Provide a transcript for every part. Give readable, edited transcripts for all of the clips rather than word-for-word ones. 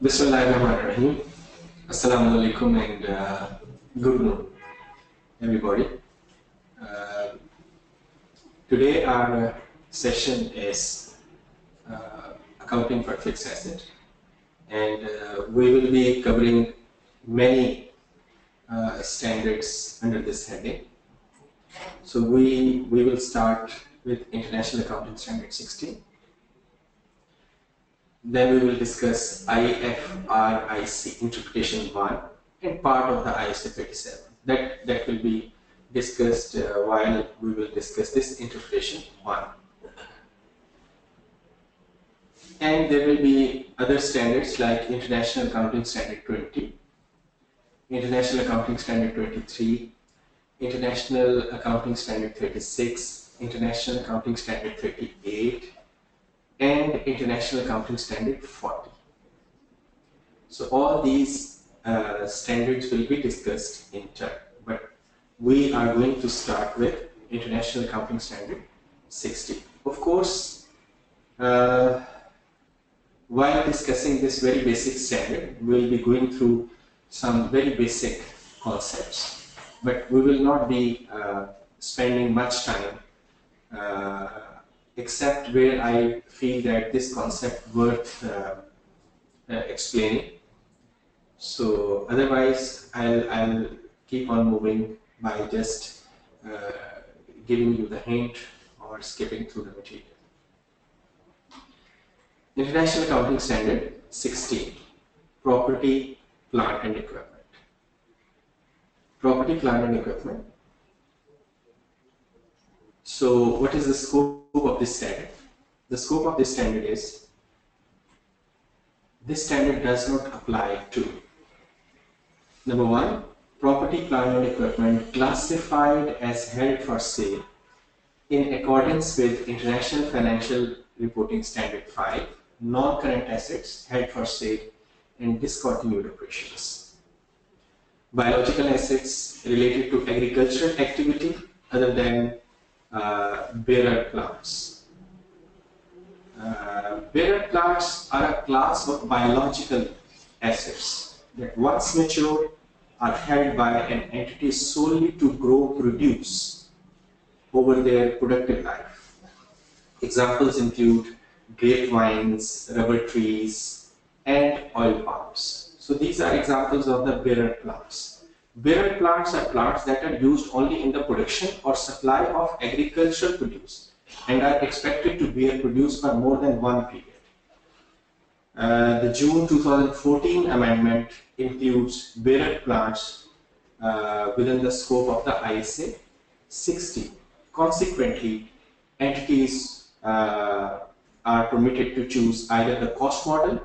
Bismillahirrahmanirrahim. Assalamu alaikum and good noon, everybody. Today our session is accounting for fixed asset, and we will be covering many standards under this heading. So we will start with International Accounting Standard 16. Then we will discuss IFRIC Interpretation 1 and part of the IAS 37. That will be discussed while we will discuss this Interpretation 1. And there will be other standards like International Accounting Standard 20, International Accounting Standard 23, International Accounting Standard 36, International Accounting Standard 38, and International Accounting Standard 40. So all these standards will be discussed in turn, but we are going to start with International Accounting Standard 60. Of course, while discussing this very basic standard, we will be going through some very basic concepts, but we will not be spending much time except where I feel that this concept worth explaining. So otherwise, I'll keep on moving by just giving you the hint or skipping through the material. International Accounting Standard 16, Property, Plant and Equipment. Property, plant and equipment. So what is the scope of this standard? The scope of this standard is, this standard does not apply to, number one, property, plant and equipment classified as held for sale in accordance with International Financial Reporting Standard 5, non-current assets held for sale and discontinued operations. Biological assets related to agricultural activity other than bearer plants. Bearer plants are a class of biological assets that once mature are held by an entity solely to grow produce over their productive life. Examples include grapevines, rubber trees, and oil palms. So these are examples of the bearer plants. Bearer plants are plants that are used only in the production or supply of agricultural produce and are expected to bear produce for more than one period. The June 2014 amendment includes bearer plants within the scope of the ISA 60. Consequently, entities are permitted to choose either the cost model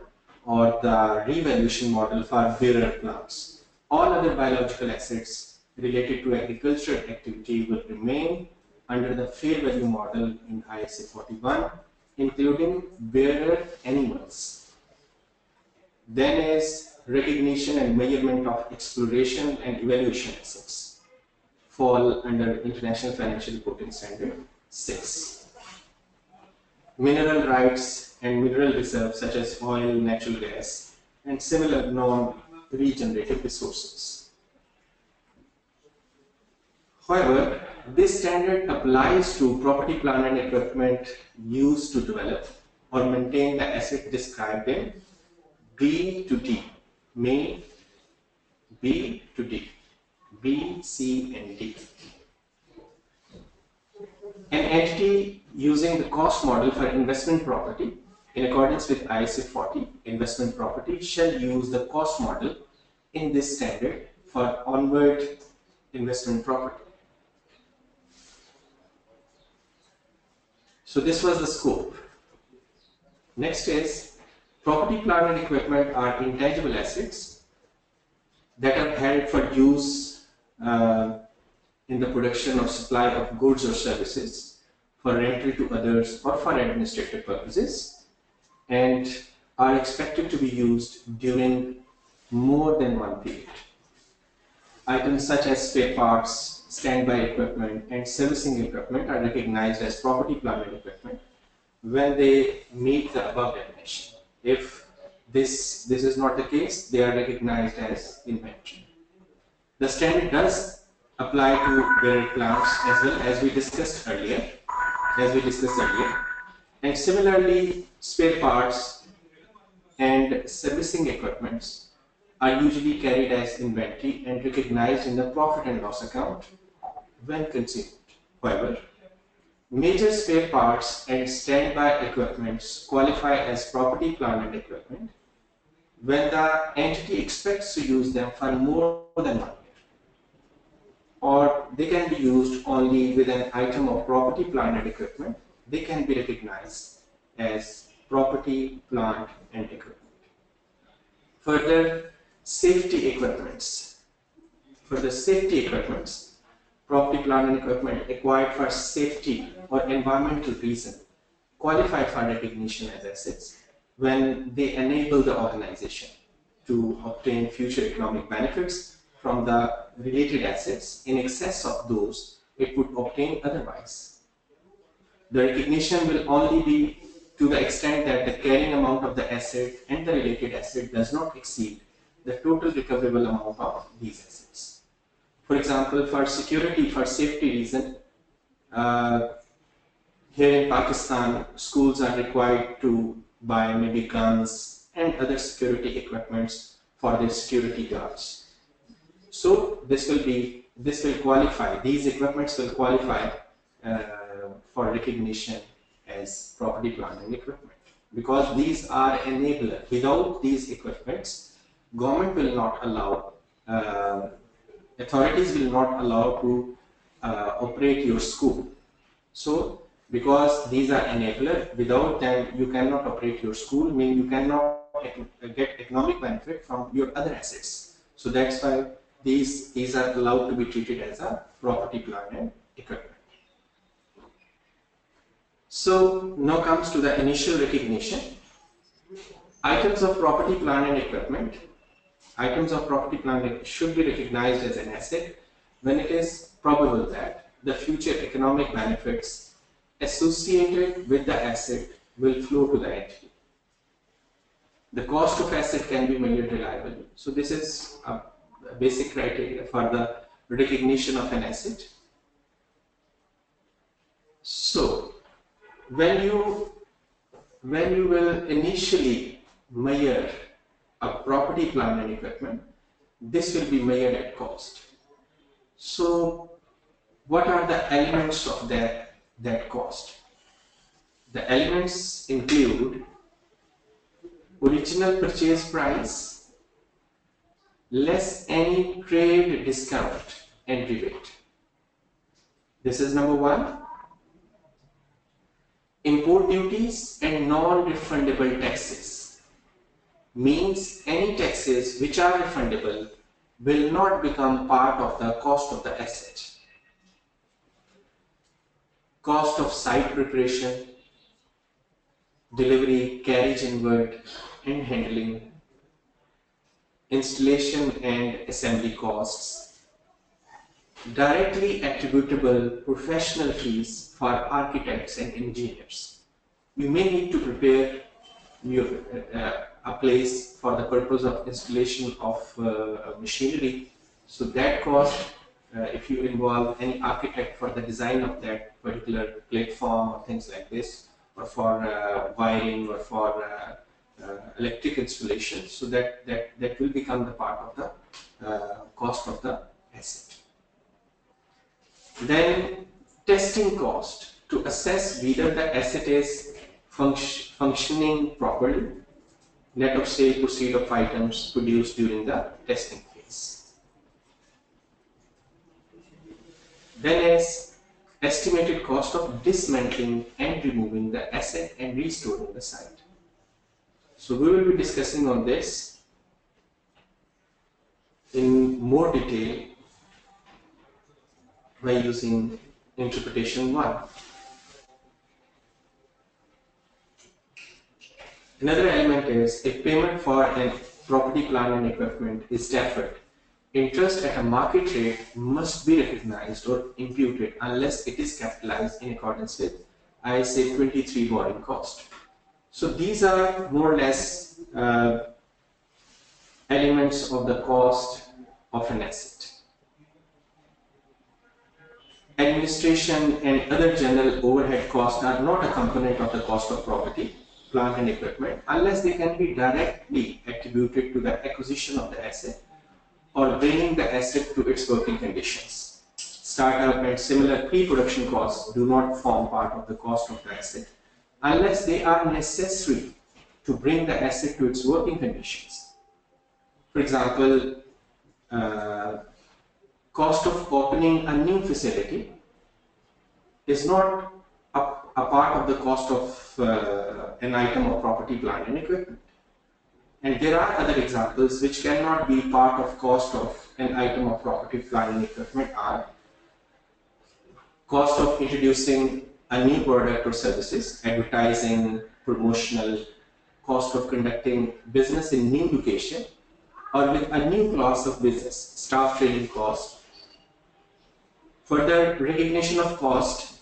or the revaluation model for bearer plants. All other biological assets related to agricultural activity will remain under the fair value model in ISA 41, including bearer animals. Then is recognition and measurement of exploration and evaluation assets, fall under International Financial Reporting Standard 6. Mineral rights and mineral reserves such as oil, natural gas, and similar non-regenerative resources. However, this standard applies to property, plant and equipment used to develop or maintain the asset described in B to D, main B to D, B, C and D. An entity using the cost model for investment property in accordance with ISA 40, investment property shall use the cost model in this standard for onward investment property. So this was the scope. Next is, property, plant and equipment are intangible assets that are held for use in the production or supply of goods or services, for rental to others or for administrative purposes, and are expected to be used during more than one period. Items such as spare parts, standby equipment, and servicing equipment are recognized as property, plant and equipment when they meet the above definition. If this is not the case, they are recognized as inventory. The standard does apply to burial plants as well, as we discussed earlier. And similarly, spare parts and servicing equipments are usually carried as inventory and recognized in the profit and loss account when consumed. However, major spare parts and standby equipments qualify as property, plant and equipment when the entity expects to use them for more than 1 year, or they can be used only with an item of property, plant and equipment. They can be recognized as property, plant and equipment. Further, safety equipments. For the safety equipments, property, plant and equipment acquired for safety or environmental reason qualify for recognition as assets when they enable the organization to obtain future economic benefits from the related assets in excess of those it would obtain otherwise. The recognition will only be to the extent that the carrying amount of the asset and the related asset does not exceed the total recoverable amount of these assets. For example, for security, for safety reason, here in Pakistan, schools are required to buy maybe guns and other security equipments for their security guards. So these equipments will qualify for recognition as property, plant and equipment, because these are enabler. Without these equipments, government will not allow, authorities will not allow to operate your school. So because these are enabler, without them you cannot operate your school, meaning you cannot get economic benefit from your other assets. So that's why these are allowed to be treated as a property, plant and equipment. So now comes to the initial recognition. Items of property, plant and equipment. Items of property, plant should be recognized as an asset when it is probable that the future economic benefits associated with the asset will flow to the entity. The cost of asset can be measured reliably. So this is a basic criteria for the recognition of an asset. So when you will initially measure a property, plant and equipment, this will be measured at cost. So what are the elements of that cost? The elements include original purchase price less any trade discount and rebate. This is number one. Import duties and non-refundable taxes means any taxes which are refundable will not become part of the cost of the asset. Cost of site preparation, delivery, carriage inward and handling, installation and assembly costs, directly attributable professional fees for architects and engineers. You may need to prepare a place for the purpose of installation of machinery. So that cost, if you involve any architect for the design of that particular platform or things like this, or for wiring or for electric installation, so that will become the part of the cost of the asset. Then testing cost to assess whether the asset is functioning properly, net of sale proceed of items produced during the testing phase. Then is estimated cost of dismantling and removing the asset and restoring the site. So we will be discussing on this in more detail by using interpretation 1. Another element is if payment for a property, plant and equipment is deferred, interest at a market rate must be recognized or imputed unless it is capitalized in accordance with I say 23 borrowing cost. So these are more or less elements of the cost of an asset. Administration and other general overhead costs are not a component of the cost of property, plant and equipment unless they can be directly attributed to the acquisition of the asset or bringing the asset to its working conditions. Startup and similar pre-production costs do not form part of the cost of the asset unless they are necessary to bring the asset to its working conditions. For example, cost of opening a new facility is not a part of the cost of an item of property, plant and equipment. And there are other examples which cannot be part of cost of an item of property, plant and equipment are cost of introducing a new product or services, advertising, promotional, cost of conducting business in new location or with a new class of business, staff training cost. Further, recognition of cost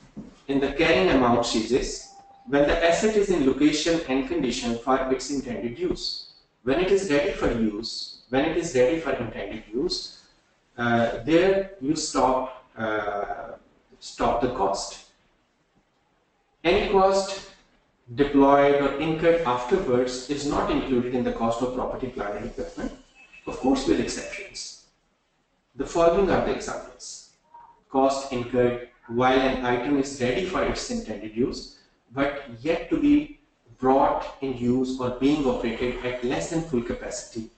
in the carrying amount ceases when the asset is in location and condition for its intended use. When it is ready for use, when it is ready for intended use, there you stop the cost. Any cost deployed or incurred afterwards is not included in the cost of property, plant and equipment, of course with exceptions. The following are the examples. Cost incurred while an item is ready for its intended use but yet to be brought in use or being operated at less than full capacity,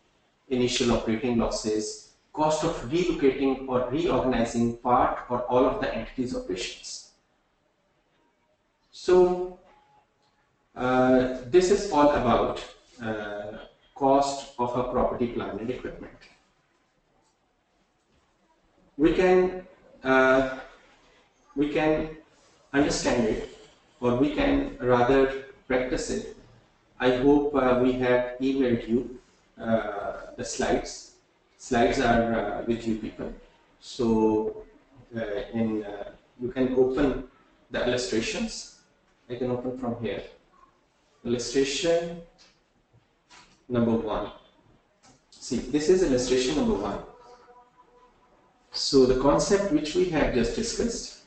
initial operating losses, cost of relocating or reorganizing part or all of the entity's operations. So this is all about cost of a property, plant and equipment. We can understand it, or we can rather practice it. I hope we have emailed you the slides. Slides are with you people. So you can open the illustrations. I can open from here. Illustration number 1. See, this is illustration number 1. So the concept which we have just discussed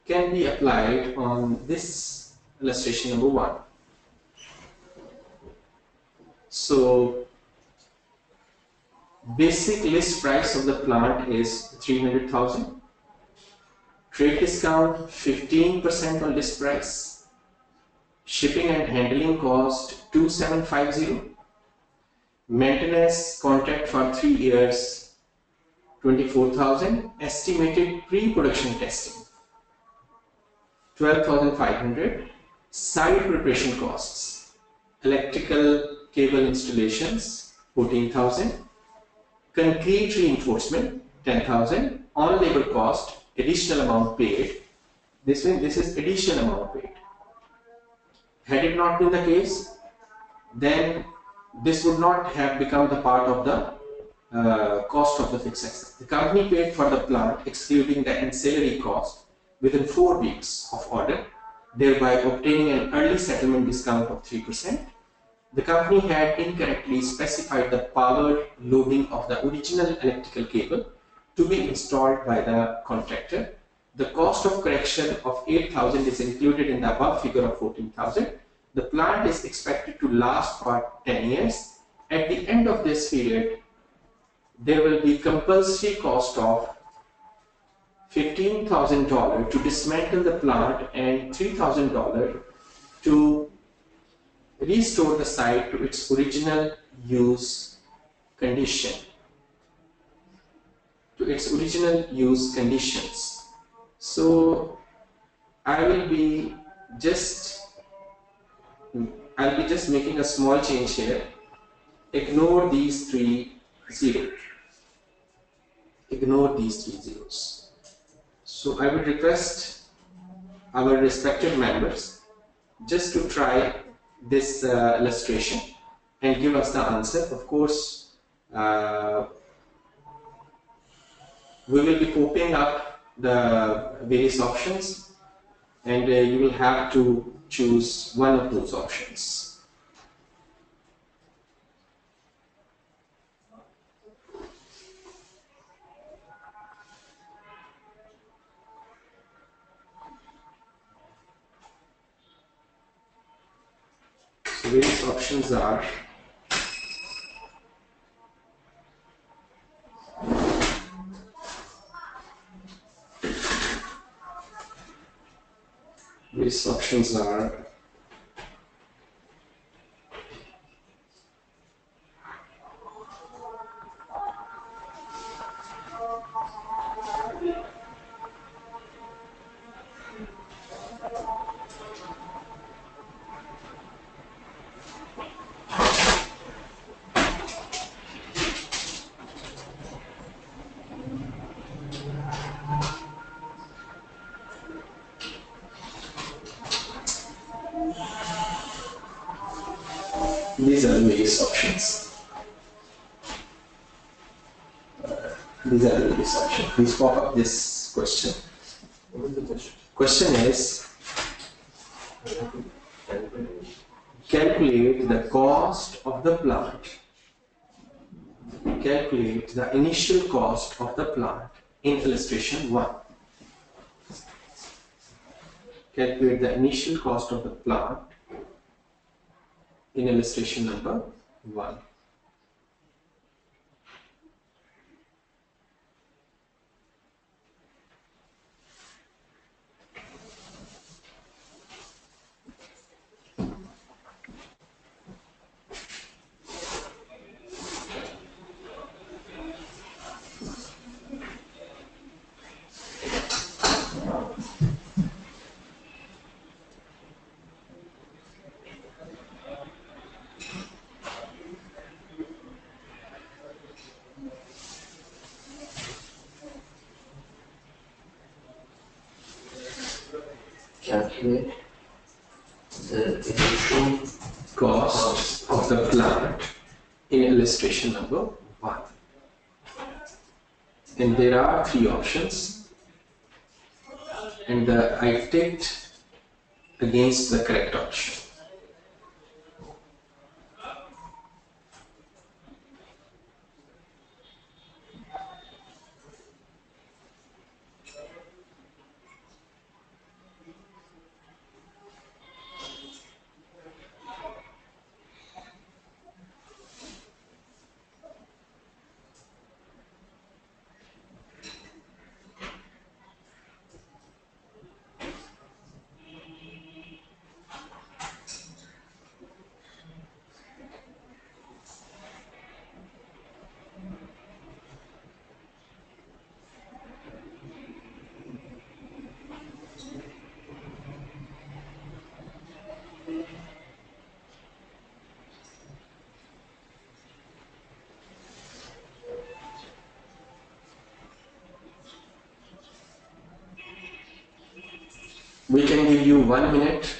can be applied on this illustration number 1. So basic list price of the plant is 300,000. Trade discount 15% on list price. Shipping and handling cost 2750. Maintenance contract for 3 years 24,000. Estimated pre-production testing 12,500. Site preparation costs, electrical cable installations 14,000. Concrete reinforcement 10,000. On labor cost additional amount paid. This is additional amount paid. Had it not been the case, then this would not have become the part of the cost of the fixed asset. The company paid for the plant excluding the ancillary cost within 4 weeks of order, thereby obtaining an early settlement discount of 3%. The company had incorrectly specified the power loading of the original electrical cable to be installed by the contractor. The cost of correction of 8,000 is included in the above figure of 14,000. The plant is expected to last for 10 years. At the end of this period, there will be compulsory cost of $15,000 to dismantle the plant and $3,000 to restore the site to its original use condition, to its original use conditions. So I'll be just making a small change here. Ignore these 3 zeros. Ignore these 3 zeros. So I would request our respected members just to try this illustration and give us the answer. Of course, we will be copying up the various options and you will have to choose one of those options. So various options are these options are these are the various options. These are the various options. Please pop up this question. What is the question? Question is, calculate the cost of the plant. Calculate the initial cost of the plant in illustration 1. Calculate the initial cost of the plant in illustration number 1. Calculate the initial cost of the plant in illustration number 1. And there are 3 options, and I ticked against the correct option. We can give you 1 minute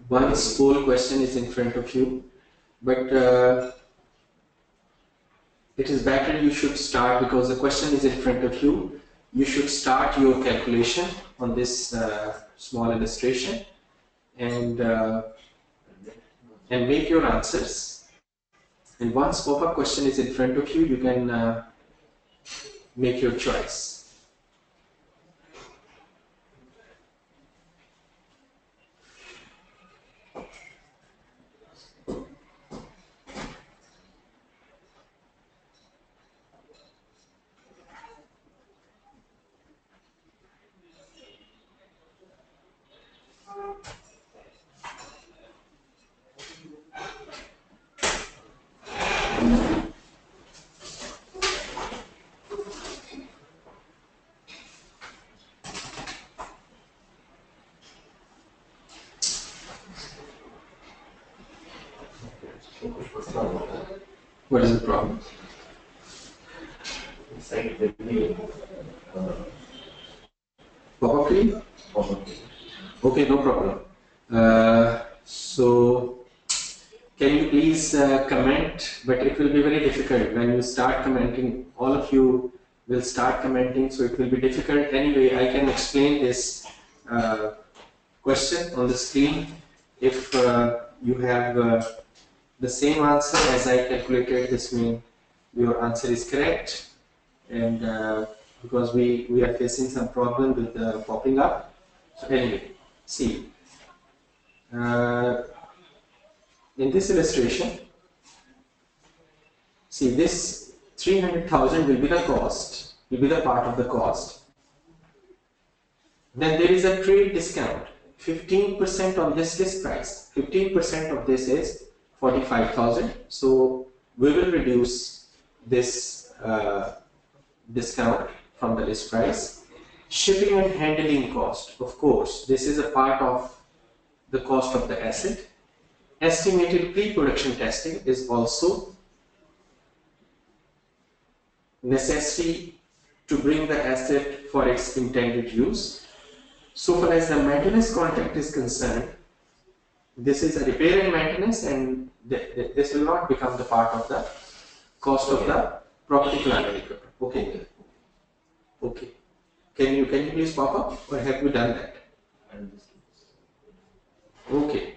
once whole question is in front of you, but it is better you should start, because the question is in front of you. You should start your calculation on this small illustration and make your answers. And once pop-up question is in front of you, you can make your choice. What is the problem? Pop-up? Okay, no problem. So, can you please comment? But it will be very difficult when you start commenting. All of you will start commenting, so it will be difficult. Anyway, I can explain this question on the screen. If you have the same answer as I calculated, this means your answer is correct. And because we are facing some problem with popping up. So anyway, see, in this illustration, see this 300,000 will be the cost, will be the part of the cost. Then there is a trade discount, 15% on this list price. 15% of this is 45,000. So we will reduce this discount from the list price. Shipping and handling cost, of course, this is a part of the cost of the asset. Estimated pre-production testing is also necessary to bring the asset for its intended use. So far as the maintenance contract is concerned, this is a repair and maintenance, and this will not become the part of the cost of the property, plant and equipment. Okay. Okay. Can you please pop up, or have you done that? Okay.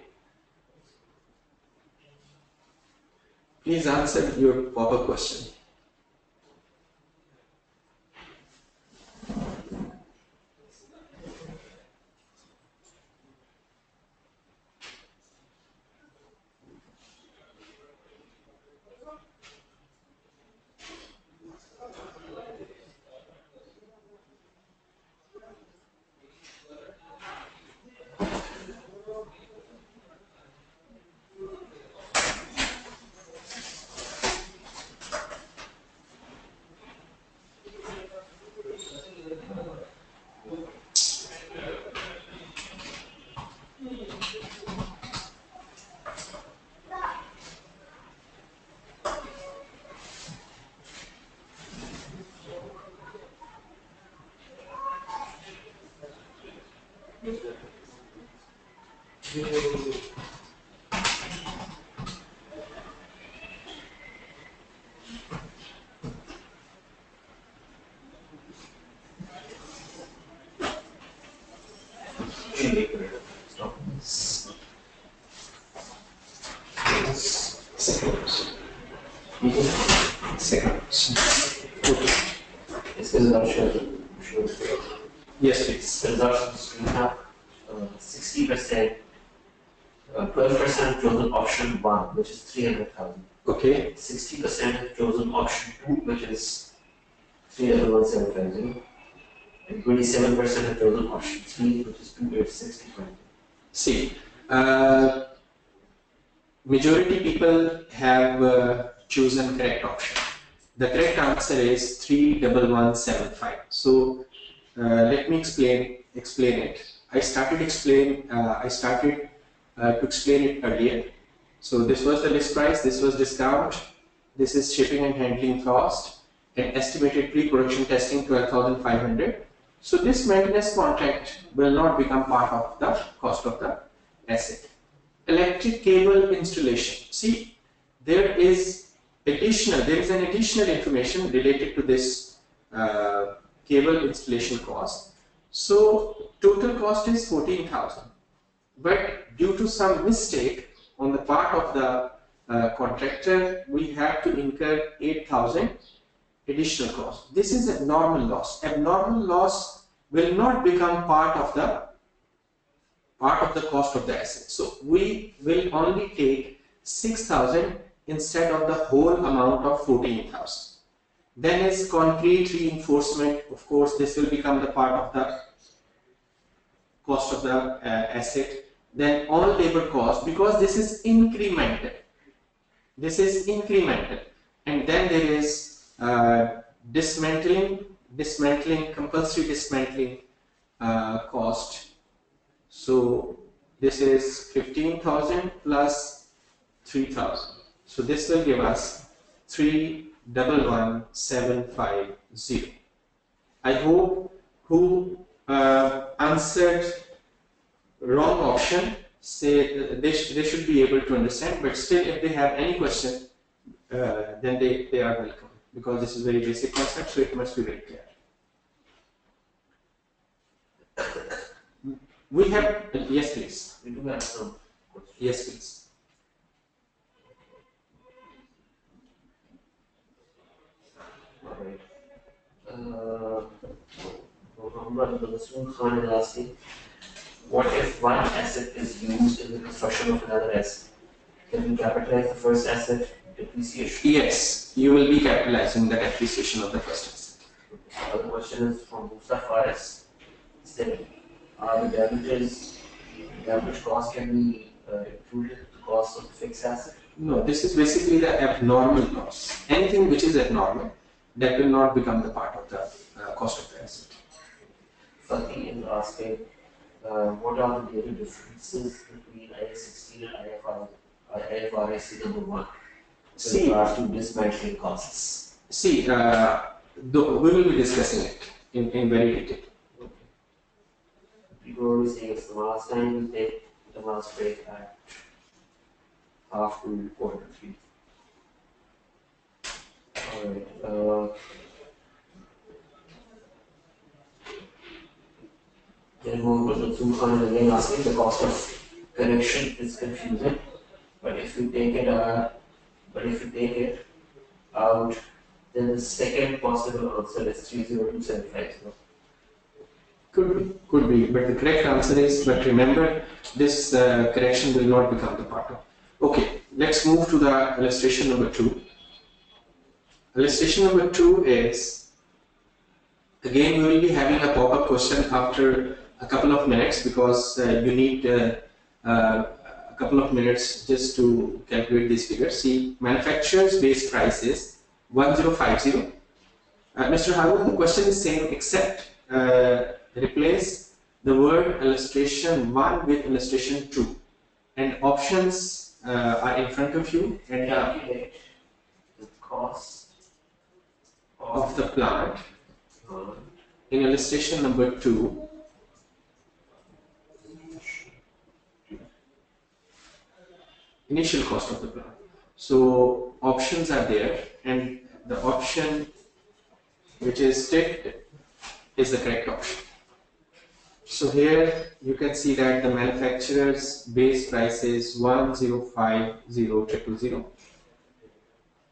Please answer your pop-up question. Yes, please. We have 60%, 12% chosen option 1, which is 300,000. Okay. 60% have chosen option 2, which is 3,175,000. And 27% have chosen option 3, which is 2,860,000. See, majority people have chosen correct option. The correct answer is 3,1175. So let me explain it. I started to explain it earlier. So this was the list price, this was discount, this is shipping and handling cost, and estimated pre-production testing 12,500. So this maintenance contract will not become part of the cost of the asset. Electric cable installation. See, there is an additional information related to this cable installation cost. So total cost is 14,000, but due to some mistake on the part of the contractor, we have to incur 8,000 additional cost. This is abnormal loss. Abnormal loss will not become part of the cost of the asset. So we will only take 6,000 instead of the whole amount of 14,000. Then is concrete reinforcement. Of course, this will become the part of the cost of the asset. Then all labor cost, because this is incremental. This is incremental. And then there is dismantling, compulsory dismantling cost. So this is 15,000 plus 3,000. So this will give us 3,11,750. I hope who answered wrong option, say they should be able to understand. But still, if they have any question, then they are welcome, because this is very basic concept, so it must be very clear. We have, yes please. We do have some questions. Yes please. Alright. Muhammad Khan is asking, what if one asset is used in the construction of another asset? Can we capitalize the first asset depreciation? Yes, you will be capitalizing the depreciation of the first asset. The other question is from Mustafa S. Said, are the damage cost can be included in the cost of the fixed asset? No, this is basically the abnormal cost. Anything which is abnormal, that will not become the part of the cost of the asset. Fatih is asking, what are the daily differences between IAS 16 and IFRS number 1 with regards to dismantling costs? See, we will be discussing it in very detail. Okay. People always say it's the last time we take the last break at half to quarter 3. Alright. Then Mohammed Khan is again asking, the cost of correction is confusing, but if you take it out, then the second possible answer is 30275. Could be, but the correct answer is, but remember, this correction will not become the part of. Okay, let's move to the illustration number 2. Illustration number 2 is, again, we will be having a pop-up question after a couple of minutes because you need a couple of minutes just to calculate these figures. See, manufacturer's base price is 1050. Mr. Harun, the question is saying except replace the word illustration 1 with illustration 2, and options are in front of you, and Calculate the cost of the plant in illustration number 2. Initial cost of the plant. So options are there, and the option which is ticked is the correct option. So here you can see that the manufacturer's base price is 1050,000.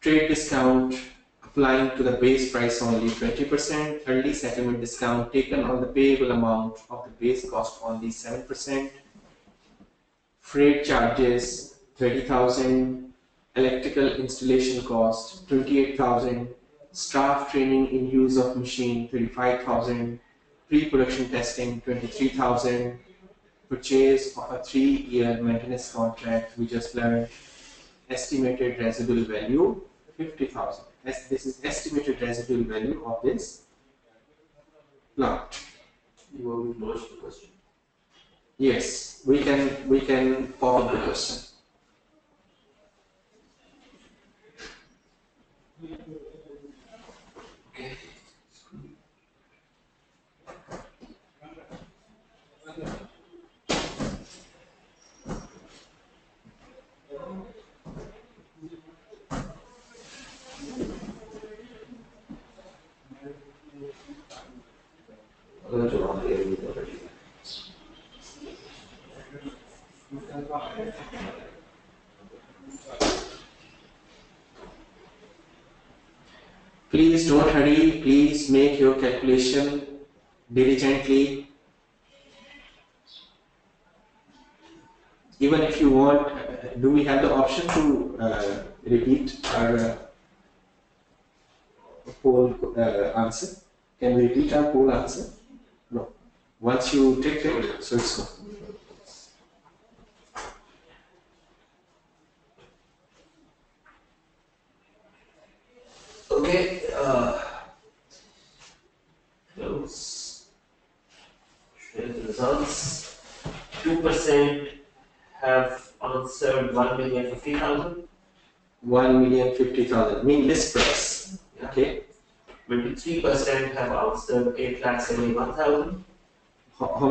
Trade discount applying to the base price only 20%. Early settlement discount taken on the payable amount of the base cost only 7%. Freight charges 30,000, electrical installation cost 28,000, staff training in use of machine 35,000, pre-production testing 23,000, purchase of a 3-year maintenance contract we just learned, estimated residual value 50,000. This is estimated residual value of this plant. You want me to merge the question? Yes, we can pop up the question. Okay. Please don't hurry, please make your calculation diligently. Even if you want, do we have the option to repeat our poll answer? Can we repeat our poll answer? No. Once you take it, so it's gone. Okay, close. Here's the results. 2% have answered 1,050,000. 1,050,000 mean list price. Yeah. Okay. 23% have answered 8,71,000. How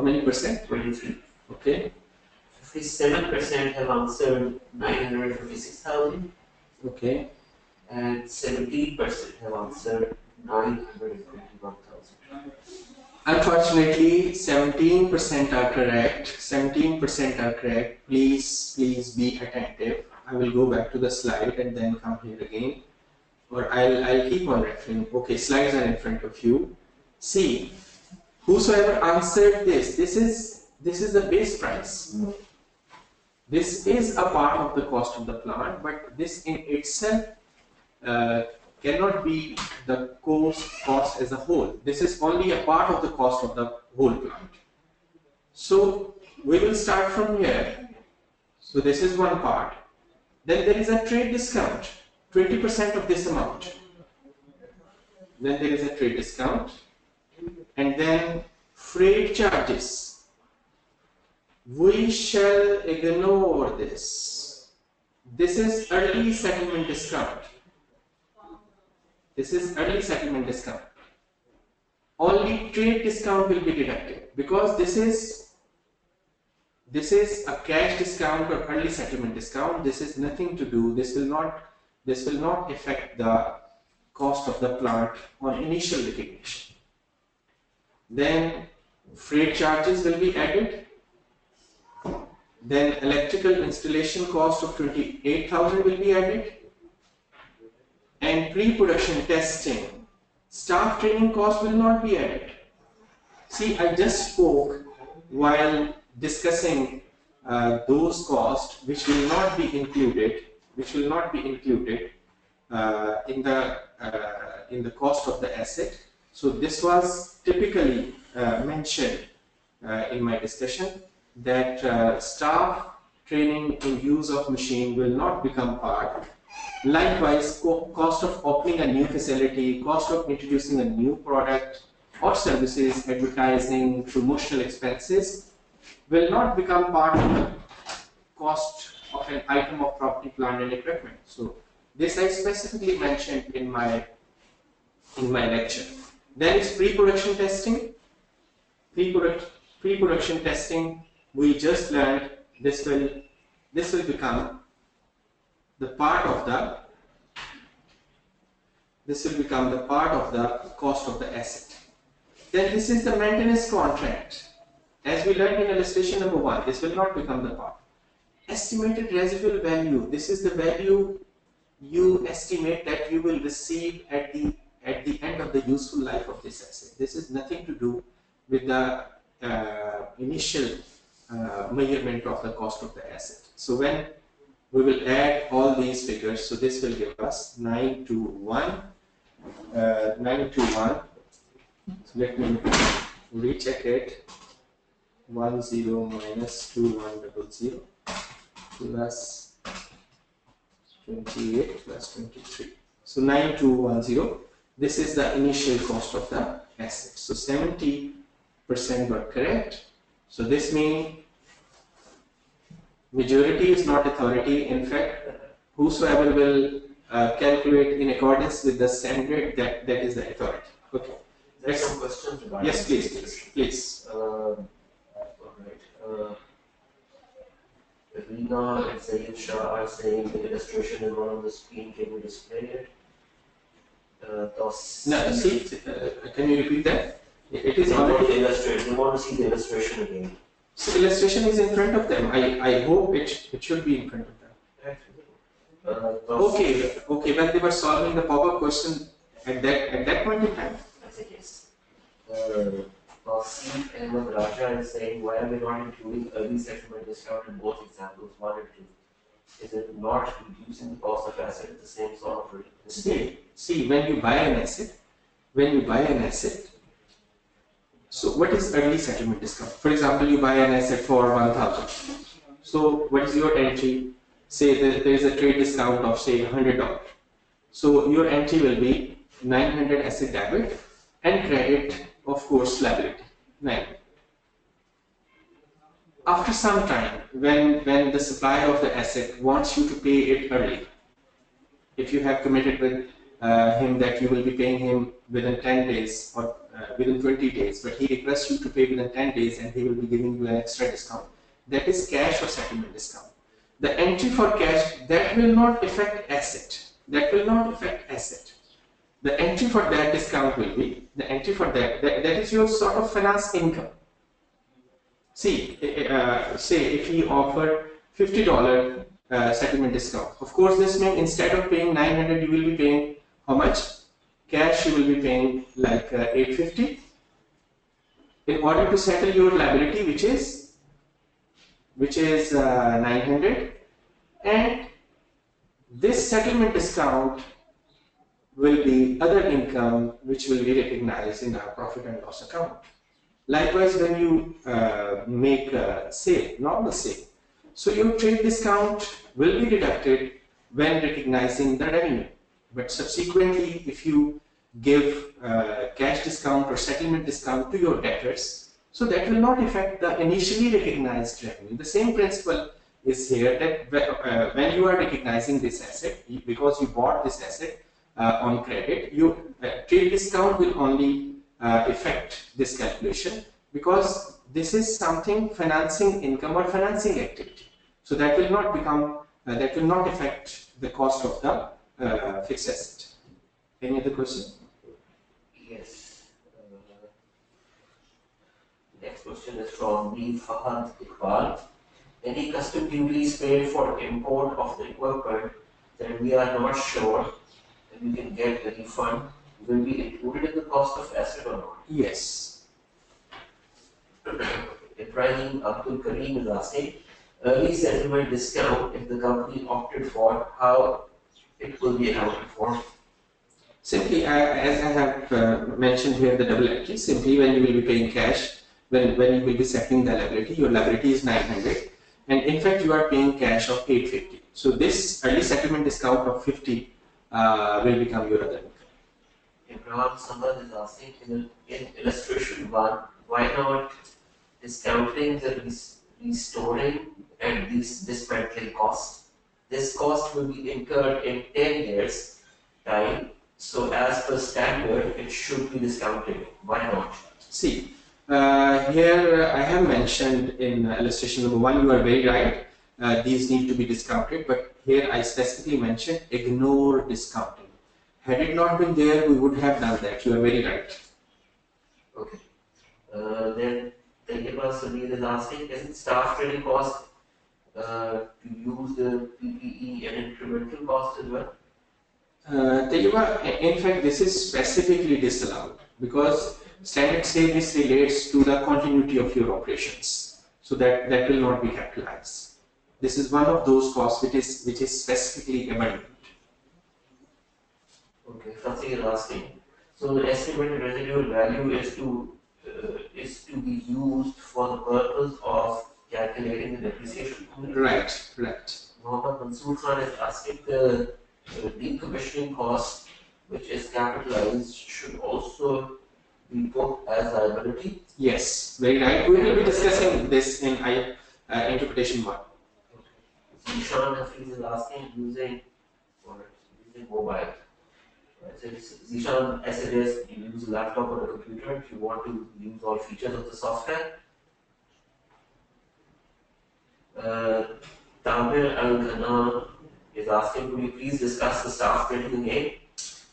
many percent? 23. Okay. 57% have answered 956,000. Okay. And 17% have answered 921,000. Unfortunately, 17% are correct. 17% are correct. Please be attentive. I will go back to the slide and then come here again. Or I'll keep on referring. Okay, slides are in front of you. See, whosoever answered this is the base price. This is a part of the cost of the plant, but this in itself cannot be the cost as a whole. This is only a part of the cost of the whole plant. So we will start from here. So this is one part. Then there is a trade discount, 20% of this amount. Then there is a trade discount. And then freight charges. We shall ignore this. This is early settlement discount. This is early settlement discount. Only trade discount will be deducted because this is a cash discount or early settlement discount. This is nothing to do. This will not affect the cost of the plant on initial liquidation. Then freight charges will be added. Then electrical installation cost of 28,000 will be added. And pre-production testing, staff training cost will not be added. See, I just spoke while discussing those costs which will not be included, in the cost of the asset. So this was typically mentioned in my discussion that staff training in use of machine will not become part. Likewise, cost of opening a new facility, cost of introducing a new product or services, advertising, promotional expenses will not become part of the cost of an item of property, plant and equipment. So this I specifically mentioned in my lecture. Then is pre-production testing. Pre-production testing, we just learned this will become the part of the cost of the asset. Then this is the maintenance contract. As we learned in illustration number 1, this will not become the part. Estimated residual value. This is the value you estimate that you will receive at the end of the useful life of this asset. This is nothing to do with the initial measurement of the cost of the asset. So when we will add all these figures, so this will give us 921. So let me recheck it. 10 minus 2100 plus 28 plus 23. So 9210. This is the initial cost of the asset. So 70% were correct. So this means majority is not authority. In fact, whosoever will calculate in accordance with the standard, that is the authority. Okay. There's some questions regarding. Yes, please. Rina and Sayyid Shah are saying the illustration is one on the screen. Can we display it? No, see, can you repeat that? It is already illustrated. They want to see the illustration again. So illustration is in front of them. I hope it should be in front of them. Okay. When they were solving the pop-up question at that point in time. I think yes. Steve Ahmed Raja is saying, why are we not including early settlement discount in both examples 1 and 2? Is it not reducing the cost of asset at the same sort of rate? See, when you buy an asset, so what is early settlement discount? For example, you buy an asset for 1,000. So what is your entry? Say there is a trade discount of say $100. So your entry will be 900 asset debit and credit, of course, liability 9. After some time, when the supplier of the asset wants you to pay it early, if you have committed with him that you will be paying him within 10 days or within 20 days, but he requests you to pay within 10 days and he will be giving you an extra discount. That is cash or settlement discount. The entry for cash, that will not affect asset. the entry for that discount will be, the entry for that is your sort of finance income. See, say if he offered $50 settlement discount, of course this means instead of paying 900, you will be paying how much? Cash you will be paying like 850 in order to settle your liability, which is 900, and this settlement discount will be other income which will be recognized in our profit and loss account. Likewise, when you make a sale, normal sale, so your trade discount will be deducted when recognizing the revenue. But subsequently, if you give cash discount or settlement discount to your debtors, so that will not affect the initially recognized revenue. The same principle is here, that when you are recognizing this asset, because you bought this asset on credit, your trade discount will only affect this calculation, because this is something financing income or financing activity. So that will not become, that will not affect the cost of the fixed asset. Any other question? Yes. Next question is from B. Fahad Iqbal. Any custom duties paid for import of the equipment that we are not sure that we can get a refund will be included in the cost of asset or not? Yes. Ibrahim Abdul Kareem is asking, early settlement discount if the company opted for, how it will be accounted for? Simply, as I have mentioned here, the double entry, simply when you will be paying cash, when you will be settling the liability, your liability is 900, and in fact you are paying cash of 850. So this early settlement discount of 50 will become your other income. Ibrahim Samad is asking, in illustration 1, why not discounting the restoring and dismantling cost? This cost will be incurred in 10 years time, so as per standard it should be discounted. Why not? See, here I have mentioned in illustration number 1, you are very right, these need to be discounted, but here I specifically mentioned ignore discounting. Had it not been there, we would have done that. You are very right. Okay. Then Tayyaba Sameer is asking, isn't staff training cost to use the PPE and incremental cost as well? Tayyaba, in fact, this is specifically disallowed because standards say this relates to the continuity of your operations. So that will not be capitalized. This is one of those costs which is specifically abandoned. Okay, Fatih is asking, so the estimated residual value is to be used for the purpose of calculating the depreciation. Right, right. Mohammed Mansoor Khan is asking, the decommissioning cost, which is capitalized, should also be booked as liability. Yes, very right. We will be discussing this in interpretation 1. Zishan Hafiz is asking, using mobile. So Zishan, I suggest you use a laptop or a computer if you want to use all features of the software. Tamir Al-Ghanan is asking, could you please discuss the staff training again?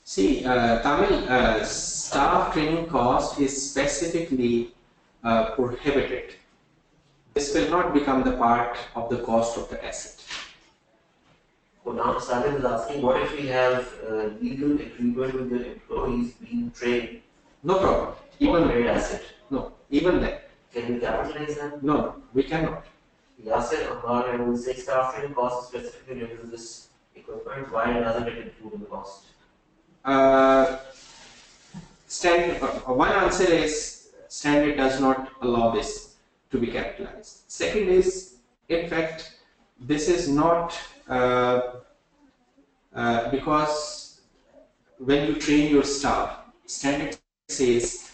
See, Tamil, staff training cost is specifically prohibited. This will not become the part of the cost of the asset. Now, Salim is asking, what if we have legal agreement with the employees being trained? No problem. Even trade asset. No, even then. Can we capitalize that? No, we cannot. Yasser Amar, I will say staff training cost specifically related to this equipment. Why doesn't it include in the cost? One answer is standard does not allow this to be capitalized. Second is, in fact, this is not because when you train your staff, standard says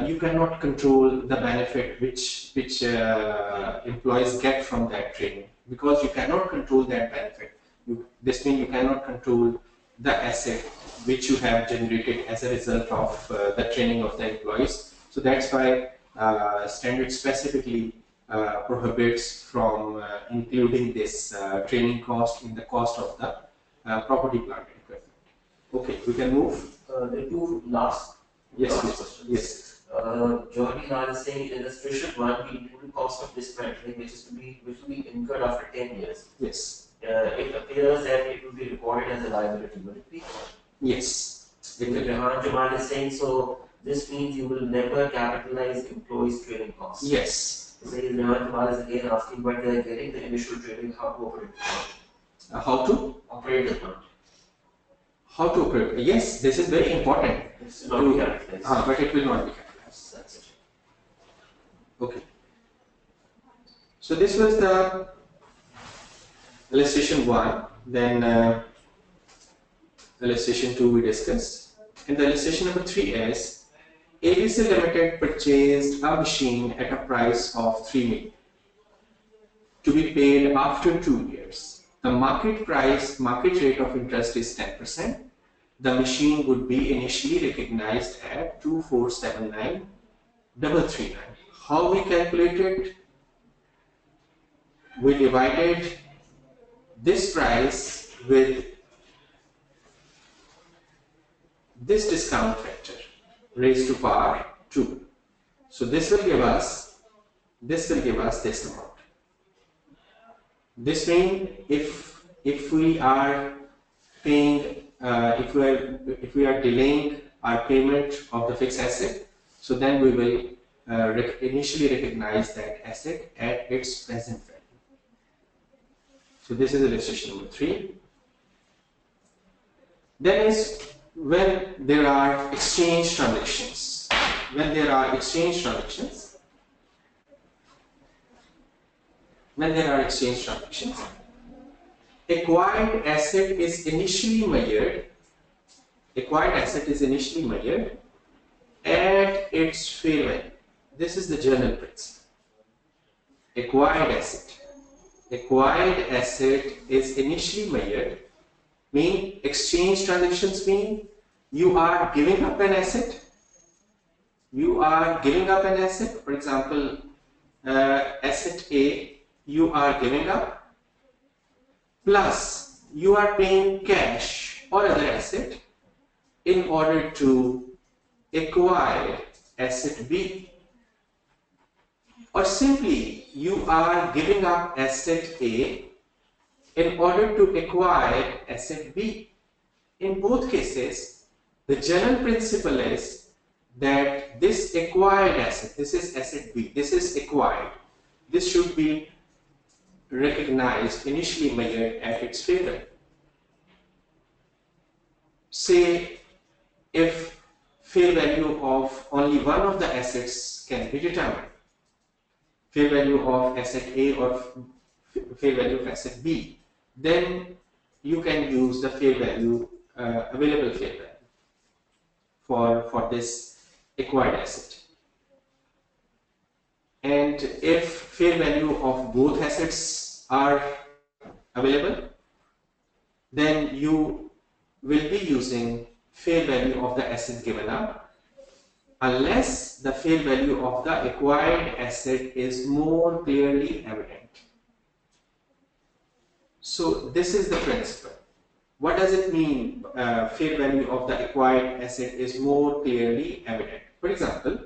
you cannot control the benefit which employees get from that training, because you cannot control that benefit. This means you cannot control the asset which you have generated as a result of the training of the employees. So that's why standard specifically prohibits from including this training cost in the cost of the property, plant and equipment. Okay, we can move. the two last questions. Yes. Jordi Lal is saying illustration 1 we include cost of dismantling which will be incurred after 10 years. Yes. It appears that it will be recorded as a liability, will it be? Yes. Rehan Jamal is saying so. This means you will never capitalize employees' training costs. Yes. So Rehan Jamal is again asking, but they are getting the initial training, how to operate the plant. How to operate the plant. How to operate? Yes, this is very important. It's not be capitalized. But it will not be capitalized. That's it. Okay. So this was the illustration 1. Then illustration 2 we discussed. And the illustration number 3 is ABC Limited purchased a machine at a price of 3 million to be paid after 2 years. The market rate of interest is 10%. The machine would be initially recognized at 2,479,339. How we calculated? We divided this price with this discount factor raised to power 2. So this will give us this amount. This means if we are paying if we are delaying our payment of the fixed asset, so then we will initially recognize that asset at its present value. So this is illustration number 3. Then is when there are exchange transactions. When there are exchange transactions, acquired asset is initially measured at its fair value. This is the general principle. Acquired asset is initially measured. Mean exchange transactions mean you are giving up an asset. For example, asset A you are giving up, plus you are paying cash or other asset in order to acquire asset B, or simply you are giving up asset A in order to acquire asset B. In both cases, the general principle is that this acquired asset, this is asset B, this is acquired, this should be recognized, initially measured at its fair value. Say if fair value of only one of the assets can be determined, fair value of asset A or fair value of asset B, then you can use the fair value, available fair value for this acquired asset. And if fair value of both assets are available, then you will be using fair value of the asset given up, unless the fair value of the acquired asset is more clearly evident. So this is the principle. What does it mean, fair value of the acquired asset is more clearly evident? For example,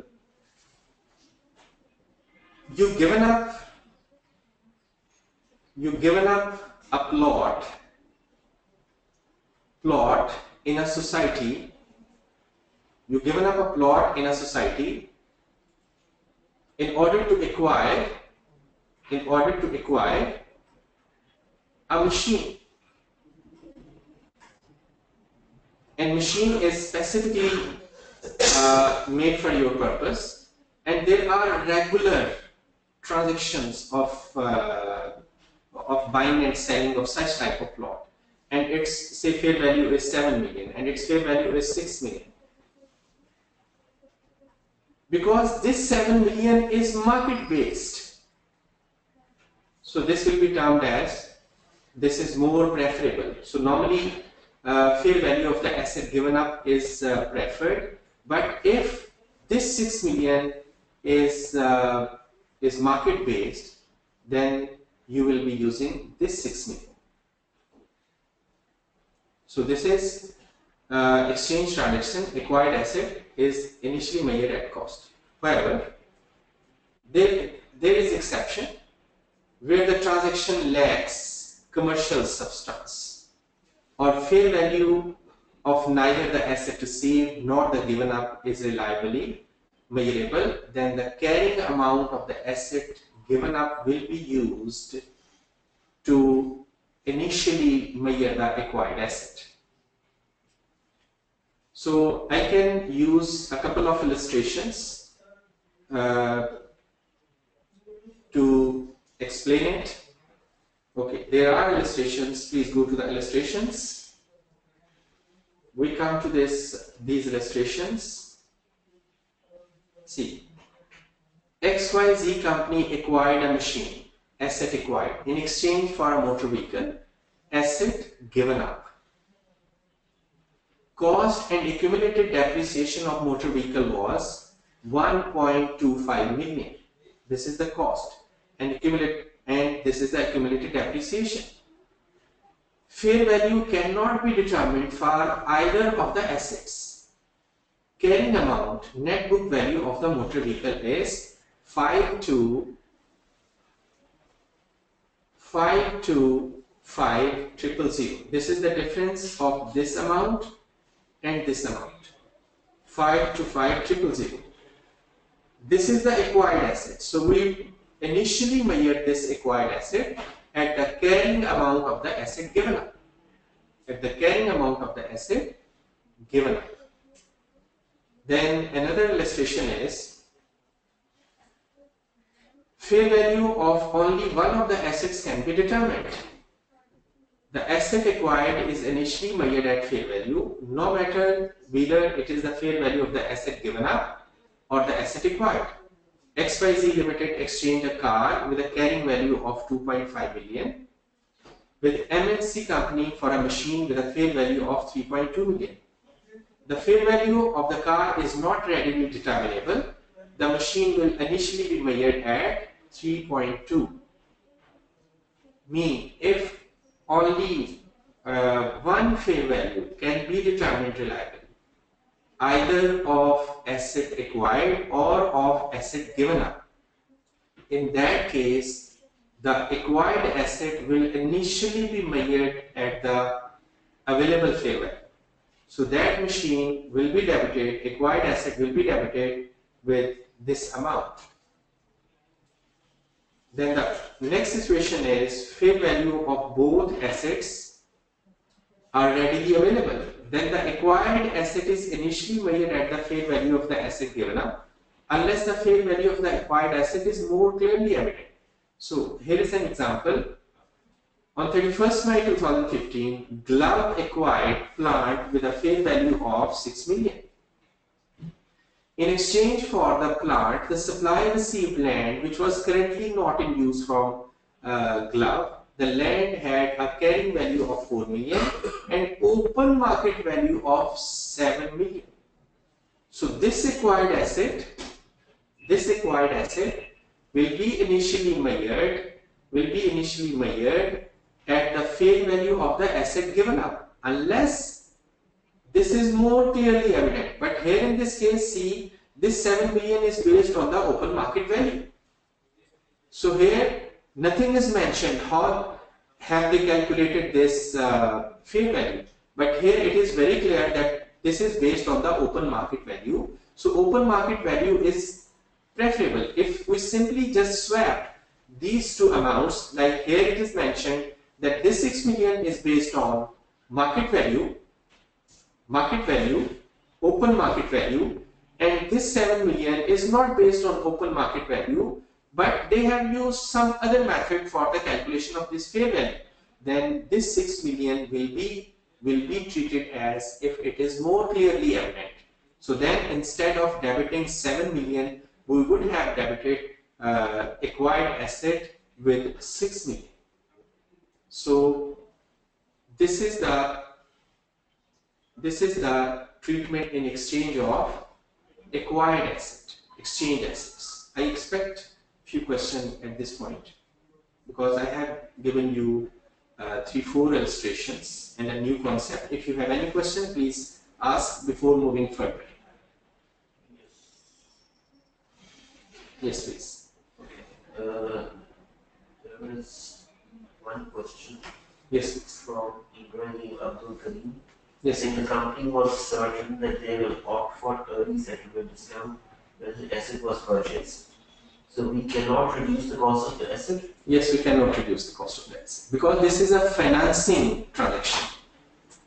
you've given up a plot in a society. You've given up a plot in a society in order to acquire a machine. And machine is specifically made for your purpose, and there are regular transactions of buying and selling of such type of plot, and its say fair value is 7 million and its fair value is 6 million. Because this 7 million is market based, so this will be termed as, this is more preferable. So normally fair value of the asset given up is preferred, but if this 6 million is market based, then you will be using this 6 million. So this is exchange transaction, acquired asset is initially measured at cost. However, there is exception where the transaction lacks commercial substance or fair value of neither the asset received nor the given up is reliably measurable, then the carrying amount of the asset given up will be used to initially measure the acquired asset. So I can use a couple of illustrations to explain it. Okay, there are illustrations. Please go to the illustrations. We come to these illustrations. See, XYZ company acquired a machine, asset acquired, in exchange for a motor vehicle, asset given up. Cost and accumulated depreciation of motor vehicle was 1.25 million. This is the cost, and this is the accumulated depreciation. Fair value cannot be determined for either of the assets. Carrying amount, net book value of the motor vehicle is 525,000. This is the difference of this amount and this amount, 525,000. This is the acquired asset. So we initially measured this acquired asset at the carrying amount of the asset given up. At the carrying amount of the asset given up. Then another illustration is fair value of only one of the assets can be determined. The asset acquired is initially measured at fair value, no matter whether it is the fair value of the asset given up or the asset acquired. XYZ Limited exchanged a car with a carrying value of 2.5 million with MNC company for a machine with a fair value of 3.2 million. The fair value of the car is not readily determinable. The machine will initially be measured at 3.2. Mean if only one fair value can be determined reliably, either of asset acquired or of asset given up. In that case, the acquired asset will initially be measured at the available fair value. So that machine will be debited, acquired asset will be debited with this amount. Then the next situation is fair value of both assets are readily available. Then the acquired asset is initially measured at the fair value of the asset given up, unless the fair value of the acquired asset is more clearly evident. So here is an example. On 31st May 2015, Glove acquired plant with a fair value of 6 million. In exchange for the plant, the supplier received land which was currently not in use from Glove. The land had a carrying value of 4 million and open market value of 7 million. So this acquired asset will be initially measured at the fair value of the asset given up, unless this is more clearly evident. But here in this case, see, this 7 million is based on the open market value. So here nothing is mentioned how have they calculated this fair value, but here it is very clear that this is based on the open market value. So open market value is preferable. If we simply just swap these two amounts, like here it is mentioned that this 6 million is based on market value, open market value, and this 7 million is not based on open market value, but they have used some other method for the calculation of this fair value. Then this 6 million will be treated as if it is more clearly evident. So then instead of debiting 7 million, we would have debited acquired asset with 6 million. So this is the treatment in exchange of acquired asset, exchange assets. I expect few questions at this point because I have given you 3-4 illustrations and a new concept. If you have any question, please ask before moving further. Yes, please. There is one question. Yes, please. From Ibrahim Abdul Karim. Yes. Saying the company was certain that they will opt for early settlement discount when the asset was purchased. So we cannot reduce the cost of the asset? Yes, we cannot reduce the cost of the asset because this is a financing transaction.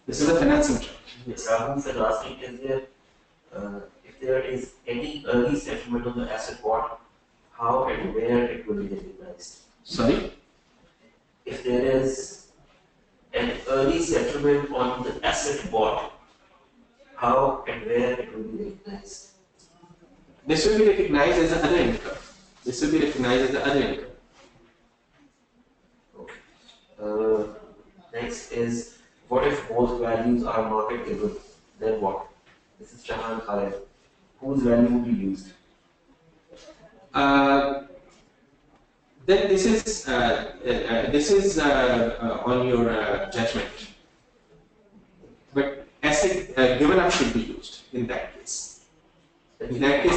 This is a financing transaction. Yes. Rahul is asking, if there is any early settlement of the asset bought, how and where it will be recognized? Sorry? If there is an early settlement on the asset bought, how and where it will be recognized? This will be recognized as other income. This will be recognized as other income. Okay. Next is, what if both values are market given? Then what? This is Shahan Khaled. Whose value will be used? Then this is on your judgment. But asset given up should be used in that case. In that case,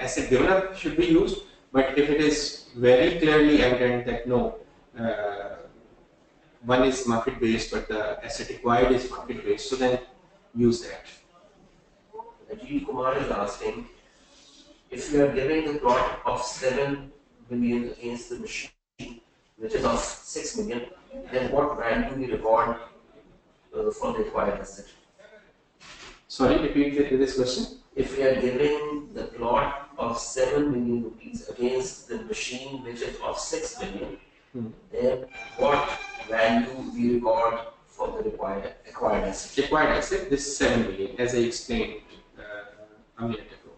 asset given up should be used. But if it is very clearly evident that no, one is market based, but the asset acquired is market based, so then use that. Ajit Kumar is asking, if you are giving the plot of 7 million against the machine, which is of 6 million, then what value do we record for the acquired asset? Sorry, repeat this question. If we are giving the plot of 7 million rupees against the machine which is of 6 million, then what value we record for the acquired asset? Acquired asset, this is 7 million, as I explained a minute ago.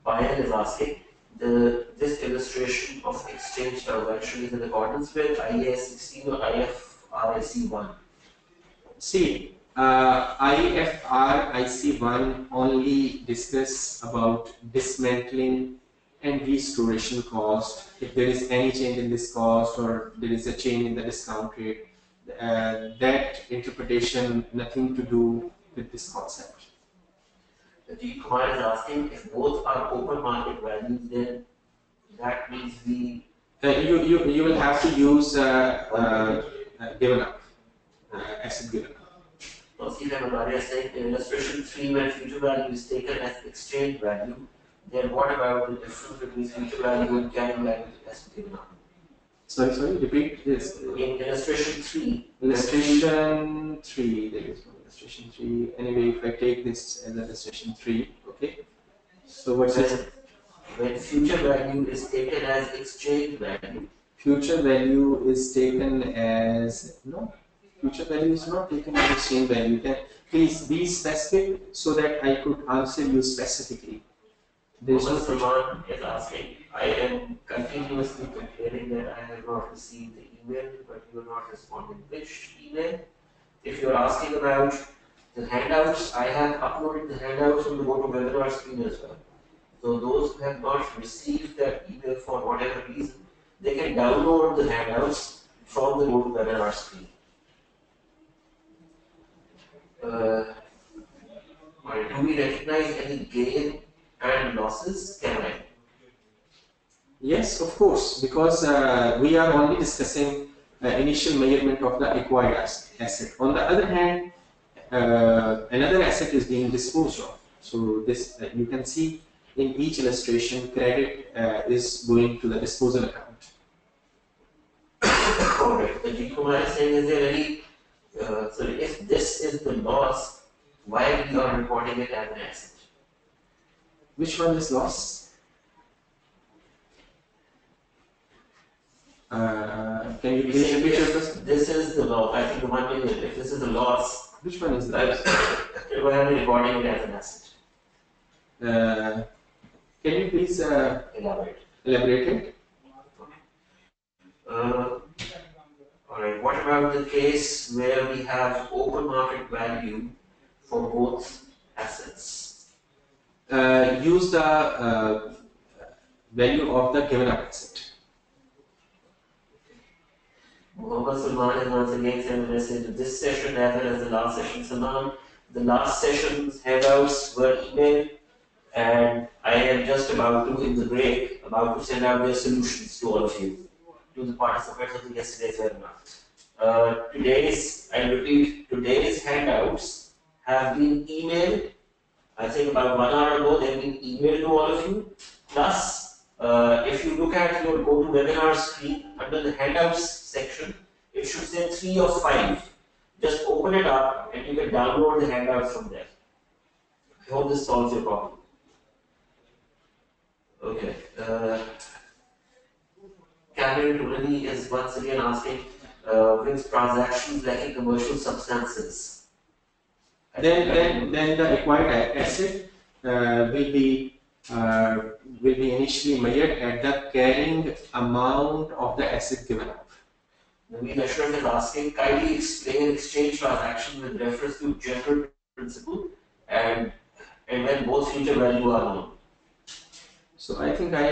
Bayan is asking, this illustration of exchange transaction is in accordance with IAS 16 or IFRS 1? See, IFRIC 1 only discuss about dismantling and restoration cost. If there is any change in this cost or there is a change in the discount rate, that interpretation nothing to do with this concept. Ajit Kumar is asking, if both are open market values, then that means we... You will have to use given up, asset given up. Nasir Ahmed is saying, in illustration 3 when future value is taken as exchange value, then what about the difference between future value and carrying value as given up? Sorry, repeat this. In illustration 3. Illustration 3, there is no illustration 3. Anyway, if I take this as illustration 3, okay. So what's this? When future value is taken as exchange value. Future value is taken as, no, future value is not taken as exchange value. Then please be specific so that I could answer you specifically. There is no Salman is asking, I am continuously complaining that I have not received the email, but you are not responding. Which email? If you are asking about the handouts, I have uploaded the handouts on the GoToWebinar screen as well. So those who have not received that email for whatever reason, they can download the handouts from the GoToWebinar screen. Do we recognize any gain and losses? Can I? Yes, of course, because we are only discussing initial measurement of the acquired asset. On the other hand, another asset is being disposed of. So this you can see in each illustration, credit is going to the disposal account. Alright, the Kumar is saying, is there any, so if this is the loss, why we are reporting it as an asset? Which one is loss? Can you please repeat your question? This is the loss, I think the 1 million, if this is the loss, which one is the loss? Why are we reporting it as an asset? Can you please elaborate it? Alright, what about the case where we have open market value for both assets? Use the value of the given up asset. Muhammad Salman is once again sent a message. This session, as well as the last session, Salman, The last session's handouts were emailed, and I am just about to, in the break, about to send out their solutions to all of you, to the participants of yesterday's webinar. I repeat, today's handouts have been emailed. I think about 1 hour ago, they've been emailed to all of you. Plus, if you look at your GoToWebinar screen, under the handouts section, it should say 3 or 5. Just open it up and you can download the handouts from there. I hope this solves your problem. Okay. Cameron Tulani is once again asking, with transactions lacking commercial substances. Then the acquired asset will be initially measured at the carrying amount of the asset given up. Naveen Ashraf is asking, kindly explain exchange transaction with reference to general principle and when both future value are known. So I think I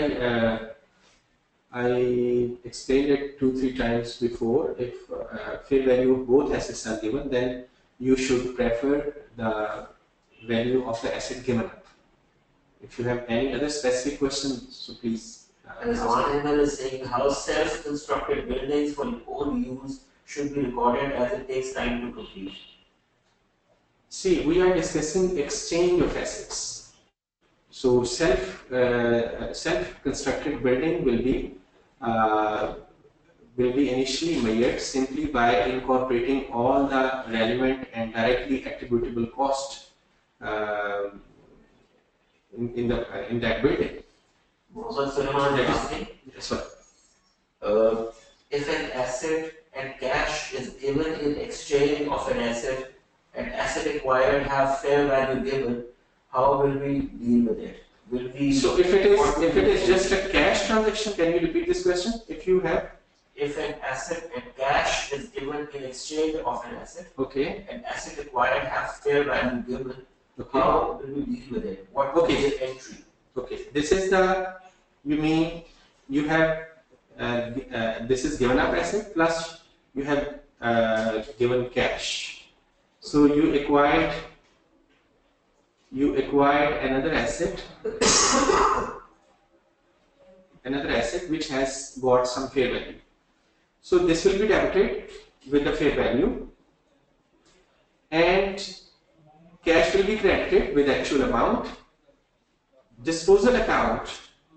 explained it 2-3 times before. If fair value of both assets are given, then you should prefer the value of the asset given up. If you have any other specific questions, so please. One email is saying how self-constructed buildings for your own use should be recorded as it takes time to complete. See, we are discussing exchange of assets. So self-constructed building will be initially measured simply by incorporating all the relevant and directly attributable cost in that building. Mohammed Sulaiman is asking, if an asset and cash is given in exchange of an asset and asset acquired have fair value given, how will we deal with it? Will we? So if it is just a cash transaction, can you repeat this question? If an asset and cash is given in exchange of an asset, okay, and asset acquired have fair value given, okay, how will we deal with it? What will be the entry? Okay, this is you have this is given up asset plus you have given cash. So you acquired another asset which has got some fair value. So this will be debited with the fair value and cash will be credited with the actual amount. Disposal account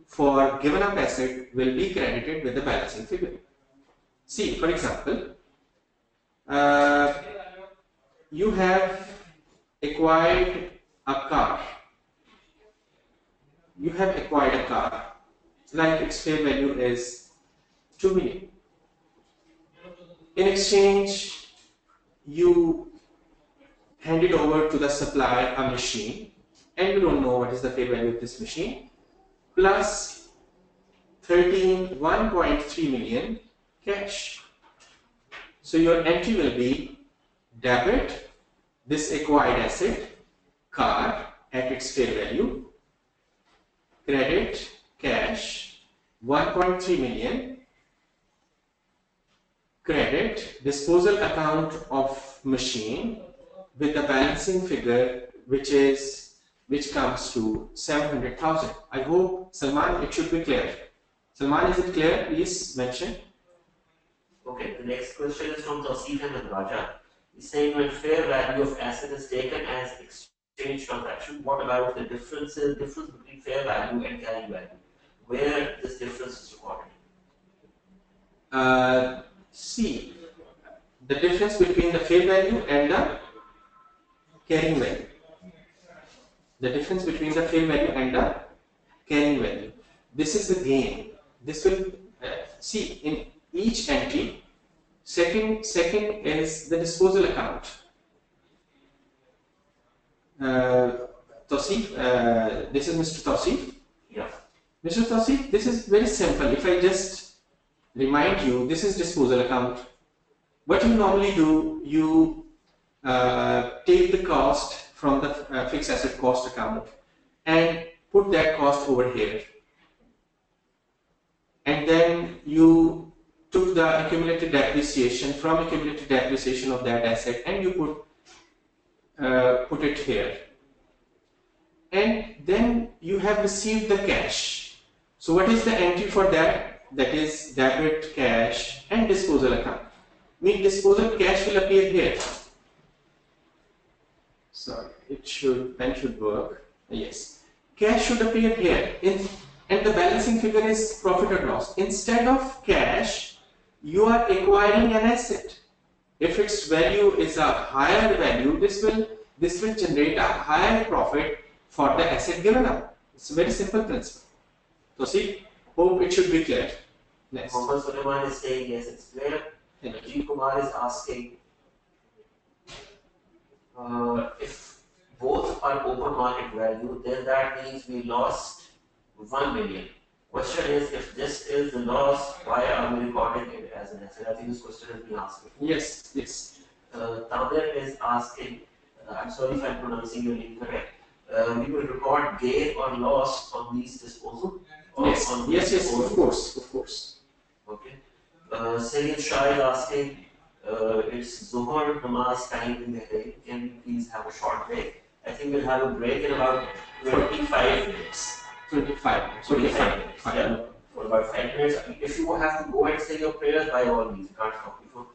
for given up asset will be credited with the balancing figure. See, for example, you have acquired a car. Like its fair value is 2 million. In exchange, you handed over to the supplier a machine, and you don't know what is the fair value of this machine, plus 1.3 million cash. So your entry will be debit this acquired asset, car, at its fair value, credit cash 1.3 million, credit disposal account of machine with the balancing figure which comes to 700,000. I hope, Salman, it should be clear. Salman, is it clear? Please mention. Okay, the next question is from Tausif and Raja. He's saying when fair value of asset is taken as exchange transaction, what about the difference between fair value and carrying value? Where this difference is recorded? See, the difference between the fair value and the carrying value. The difference between the fair value and the carrying value. This is the gain. This will see in each entry. Second is the disposal account. Tausif, this is Mr. Tausif. Yeah. Mr. Tausif, this is very simple. If I just remind you, this is disposal account. What you normally do, you take the cost from the fixed asset cost account and put that cost over here. And then you took the accumulated depreciation from accumulated depreciation of that asset and you put put it here. And then you have received the cash. So what is the entry for that? That is debit cash and disposal account. Mean disposal cash will appear here. Sorry, pen should work. Yes. Cash should appear here. And the balancing figure is profit or loss. Instead of cash, you are acquiring an asset. If its value is a higher value, this will generate a higher profit for the asset given up. It's a very simple principle. So see, hope it should be clear. Next. Mohammed Suleiman is saying yes, it's clear. G. Kumar is asking if both are open market value, then that means we lost 1 million. Question is, if this is the loss, why are we recording it as an asset? I think this question has been asked before. Yes, yes. Tamir is asking, I'm sorry if I'm pronouncing your name correct. We will record gain or loss on these disposal? Yes, yes, of course. Okay. Sayyid Shah is asking, it's Zuhur Namaz time in the day. Can we please have a short break? I think we'll have a break in about 25 minutes. 25 minutes. Yeah, for about 5 minutes. If you have to go and say your prayers, by all means, you can't stop before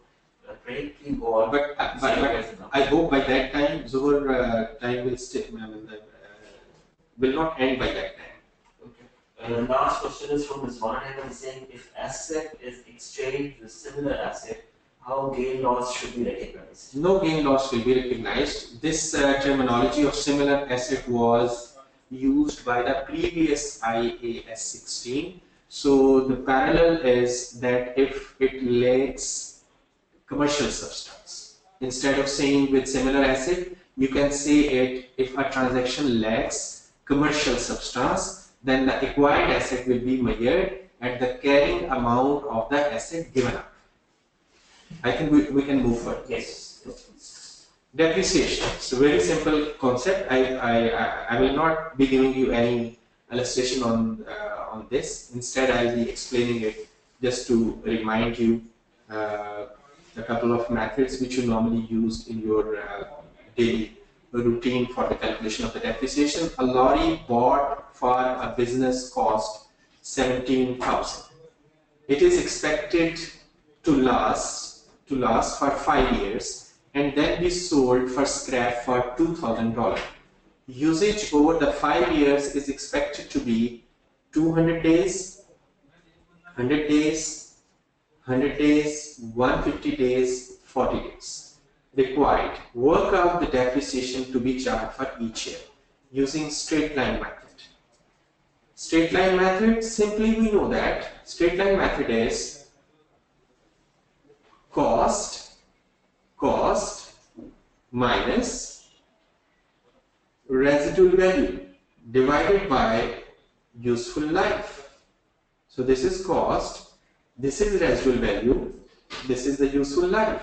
praying, please go on. But I hope by that time, Zuhur time will not end by that time. Okay. Last question is from Rizwan and he's saying, if asset is exchanged with similar asset, how gain loss should be recognized? No gain loss will be recognized. This terminology of similar asset was used by the previous IAS 16. So the parallel is that if it lacks commercial substance, instead of saying with similar asset, you can say it if a transaction lacks commercial substance, then the acquired asset will be measured at the carrying amount of the asset given up. I think we can move forward. Yes. Depreciation. So very simple concept. I will not be giving you any illustration on this. Instead, I'll be explaining it just to remind you a couple of methods which you normally use in your daily routine for the calculation of the depreciation. A lorry bought for a business cost 17,000. It is expected to last for 5 years and then be sold for scrap for $2,000. Usage over the 5 years is expected to be 200 days, 100 days, 100 days, 150 days, 40 days. Required. Work out the depreciation to be charged for each year using straight line method. Straight line method, simply we know that straight line method is cost minus residual value divided by useful life. So this is cost, this is residual value, this is the useful life.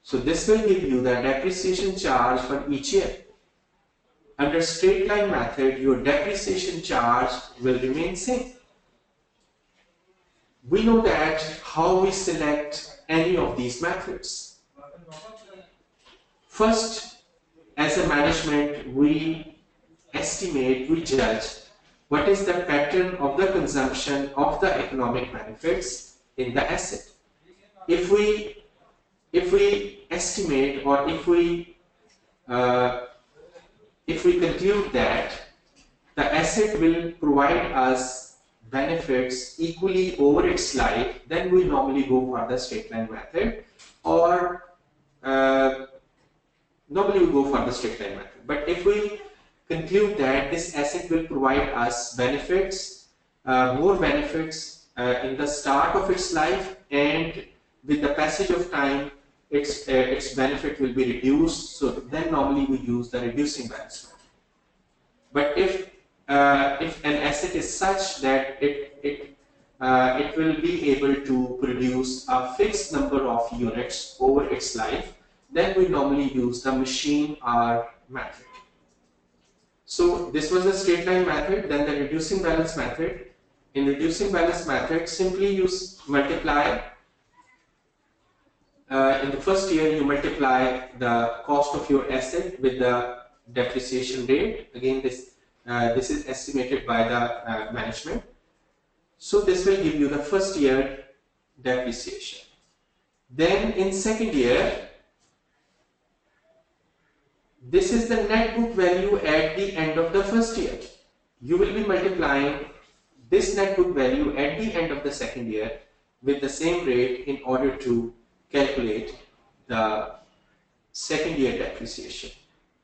So this will give you the depreciation charge for each year. Under straight line method, your depreciation charge will remain same. We know that how we select any of these methods. First, as a management, we estimate, we judge what is the pattern of the consumption of the economic benefits in the asset. If we estimate, or if we conclude that the asset will provide us benefits equally over its life, then we normally go for the straight line method, or normally we go for the straight line method. But if we conclude that this asset will provide us benefits, more benefits in the start of its life, and with the passage of time its benefit will be reduced, so then normally we use the reducing balance method. But if an asset is such that it will be able to produce a fixed number of units over its life, then we normally use the machine hour method. So this was the straight line method. Then the reducing balance method. In reducing balance method, simply use multiply in the first year you multiply the cost of your asset with the depreciation rate. Again, this is estimated by the management. So this will give you the first year depreciation. Then in second year, this is the net book value at the end of the first year. You will be multiplying this net book value at the end of the second year with the same rate in order to calculate the second year depreciation.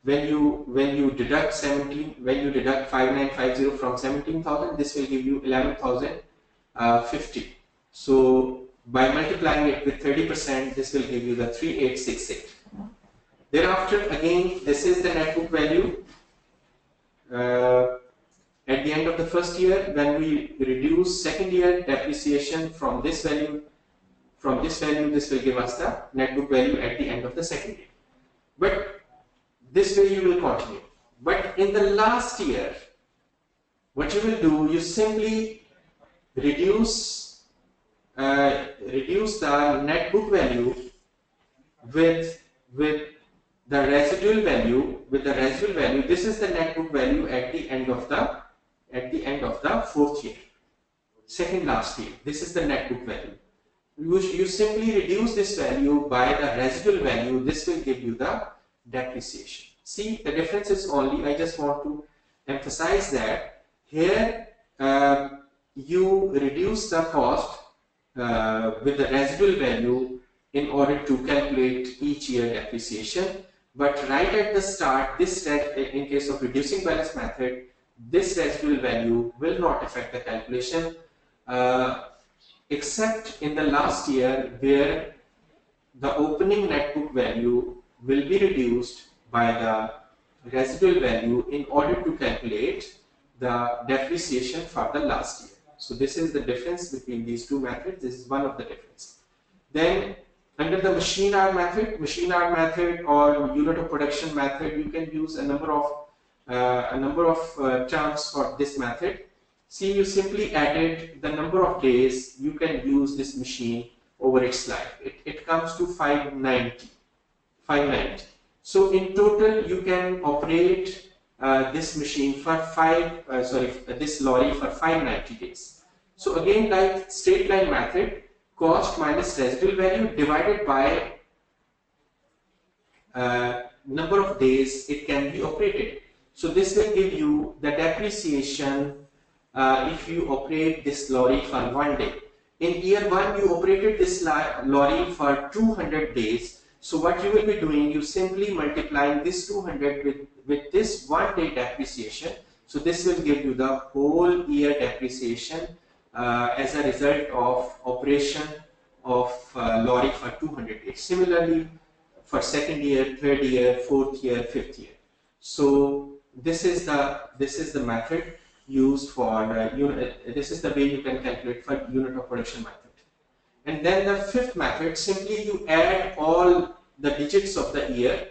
When you deduct 5950 from 17,000, this will give you 11,050. So by multiplying it with 30%, this will give you the 3868. Thereafter, again, this is the net book value at the end of the first year. When we reduce second year depreciation from this value, this will give us the net book value at the end of the second year. But this way you will continue. But in the last year, what you will do, you simply reduce the net book value with the residual value. This is the net book value at the end of the fourth year, second last year. This is the net book value. You simply reduce this value by the residual value. This will give you the depreciation. See, the difference is only, I just want to emphasize that here you reduce the cost with the residual value in order to calculate each year depreciation. But right at the start, in case of reducing balance method, this residual value will not affect the calculation, except in the last year where the opening net book value will be reduced by the residual value in order to calculate the depreciation for the last year. So this is the difference between these two methods. This is one of the differences. Then under the machine hour method or unit of production method, you can use a number of terms for this method. See, you simply added the number of days you can use this machine over its life. It comes to 590. So in total, you can operate this machine for this lorry for 590 days. So again, like straight line method, cost minus residual value divided by number of days it can be operated. So this will give you the depreciation if you operate this lorry for 1 day. In year 1, you operated this lorry for 200 days. So what you will be doing, you simply multiplying this 200 with this 1 day depreciation. So this will give you the whole year depreciation as a result of operation of lorry for 200 days. Similarly, for second year, third year, fourth year, fifth year. So this is the method used for this is the way you can calculate for unit of production method. And then the fifth method, simply you add all the digits of the year.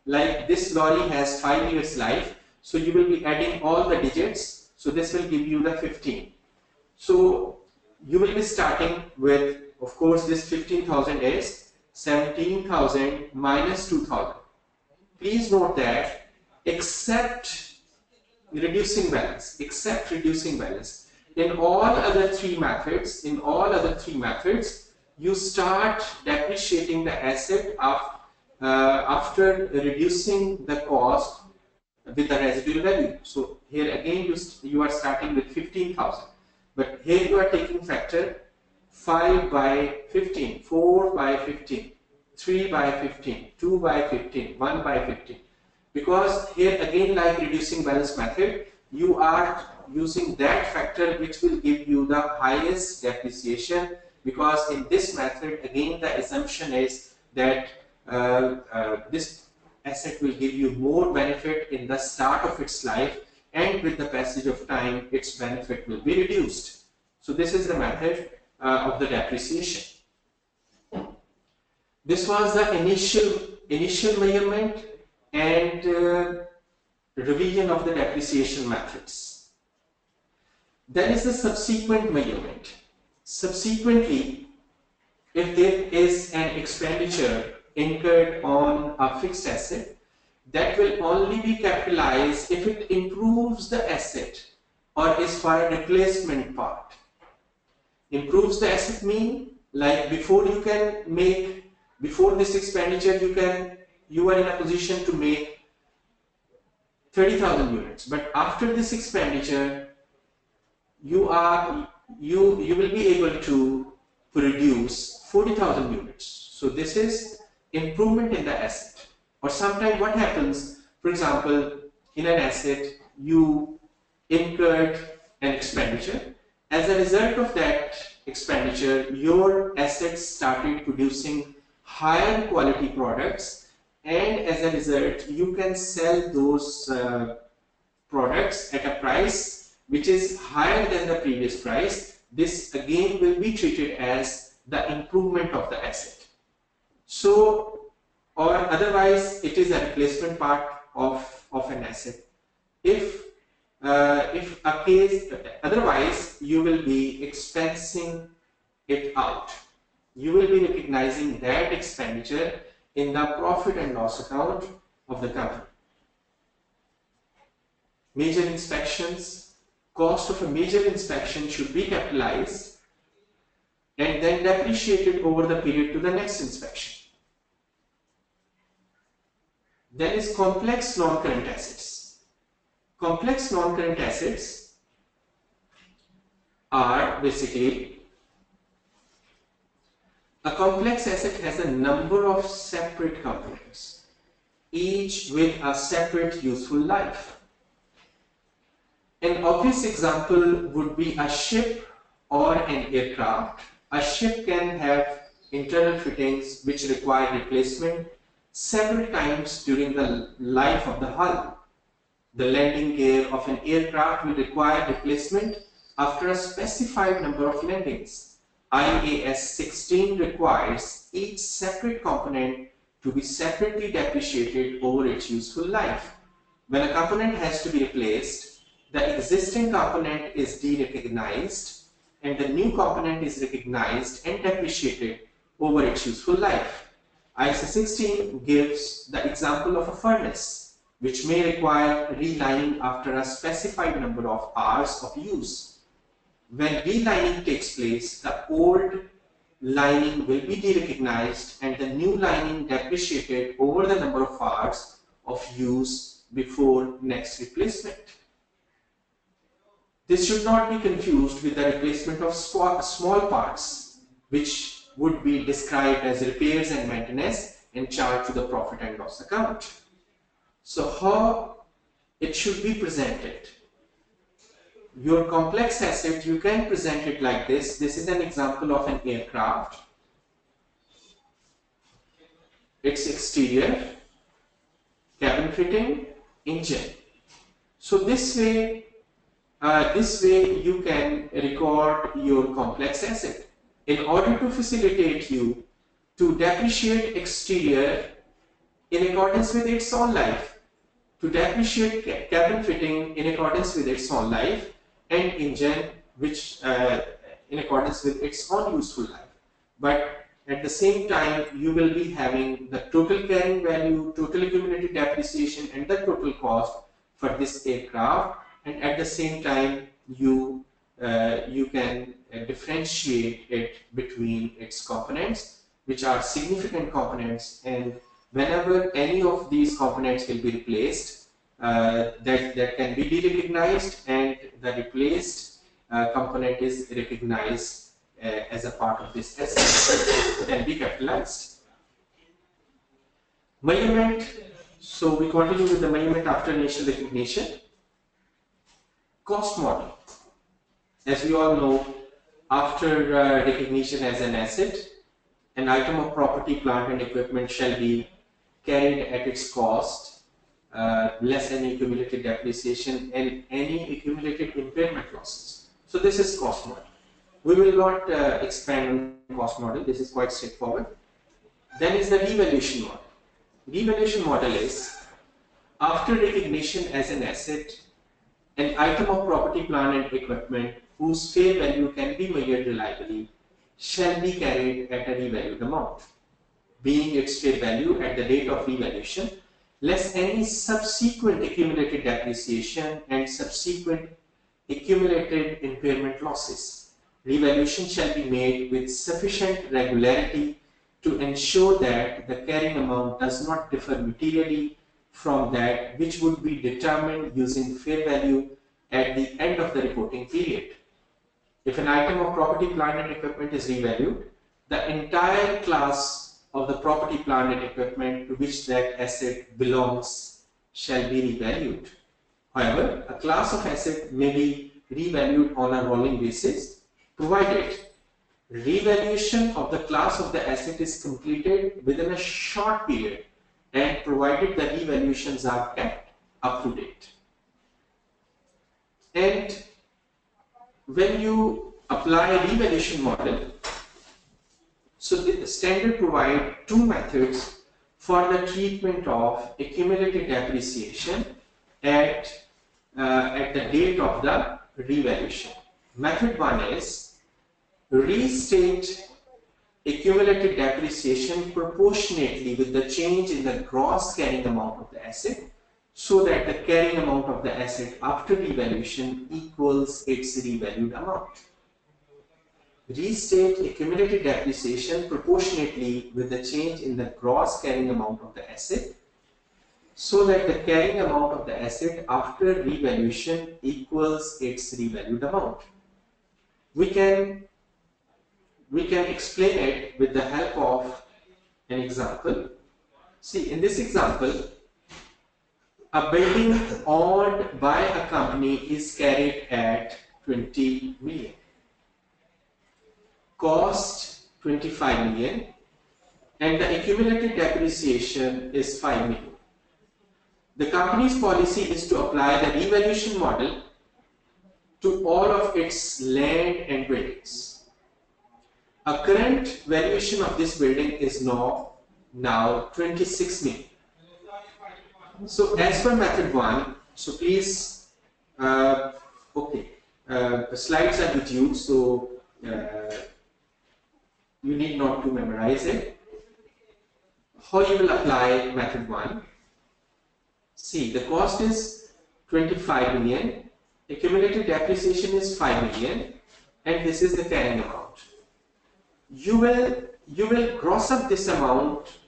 Like this lorry has 5 years life, so you will be adding all the digits. So this will give you the 15. So you will be starting with, of course, this 15,000 is 17,000 minus 2,000. Please note that except reducing balance, in all other three methods, you start depreciating the asset after reducing the cost with the residual value. So here again you are starting with 15,000, but here you are taking factor 5 by 15, 4 by 15, 3 by 15, 2 by 15, 1 by 15. Because here again, like reducing balance method, you are using that factor which will give you the highest depreciation, because in this method again the assumption is that this asset will give you more benefit in the start of its life, and with the passage of time its benefit will be reduced. So this is the method of the depreciation. This was the initial measurement and revision of the depreciation methods. Then is the subsequent measurement. Subsequently, if there is an expenditure incurred on a fixed asset, that will only be capitalized if it improves the asset or is for a replacement part. Improves the asset mean, like before this expenditure you are in a position to make 30,000 units, but after this expenditure you will be able to produce 40,000 units. So this is improvement in the asset. Or sometimes what happens, for example, in an asset you incurred an expenditure. As a result of that expenditure, your assets started producing higher quality products, and as a result you can sell those products at a price which is higher than the previous price. This again will be treated as the improvement of the asset. So, or otherwise it is a replacement part of an asset. If a case, otherwise you will be expensing it out. You will be recognizing that expenditure in the profit and loss account of the company. Major inspections, cost of a major inspection should be capitalized and then depreciated over the period to the next inspection. Then is complex non-current assets. Complex non-current assets are basically a complex asset has a number of separate components, each with a separate useful life. An obvious example would be a ship or an aircraft. A ship can have internal fittings which require replacement several times during the life of the hull. The landing gear of an aircraft will require replacement after a specified number of landings. IAS 16 requires each separate component to be separately depreciated over its useful life. When a component has to be replaced, the existing component is derecognized and the new component is recognized and depreciated over its useful life. IAS 16 gives the example of a furnace, which may require relining after a specified number of hours of use. When relining takes place, the old lining will be derecognized and the new lining depreciated over the number of hours of use before next replacement. This should not be confused with the replacement of small parts, which would be described as repairs and maintenance and charged to the profit and loss account. So how it should be presented? Your complex asset, you can present it like this. This is an example of an aircraft. Its exterior, cabin fitting, engine. So this way you can record your complex asset. In order to facilitate you to depreciate exterior in accordance with its own life, to depreciate cabin fitting in accordance with its own life, and engine which in accordance with its own useful life. But at the same time you will be having the total carrying value, total accumulated depreciation and the total cost for this aircraft, and at the same time you can differentiate it between its components, which are significant components, and whenever any of these components will be replaced, that can be derecognized and the replaced component is recognized as a part of this asset and be capitalized. Measurement. So we continue with the measurement after initial recognition. Cost model. As we all know, after recognition as an asset, an item of property, plant and equipment shall be carried at its cost, less any accumulated depreciation and any accumulated impairment losses. So this is cost model. We will not expand on cost model. This is quite straightforward. Then is the revaluation model. Revaluation model is after recognition as an asset, an item of property, plant and equipment whose fair value can be measured reliably shall be carried at a revalued amount, being its fair value at the date of revaluation, less any subsequent accumulated depreciation and subsequent accumulated impairment losses. Revaluation shall be made with sufficient regularity to ensure that the carrying amount does not differ materially from that which would be determined using fair value at the end of the reporting period. If an item of property, plant and equipment is revalued, the entire class of the property, plant and equipment to which that asset belongs shall be revalued. However, a class of asset may be revalued on a rolling basis, provided revaluation of the class of the asset is completed within a short period and provided the revaluations are kept up to date. And when you apply a revaluation model, so the standard provide two methods for the treatment of accumulated depreciation at the date of the revaluation. Method one is restate accumulated depreciation proportionately with the change in the gross carrying amount of the asset, so that the carrying amount of the asset after revaluation equals its revalued amount. Restate accumulated depreciation proportionately with the change in the gross carrying amount of the asset, so that the carrying amount of the asset after revaluation equals its revalued amount. We can explain it with the help of an example. See, in this example, a building owned by a company is carried at 20 million. Cost 25 million, and the accumulated depreciation is 5 million. The company's policy is to apply the revaluation model to all of its land and buildings. A current valuation of this building is now 26 million. So as per method 1, so please, the slides are with you, so you need not to memorize it. How you will apply method 1? See, the cost is 25 million, accumulated depreciation is 5 million, and this is the carrying amount. You will gross up this amount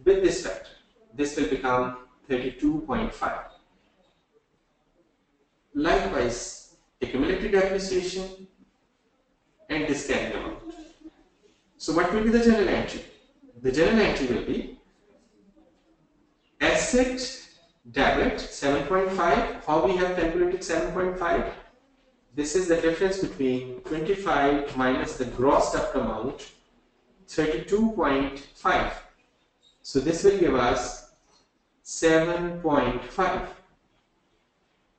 with this factor. This will become 32.5. Likewise, accumulated depreciation and this carrying amount. So what will be the journal entry? The journal entry will be asset debit 7.5. How we have calculated 7.5? This is the difference between 25 minus the grossed up amount, 32.5. So this will give us 7.5.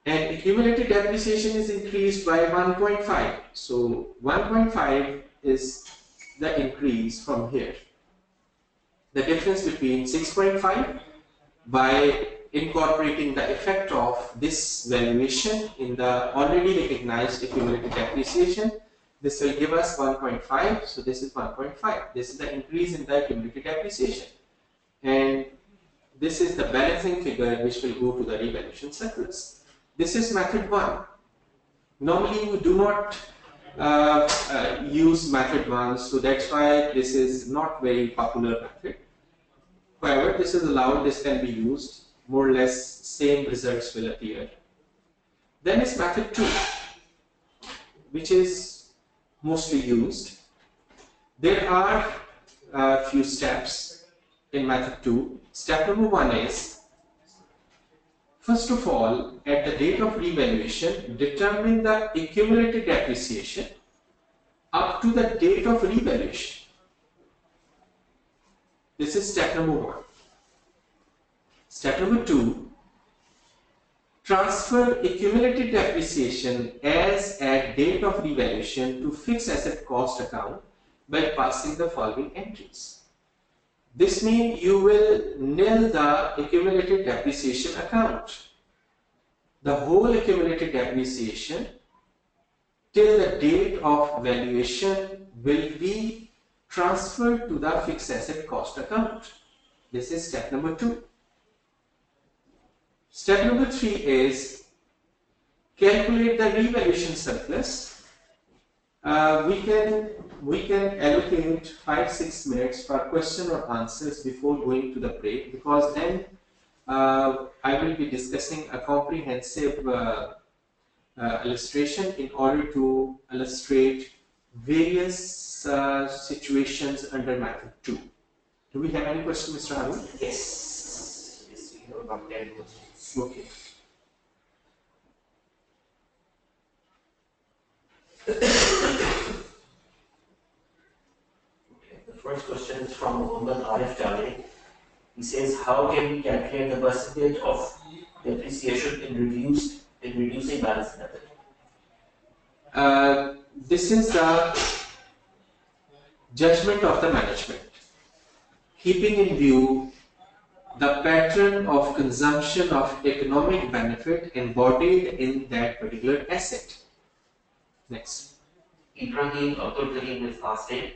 And accumulated depreciation is increased by 1.5. So 1.5 is the increase from here. The difference between 6.5 by incorporating the effect of this valuation in the already recognized accumulated depreciation, this will give us 1.5. So this is 1.5. This is the increase in the accumulated depreciation. And this is the balancing figure which will go to the revaluation surplus. This is method 1. Normally we do not use method 1, so that's why this is not very popular method. However, this is allowed, this can be used, more or less same results will appear. Then is method 2, which is mostly used. There are a few steps in method 2. Step number 1 is, first of all, at the date of revaluation, determine the accumulated depreciation up to the date of revaluation. This is step number 1. Step number 2, transfer accumulated depreciation as at date of revaluation to fixed asset cost account by passing the following entries. This means you will nil the accumulated depreciation account. The whole accumulated depreciation till the date of valuation will be transferred to the fixed asset cost account. This is step number 2. Step number 3 is calculate the revaluation surplus. We can allocate 5-6 minutes for question or answers before going to the break, because then I will be discussing a comprehensive illustration in order to illustrate various situations under method 2. Do we have any question, Mr. Harun? Yes. Yes, we have about 10 questions. Okay. The first question is from Mohammed Arif. He says, how can we calculate the percentage of depreciation in reducing balance method? This is the judgment of the management, keeping in view the pattern of consumption of economic benefit embodied in that particular asset. Next. Ibrahim Abdul Karim is asking,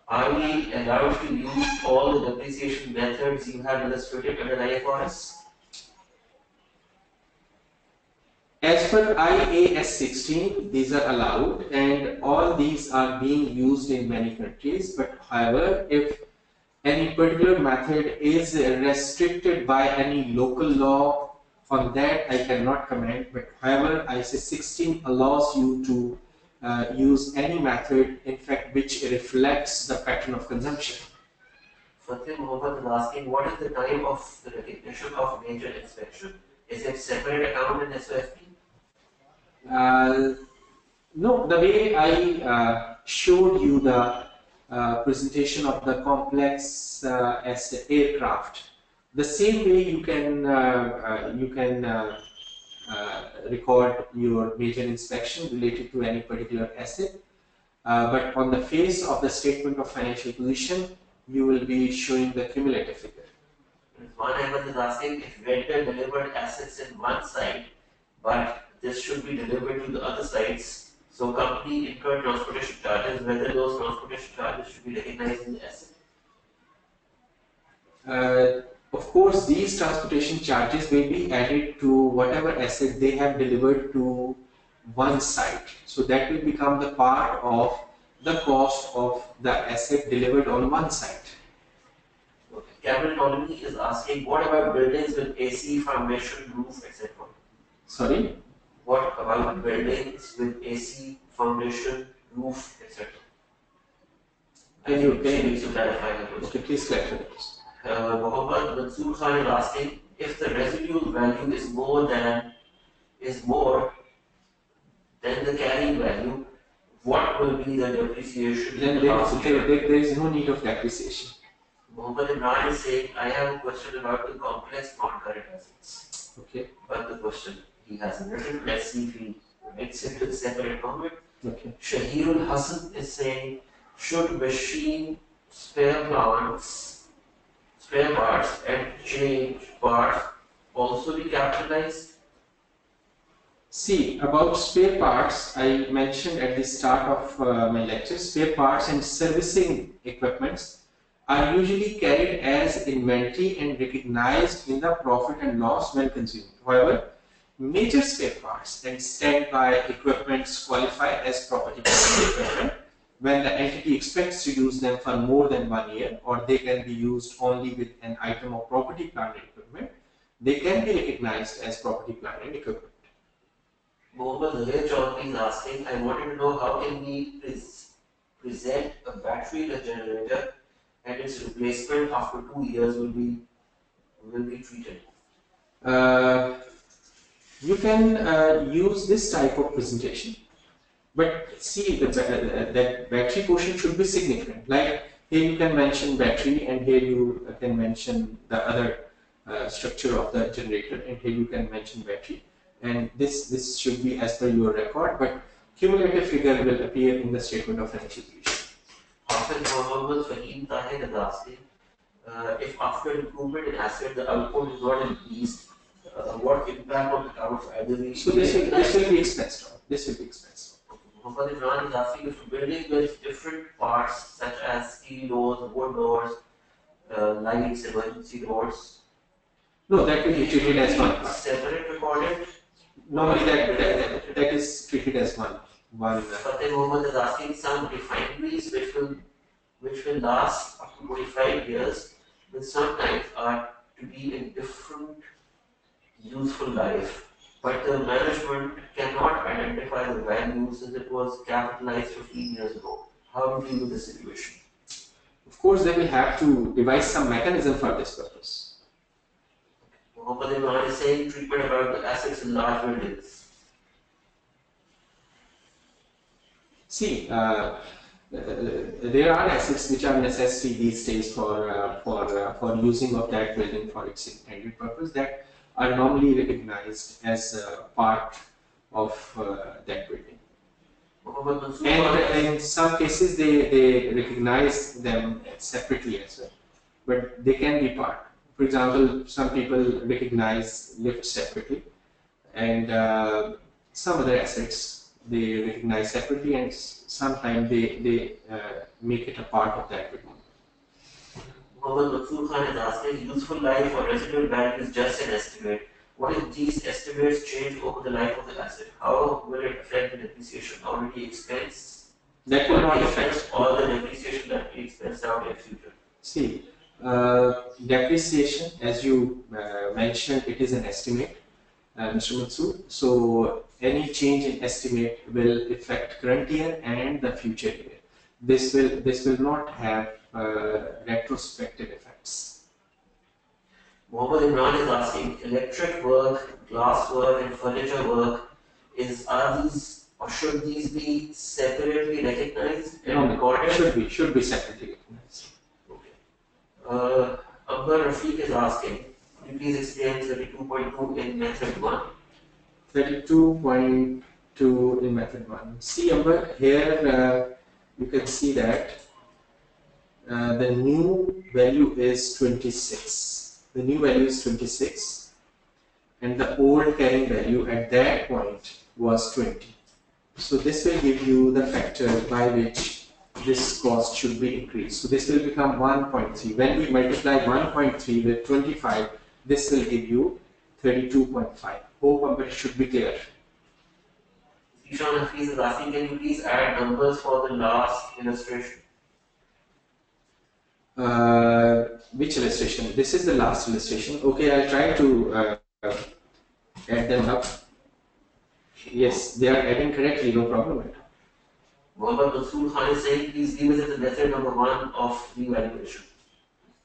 are we allowed to use all the depreciation methods you have illustrated under IFRS? As per IAS 16, these are allowed, and all these are being used in many countries. But however, if any particular method is restricted by any local law, on that I cannot comment. But however, IAS 16 allows you to use any method, in fact, which reflects the pattern of consumption. Fatih Mohammed is asking, what is the time of the recognition of major inspection? Is it separate account in SOFP? No, the way I showed you the presentation of the complex as aircraft, the same way you can record your major inspection related to any particular asset, but on the face of the statement of financial position, you will be showing the cumulative figure. One Ahmed is asking, if vendor delivered assets in one site, but this should be delivered to the other sites, so company incurred transportation charges, whether those transportation charges should be recognized in the asset. Of course, these transportation charges will be added to whatever asset they have delivered to one site. So that will become the part of the cost of the asset delivered on one site. Okay. Cameron Colony is asking, what about buildings with AC, foundation, roof, etc.? Sorry? What about buildings with AC, foundation, roof, etc.? Can you clarify the question? Okay, please clarify. Mohammed Mansoor Khan is asking, if the residual value is more than the carrying value, what will be the depreciation? Then there is no need of depreciation. Mohammed Imran is saying, I have a question about the complex non-current assets. Okay. But the question he hasn't written, let's see if he writes it to a separate comment. Okay. Shahirul Hassan is saying, should machine spare parts and change parts also be capitalized? See, about spare parts, I mentioned at the start of my lecture, spare parts and servicing equipments are usually carried as inventory and recognized in the profit and loss when consumed. However, major spare parts and standby equipments qualify as property equipment when the entity expects to use them for more than 1 year, or they can be used only with an item of property, plant and equipment. They can be recognized as property, plant and equipment. Mohammed Zahir Chaudhary is asking, I wanted to know how can we present a battery in a generator and its replacement after 2 years will be treated. You can use this type of presentation, but see that battery portion should be significant. Like here you can mention battery, and here you can mention the other structure of the generator, and here you can mention battery, and this should be as per your record, but cumulative figure will appear in the statement of financial position. After Mohammed Fahim Tahir is asking, if after improvement in asset the output is not increased, what impact on accounts either we... So this will be expensed on. This will be expensed on. Mohammed Imran is asking if a building with different parts such as steel doors, wood doors, lights, emergency doors. No, that will be treated as one part. Separate recorded. Normally that is treated as one. Fateh Mohammed is asking some refineries which will last up to 25 years, but sometimes are to be in different useful life. But the management cannot identify the value since it was capitalized 15 years ago. How do you deal with the situation? Of course, they will have to devise some mechanism for this purpose. Mohammed Imran is saying treatment about the assets in large buildings. See, there are assets which are necessary these days for using of that building for its intended purpose that are normally recognized as part of that building. And in some cases they recognize them separately as well, but they can be part. For example, some people recognize lifts separately, and some other assets they recognize separately, and sometimes they make it a part of that building. Mohammed Mansur Khan is asking, useful life or residual value is just an estimate. What if these estimates change over the life of the asset? How will it affect the depreciation already expensed? That will not affect all the depreciation that we expense out in future. See, depreciation, as you mentioned, it is an estimate, Mr. Mansur. So any change in estimate will affect current year and the future year. This will not have retrospective effects. Mohammed Imran is asking, electric work, glass work, and furniture work, are these or should these be separately recognized and recorded? Should be separately recognized. Okay. Amber Rafiq is asking, could you please explain 32.2 in method 1? 32.2 in method 1. See, Amber, here you can see that the new value is 26. The new value is 26, and the old carrying value at that point was 20. So this will give you the factor by which this cost should be increased. So this will become 1.3. When we multiply 1.3 with 25, this will give you 32.5. Hope it should be clear. Ishan Hafiz is asking, can you please add numbers for the last illustration? Which illustration? This is the last illustration. Okay, I'll try to add them up. Yes, they are adding correctly, no problem. Mohammed Mansur Khan is saying, please revisit the method number 1 of revaluation.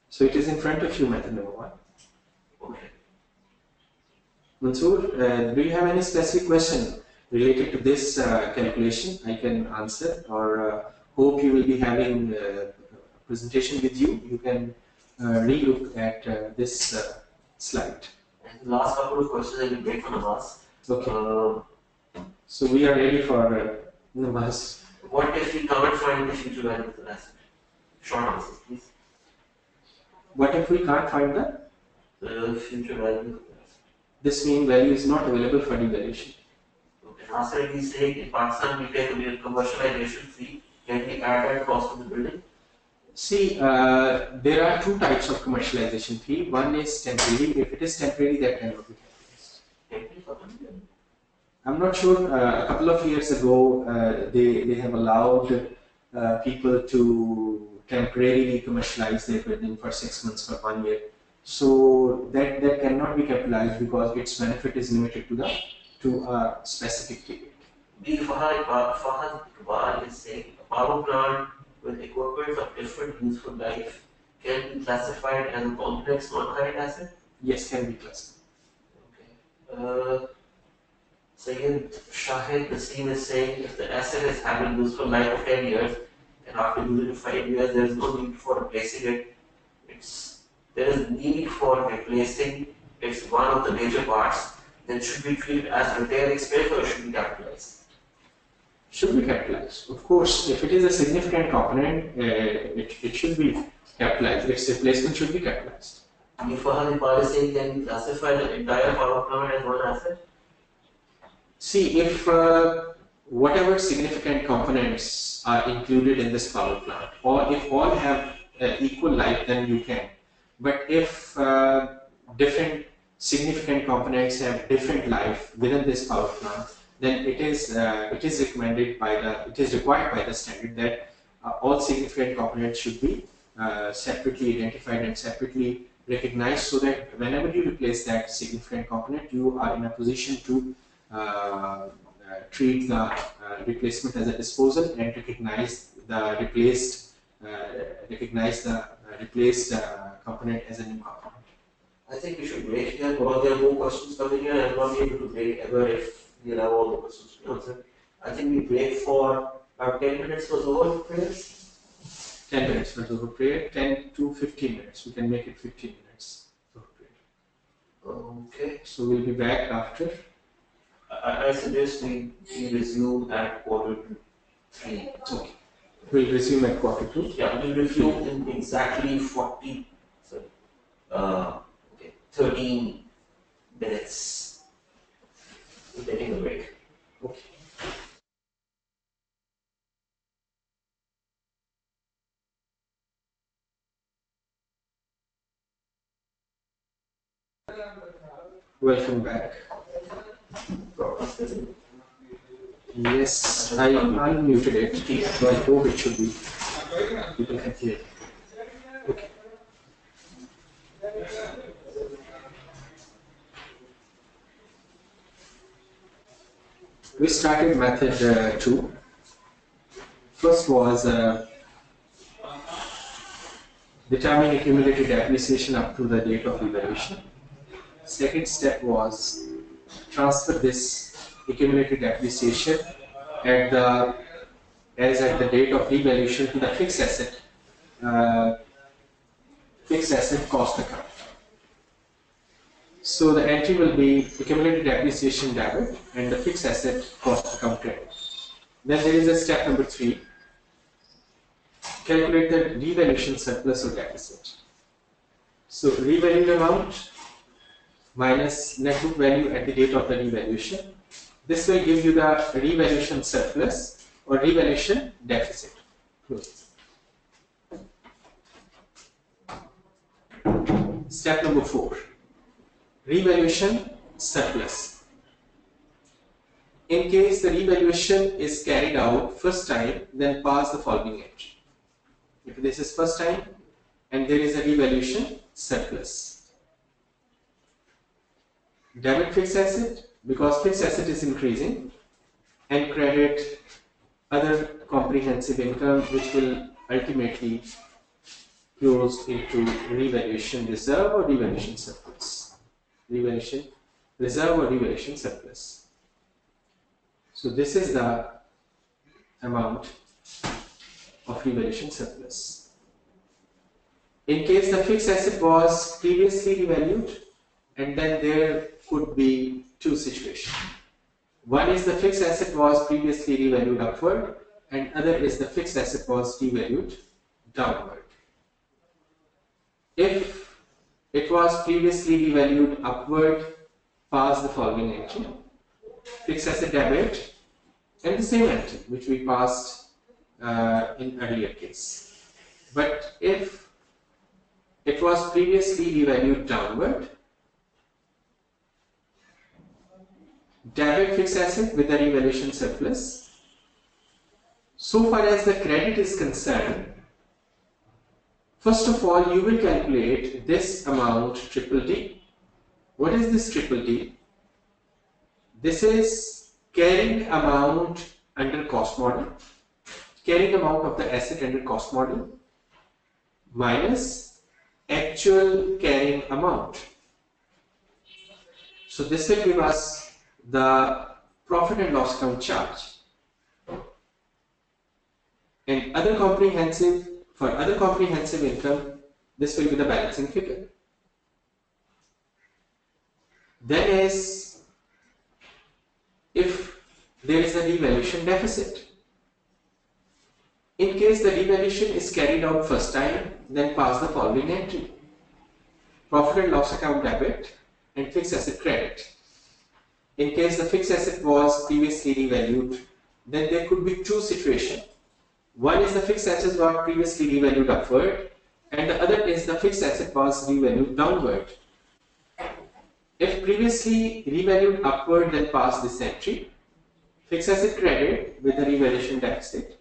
So it is in front of you, method number 1. Okay. Mansoor, do you have any specific question related to this calculation? I can answer, or hope you will be having presentation with you. You can re-look at this slide. And the last couple of questions I will take from Namaz. Okay. So we are ready for Namaz. What if we can't find the future value of the asset? Short answers, please. What if we can't find the future value of the asset? This mean value is not available for devaluation. Okay. Nasser is saying in Pakistan we pay the commercialization fee. Can we add that cost to the building? See, there are two types of commercialization fee. One is temporary. If it is temporary, that cannot be capitalized. I'm not sure. A couple of years ago, they have allowed people to temporarily commercialize their building for 6 months, for 1 year. So that cannot be capitalized because its benefit is limited to a specific period. Fahad Iqbal is saying a power plant with equipment of different useful life can be classified as a complex non-current asset? Yes, can be classified. Okay. Sayyid Shahid Naseem is saying if the asset is having useful life of 10 years and after using it 5 years there is no need for replacing it, there is need for replacing it's one of the major parts, then should be treated as repair expense or should be capitalized? Should be capitalized. Of course, if it is a significant component, it should be capitalized. Its replacement should be capitalized. If Fahad Iqbal is saying, can we classify the entire power plant as one asset? See, if whatever significant components are included in this power plant, or if all have equal life, then you can. But if different significant components have different life within this power plant, then it is required by the standard that all significant components should be separately identified and separately recognized, so that whenever you replace that significant component, you are in a position to treat the replacement as a disposal and recognize the replaced component as a new component. I think we should break here because there are more questions coming in. I will not be able to break ever if we allow all the questions to be answered. I think we break for about 10 minutes for Zohar prayer. 10 minutes for Zohar prayer, 10 to 15 minutes. We can make it 15 minutes Zohar prayer. Okay. So we'll be back after. I suggest we resume at 2:45. Okay. We'll resume at 2:45. Yeah, we'll resume in exactly 13 minutes. We're taking a break. Okay. Welcome back. Yes, I unmuted it, so I hope it should be. People can hear. Okay. We started method 2. First was determining accumulated depreciation up to the date of revaluation. Second step was transfer this accumulated depreciation at the date of revaluation to the fixed asset cost account. So the entry will be accumulated depreciation debit and the fixed asset cost account credit. Then there is a step number 3. Calculate the revaluation surplus or deficit. So revalued amount minus net book value at the date of the revaluation. This will give you the revaluation surplus or revaluation deficit. Step number 4. Revaluation surplus. In case the revaluation is carried out first time, then pass the following entry. If this is first time and there is a revaluation surplus. Debit fixed asset, because fixed asset is increasing, and credit other comprehensive income, which will ultimately close into revaluation reserve or revaluation surplus. Revaluation reserve or revaluation surplus. So this is the amount of revaluation surplus. In case the fixed asset was previously revalued, and then there could be two situations. One is the fixed asset was previously revalued upward, and other is the fixed asset was revalued downward. If it was previously revalued upward, pass the following entry. Fixed asset debit and the same entry which we passed in earlier case. But if it was previously revalued downward, debit fixed asset with the revaluation surplus. So far as the credit is concerned, first of all, you will calculate this amount triple D. What is this triple D? This is carrying amount under cost model, carrying amount of the asset under cost model minus actual carrying amount. So this will give us the profit and loss account charge. And for other comprehensive income, this will be the balancing figure. Then is if there is a revaluation deficit. In case the revaluation is carried out first time, then pass the following entry. Profit and loss account debit and fixed asset credit. In case the fixed asset was previously revalued then there could be two situations. One is the fixed assets were previously revalued upward, and the other is the fixed asset was revalued downward. If previously revalued upward, then pass this entry. Fixed asset credit with the revaluation deficit.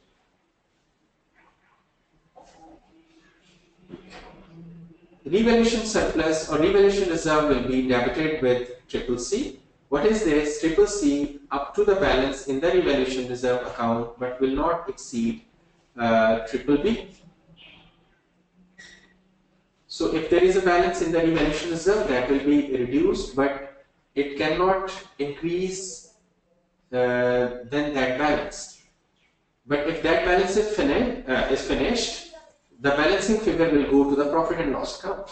Revaluation surplus or revaluation reserve will be debited with CCC. What is this? CCC up to the balance in the revaluation reserve account, but will not exceed BBB. So if there is a balance in the revaluation reserve, that will be reduced, but it cannot increase than that balance. But if that balance is finished, the balancing figure will go to the profit and loss account.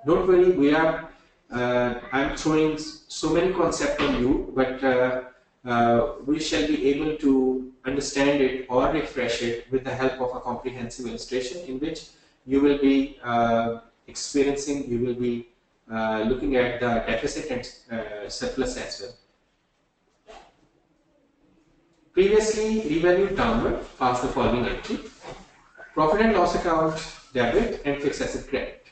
Don't worry, we are. I'm throwing so many concepts on you, but we shall be able to understand it or refresh it with the help of a comprehensive illustration in which you will be experiencing, you will be looking at the deficit and surplus as well. Previously revalued downward, pass the following entry. Profit and loss account debit and fixed asset credit.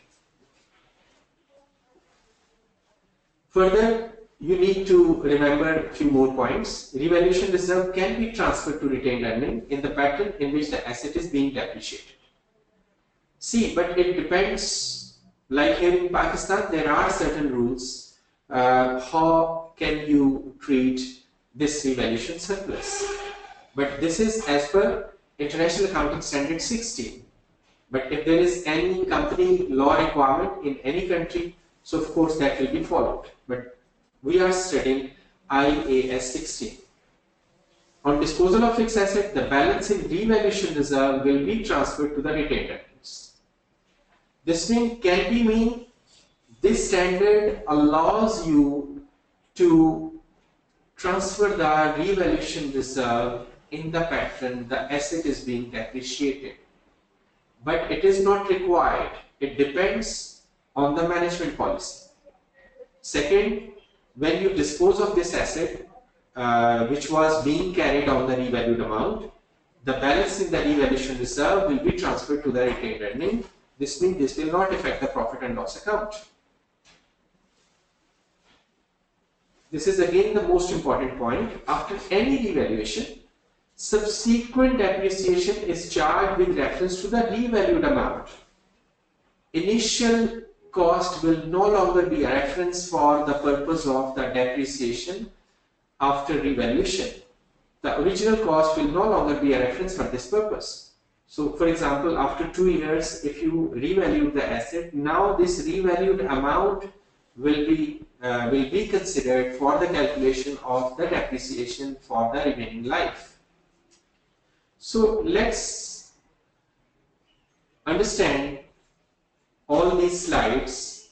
Further, you need to remember a few more points. Revaluation reserve can be transferred to retained earning in the pattern in which the asset is being depreciated. See, but it depends. Like here in Pakistan, there are certain rules. How can you treat this revaluation surplus? But this is as per International Accounting Standard 16. But if there is any company law requirement in any country, so of course that will be followed. But we are studying IAS 16. On disposal of fixed asset, the balance in revaluation reserve will be transferred to the retained earnings. This can mean this standard allows you to transfer the revaluation reserve in the pattern the asset is being depreciated. But it is not required. It depends on the management policy. Second, when you dispose of this asset, which was being carried on the revalued amount, the balance in the revaluation reserve will be transferred to the retained earning. This means this will not affect the profit and loss account. This is again the most important point. After any revaluation, subsequent depreciation is charged with reference to the revalued amount. Initial cost will no longer be a reference for the purpose of the depreciation after revaluation. The original cost will no longer be a reference for this purpose. So, for example, after 2 years, if you revalue the asset, now this revalued amount will be considered for the calculation of the depreciation for the remaining life. So let's understand all these slides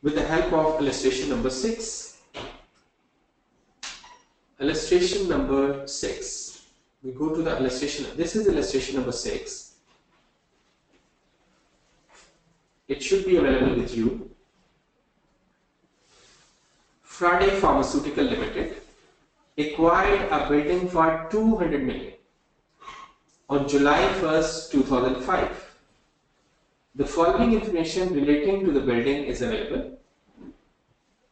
with the help of illustration number 6. Illustration number 6. We go to the illustration. This is illustration number 6. It should be available with you. Friday Pharmaceutical Limited acquired a building for 200 million. On July 1st, 2005, the following information relating to the building is available.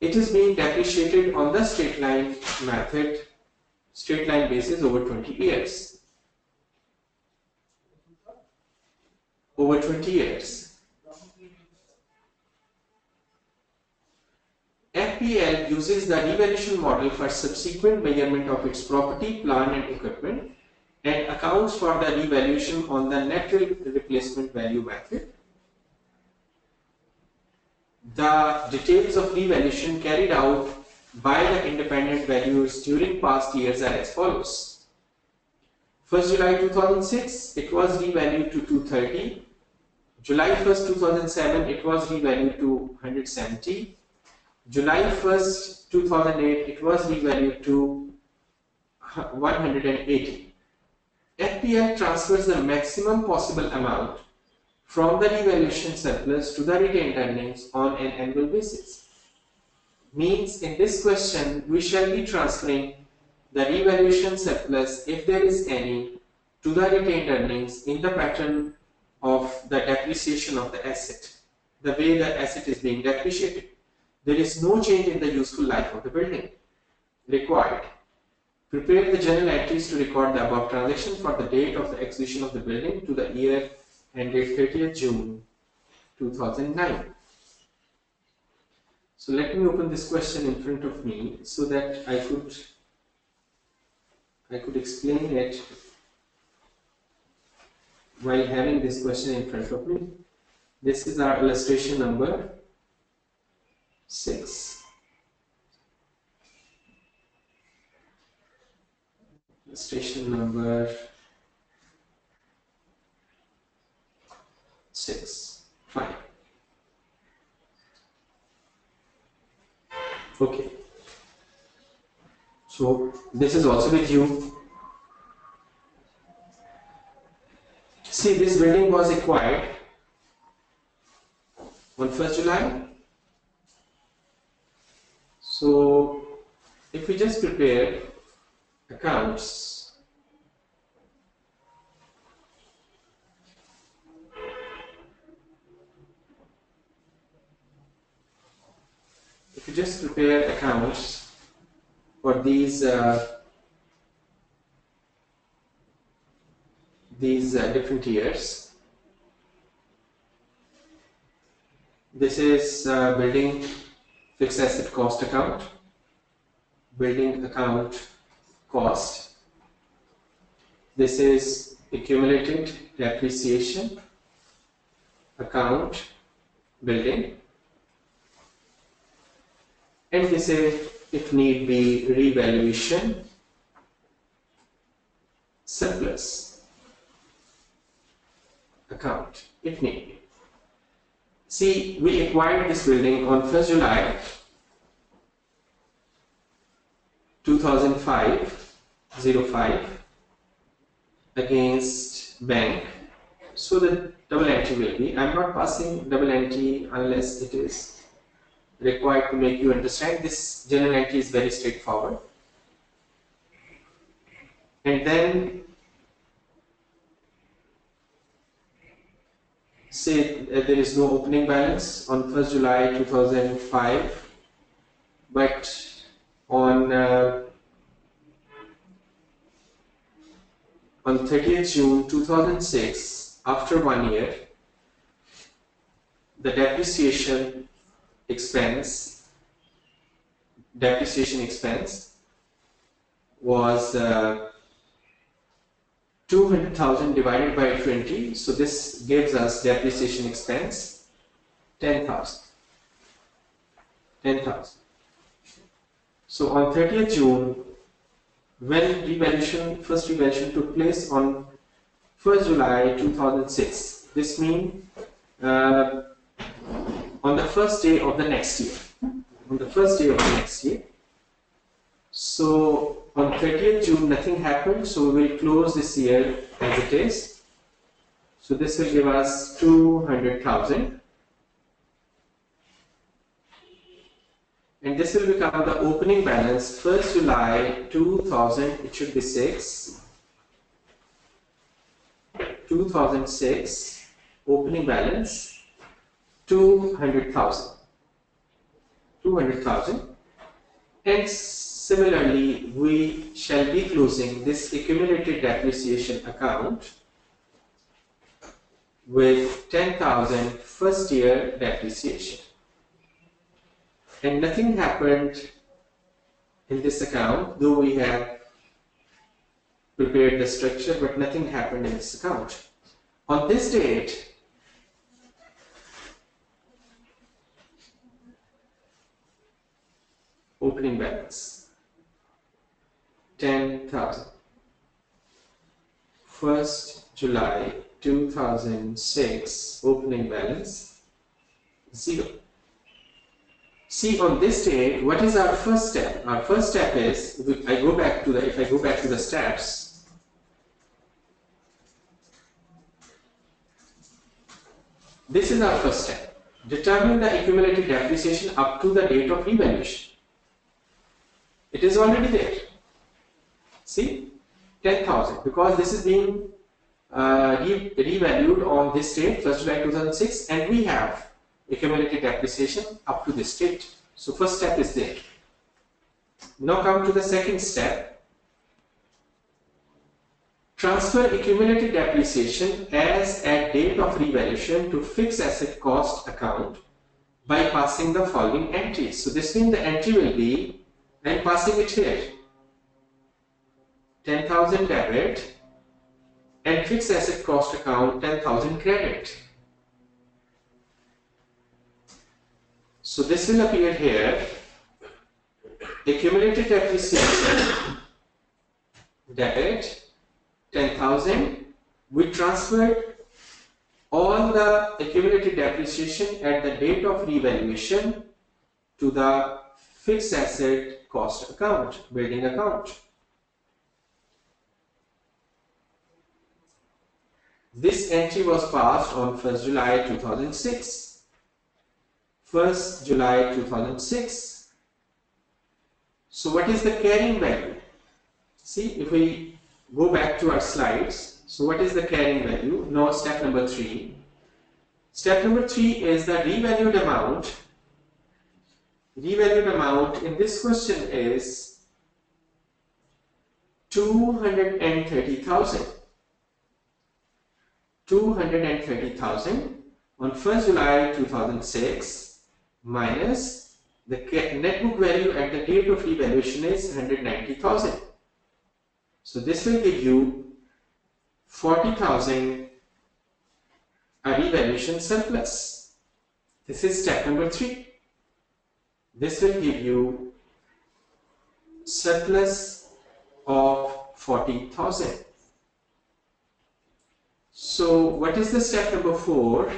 It is being depreciated on the straight line method, straight line basis over 20 years. Over 20 years. FPL uses the revaluation model for subsequent measurement of its property, plant and equipment, and accounts for the revaluation on the net replacement value method. The details of revaluation carried out by the independent valuers during past years are as follows. 1st July 2006, it was revalued to 230. July 1st 2007, it was revalued to 170. July 1st 2008, it was revalued to 180. FPL transfers the maximum possible amount from the revaluation surplus to the retained earnings on an annual basis. Means in this question we shall be transferring the revaluation surplus, if there is any, to the retained earnings in the pattern of the depreciation of the asset, the way the asset is being depreciated. There is no change in the useful life of the building required. Prepare the journal entries to record the above transaction for the date of the acquisition of the building to the year ended 30th June 2009. So let me open this question in front of me so that I could explain it while having this question in front of me. This is our illustration number 6. Illustration number 6. Fine. Okay. So this is also with you. See, this building was acquired on 1st July. So if we just prepare accounts, if you just prepare accounts for these different years, this is building fixed asset cost account, building account cost. This is accumulated depreciation account building, and this is, if need be, revaluation surplus account, if need be. See, we acquired this building on 1st July 2005 against bank. So the double entry will be, I am not passing double entry unless it is required to make you understand. This journal entry is very straightforward. And then say there is no opening balance on 1st July 2005, but on 30th June 2006, after 1 year, the depreciation expense was 200,000 divided by 20, so this gives us depreciation expense 10,000. So on 30th June, when first revaluation took place on 1st July 2006, this means on the first day of the next year. So on 30th June nothing happened, so we will close this year as it is. So this will give us 200,000, and this will become the opening balance 1st July 2000, it should be 2006 opening balance 200,000, and similarly we shall be closing this accumulated depreciation account with 10,000 first year depreciation. And nothing happened in this account, though we have prepared the structure, but nothing happened in this account. On this date, opening balance 10,000, 1st July 2006 opening balance 0. See, on this day, what is our first step? Our first step is, if I go back to the steps, this is our first step. Determine the accumulated depreciation up to the date of revaluation. It is already there. See, 10,000, because this is being revalued on this date, 1st July 2006, and we have accumulated depreciation up to this date. So first step is there. Now come to the second step. Transfer accumulated depreciation as at date of revaluation to fixed asset cost account by passing the following entries. So this means the entry will be, I am passing it here, 10,000 debit and fixed asset cost account 10,000 credit. So this will appear here, accumulated depreciation debit 10,000. We transferred all the accumulated depreciation at the date of revaluation to the fixed asset cost account, building account. This entry was passed on 1st July 2006. 1st July 2006. So what is the carrying value? See, if we go back to our slides, so what is the carrying value? Now step number 3. Step number 3 is the revalued amount. Revalued amount in this question is 230,000. 230,000 on 1st July 2006 minus the net book value at the date of revaluation is 190,000. So this will give you 40,000 a revaluation surplus. This is step number 3. This will give you surplus of 40,000. So what is the step number 4?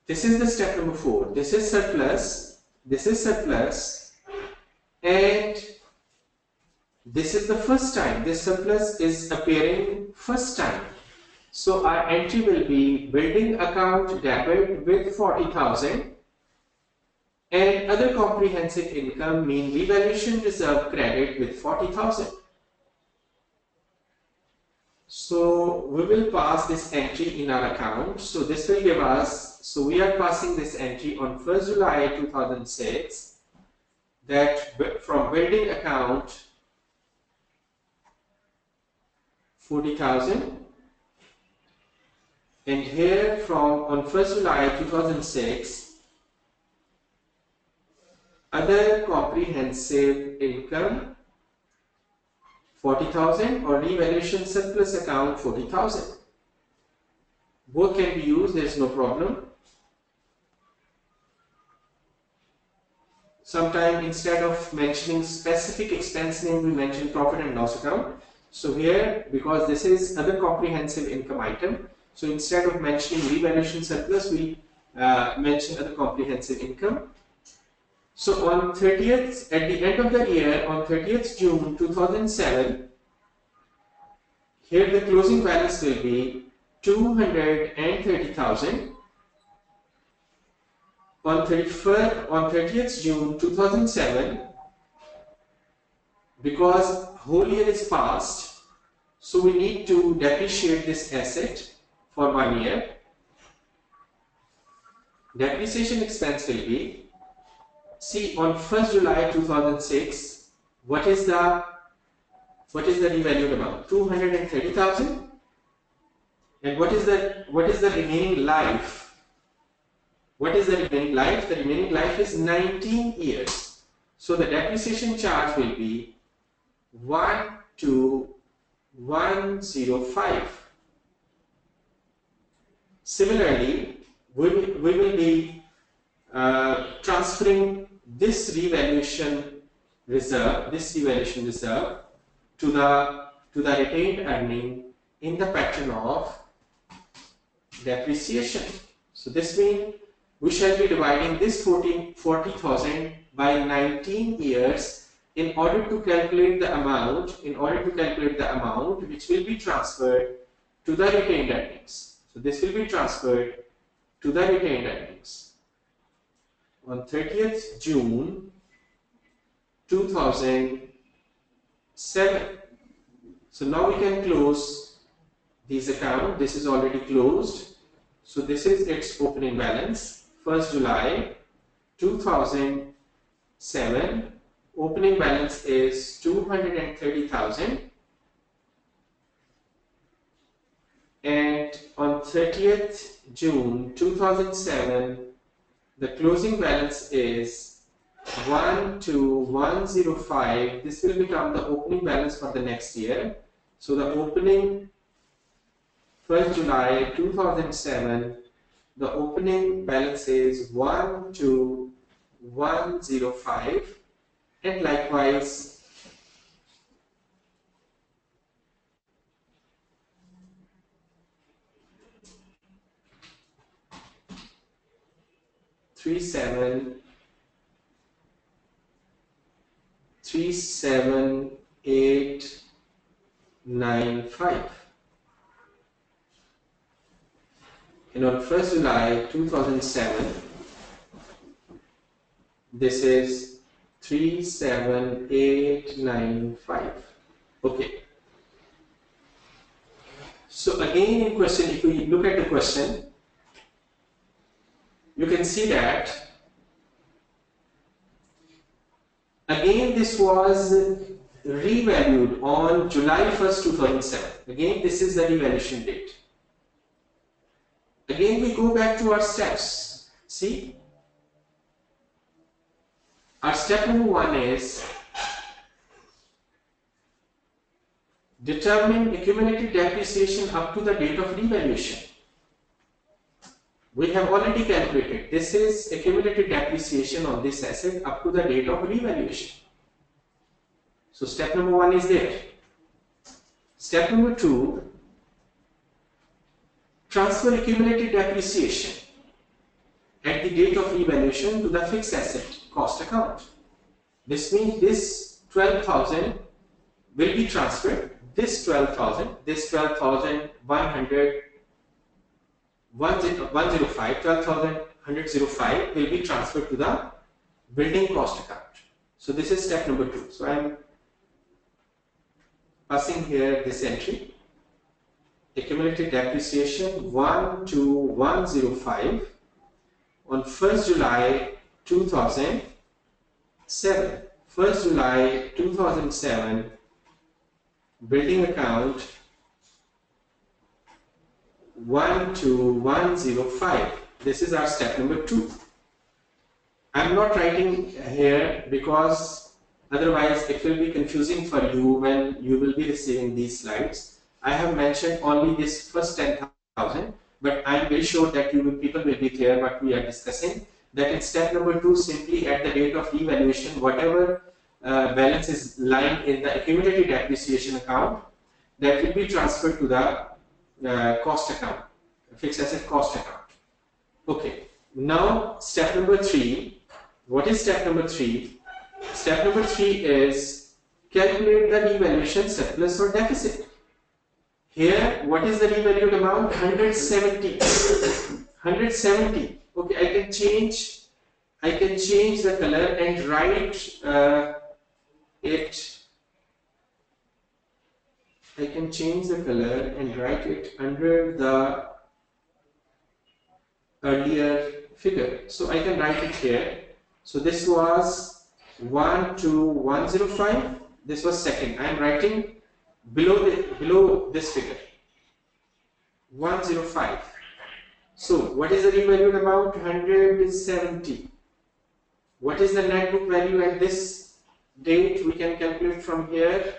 This is the step number 4. This is surplus, and this is the first time. This surplus is appearing first time. So our entry will be building account debit with 40,000 and other comprehensive income mean revaluation reserve credit with 40,000. So we will pass this entry in our account. So this will give us, so we are passing this entry on 1st July 2006 that from building account 40,000 and here from on 1st July 2006 other comprehensive income 40,000 or revaluation surplus account 40,000. Both can be used, there is no problem. Sometimes instead of mentioning specific expense name, we mention profit and loss account. So here, because this is other comprehensive income item, so instead of mentioning revaluation surplus, we mention other comprehensive income. So on 30th, at the end of the year, on 30th June 2007, here the closing balance will be 230,000. On 30th June 2007, because whole year is passed, so we need to depreciate this asset for 1 year. Depreciation expense will be, see, on 1st July 2006, what is the revalued amount? 230,000. And what is the remaining life? What is the remaining life? The remaining life is 19 years. So the depreciation charge will be 12105. Similarly, we will be transferring this revaluation reserve to the retained earning in the pattern of depreciation. So this means we shall be dividing this 40,000 by 19 years in order to calculate the amount, which will be transferred to the retained earnings. So this will be transferred to the retained earnings. On 30th June 2007, 7. So now we can close these accounts. This is already closed. So this is its opening balance. 1st July 2007. Opening balance is 230,000. And on 30th June 2007, the closing balance is 12105. This will become the opening balance for the next year. So the opening 1st July 2007, the opening balance is 12105, and likewise 37895. And on 1st July 2007, this is 37895. Okay. So again in question, if we look at the question, you can see that again this was revalued on July 1st, 2007. Again, this is the revaluation date. Again, we go back to our steps. See, our step number 1 is determine accumulated depreciation up to the date of revaluation. We have already calculated. This is accumulated depreciation on this asset up to the date of revaluation. So step number 1 is there. Step number 2, transfer accumulated depreciation at the date of revaluation to the fixed asset cost account. This means this 12,000 will be transferred. This 12,000, this 12,105 will be transferred to the building cost account. So this is step number 2. So I am passing here this entry. Accumulated depreciation 12105 on 1st July 2007. 1st July 2007, building account 12105. This is our step number 2. I am not writing here because otherwise it will be confusing for you when you will be receiving these slides. I have mentioned only this first 10,000, but I am very sure that people will be clear what we are discussing. That in step number 2, simply at the date of revaluation, whatever balance is lying in the accumulated depreciation account, that will be transferred to the cost account, fixed asset cost account. Okay. Now step number 3. What is step number 3? Step number 3 is calculate the revaluation surplus or deficit. Here, what is the revalued amount? 170. 170. Okay, I can change the color and write it. I can change the color and write it under the earlier figure. So I can write it here. So this was 12105. This was second. I am writing below this figure 105. So what is the revalued amount? 170. What is the net book value at this date? We can calculate from here.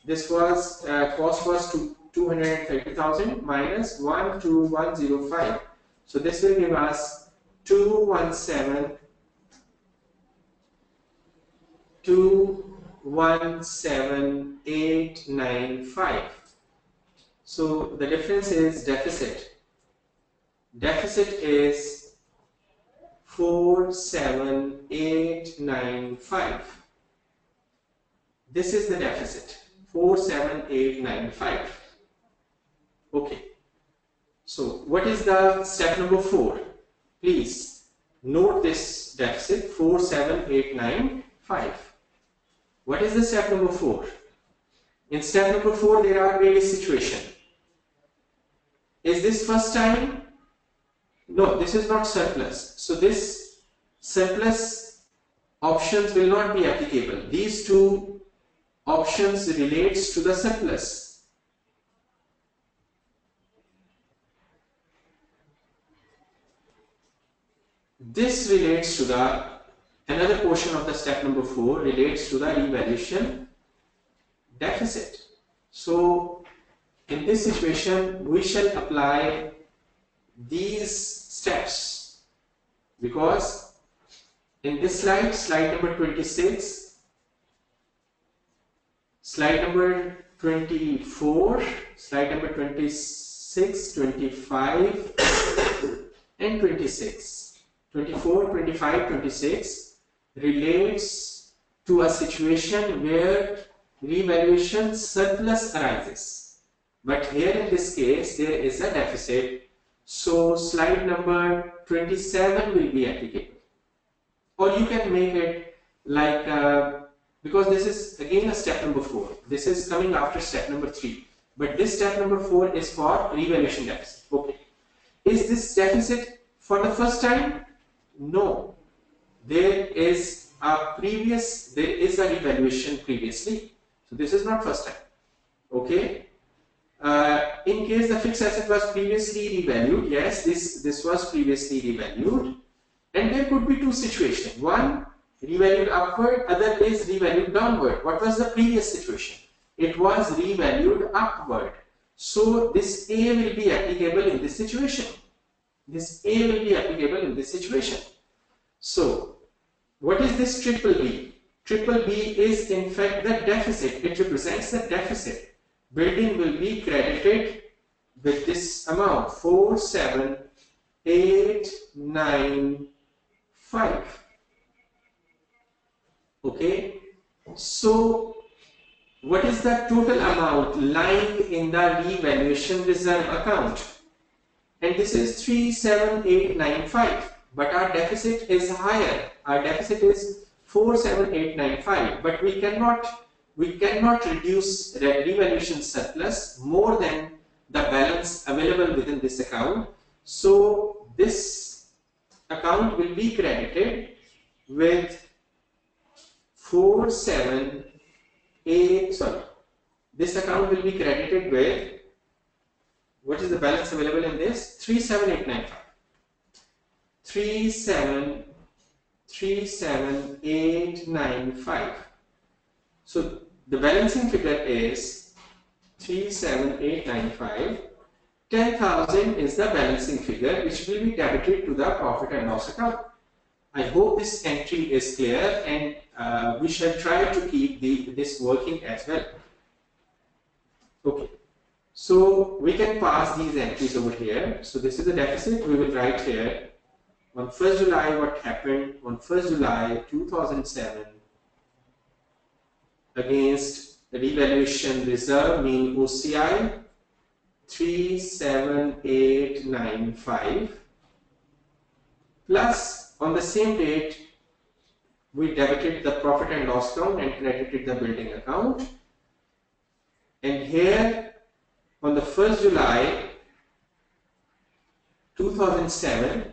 This was cost was 230,000 minus 12105. So this will give us 217,895. So the difference is deficit. Deficit is 47895. This is the deficit, 47895. Okay. So what is the step number 4? Please note this deficit, 47895. What is the step number 4? In step number 4, there are various situations. Is this first time? No, this is not surplus. So this surplus options will not be applicable. These two options relates to the surplus. This relates to the, another portion of the step number 4 relates to the revaluation deficit. So in this situation, we shall apply these steps, because in this slide, slide number 26, slide number 24, slide number 26, 25 and 26, 24, 25, 26 relates to a situation where revaluation surplus arises. But here in this case, there is a deficit. So slide number 27 will be applicable. Or you can make it like, because this is again a step number 4. This is coming after step number 3. But this step number 4 is for revaluation deficit. Okay. Is this deficit for the first time? No. There is a revaluation previously. So this is not first time. Okay. In case the fixed asset was previously revalued, yes, this was previously revalued, and there could be two situations. One, revalued upward, other is revalued downward. What was the previous situation? It was revalued upward. So this A will be applicable in this situation. This A will be applicable in this situation. So what is this triple B? Triple B is in fact the deficit. It represents the deficit. Building will be credited with this amount 47895. Okay, so what is the total amount lying in the revaluation reserve account? And this is 37895, but our deficit is higher. Our deficit is 47895, but we cannot reduce the revaluation surplus more than the balance available within this account. So this account will be credited with this account will be credited with, what is the balance available in this? 37895. 37895. So the balancing figure is 37895. 10,000 is the balancing figure which will be debited to the profit and loss account. I hope this entry is clear, and we shall try to keep this working as well. Okay, so we can pass these entries over here. So this is the deficit. We will write here on 1st July what happened on 1st July 2007 against revaluation reserve, mean OCI 37895, plus on the same date we debited the profit and loss account and credited the building account. And here on the 1st July 2007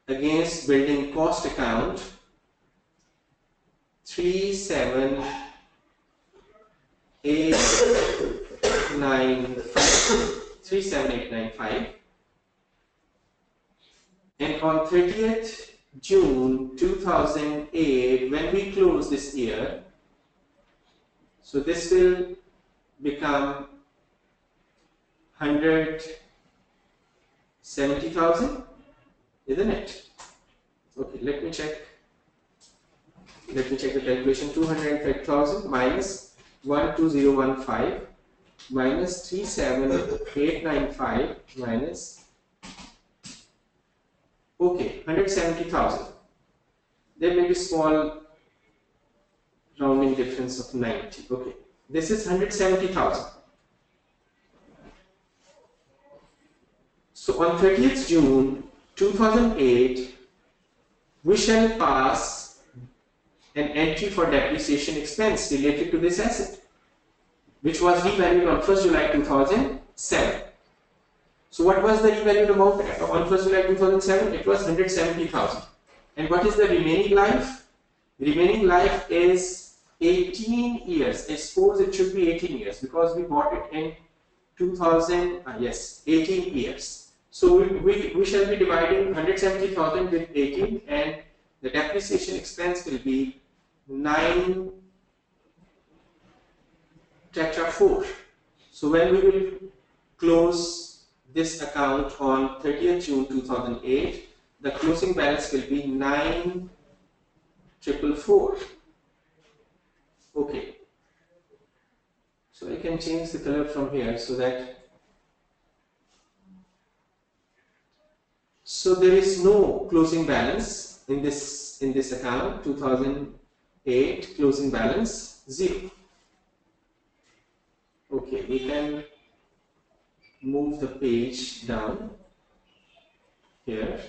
against building cost account 37895, and on 30th June 2008 when we close this year, so this will become 170,000, isn't it? Okay, let me check the calculation. 230,000 minus 12015 minus 37895 minus, okay, 170,000. There may be small rounding difference of 90. Okay, this is 170,000. So on 30th June 2008 we shall pass an entry for depreciation expense related to this asset, which was revalued on 1st July 2007. So what was the revalued amount on 1st July 2007? It was 170,000. And what is the remaining life? Remaining life is 18 years. I suppose it should be 18 years because we bought it in 2000, yes, 18 years. So we shall be dividing 170,000 with 18, and the depreciation expense will be 9 tetra 4. So when we will close this account on 30th June 2008, the closing balance will be 9,444. Okay. So I can change the color from here so that there is no closing balance in this account. 2008 closing balance 0. Okay, we can move the page down here.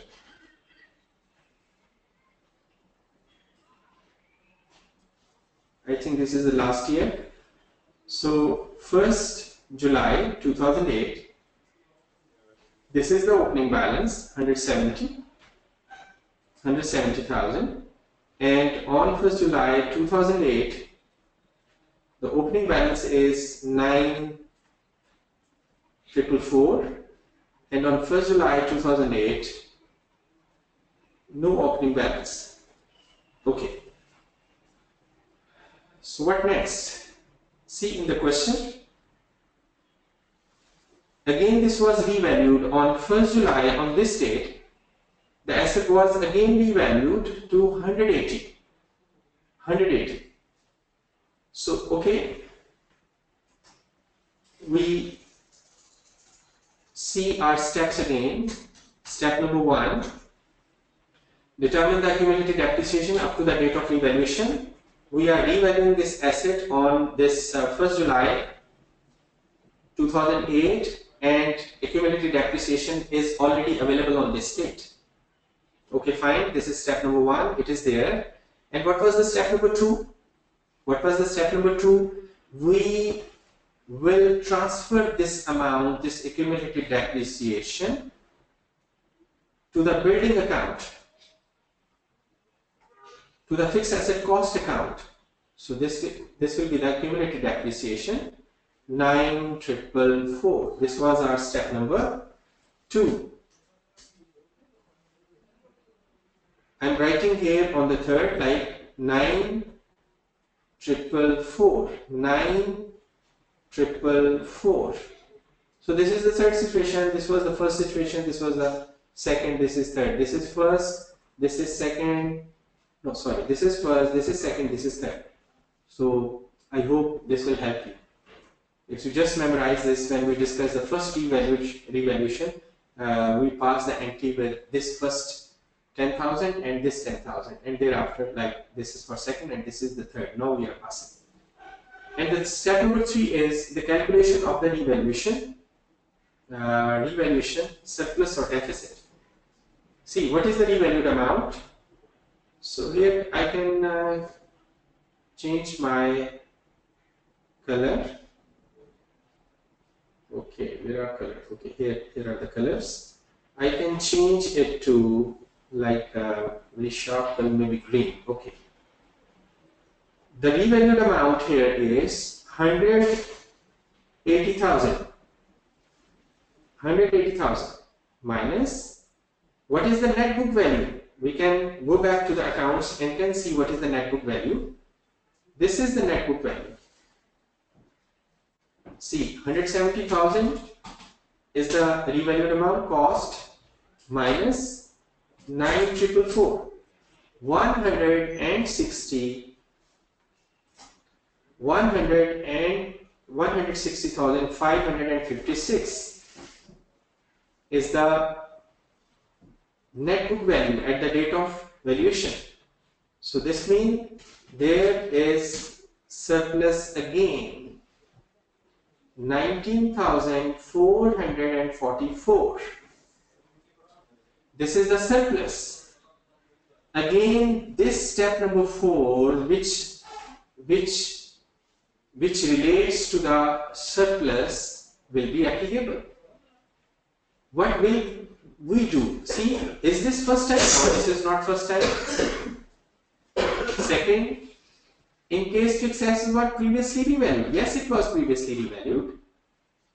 I think this is the last year. So 1st July 2008, this is the opening balance, 170,000, and on 1st July 2008, the opening balance is 9,444, and on 1st July 2008, no opening balance. Okay. So what next? See in the question. Again, this was revalued on 1st July. On this date, the asset was again revalued to 180. So, okay, we see our steps again. Step number 1, determine the accumulated depreciation up to the date of revaluation. We are revaluing this asset on this 1st July 2008, and accumulated depreciation is already available on this date. Okay, fine. This is step number 1. It is there. And what was the step number 2? What was the step number 2? We will transfer this amount, this accumulated depreciation, to the building account, to the fixed asset cost account. So this will be the accumulated depreciation, 9,444. This was our step number 2. I'm writing here on the third, like 9,444, 9,444. So this is the third situation. This was the first situation. This was the second. This is third. This is first. This is second. No, sorry. This is first. This is second. This is third. So I hope this will help you. If you just memorize this, when we discuss the first revaluation, we pass the entry with this first 10,000 and this 10,000, and thereafter, like this is for second and this is the third. Now we are passing. And the step number 3 is the calculation of the revaluation, surplus or deficit. See, what is the revalued amount? So here I can change my color. Okay, where are colors? Okay, here are the colors. I can change it to like very sharp color, maybe green. Okay. The revalued amount here is 180,000. 180,000 minus what is the net book value? We can go back to the accounts and can see what is the net book value. This is the net book value. See, 170,000 is the revalued amount cost minus 9,444. 160,556 is the net book value at the date of valuation. So this means there is surplus again, 19,444. This is the surplus. Again, this step number 4, which relates to the surplus, will be applicable. What will we do? See, is this first time? No, this is not first time. Second, in case fixed assets were previously revalued. Yes, it was previously revalued.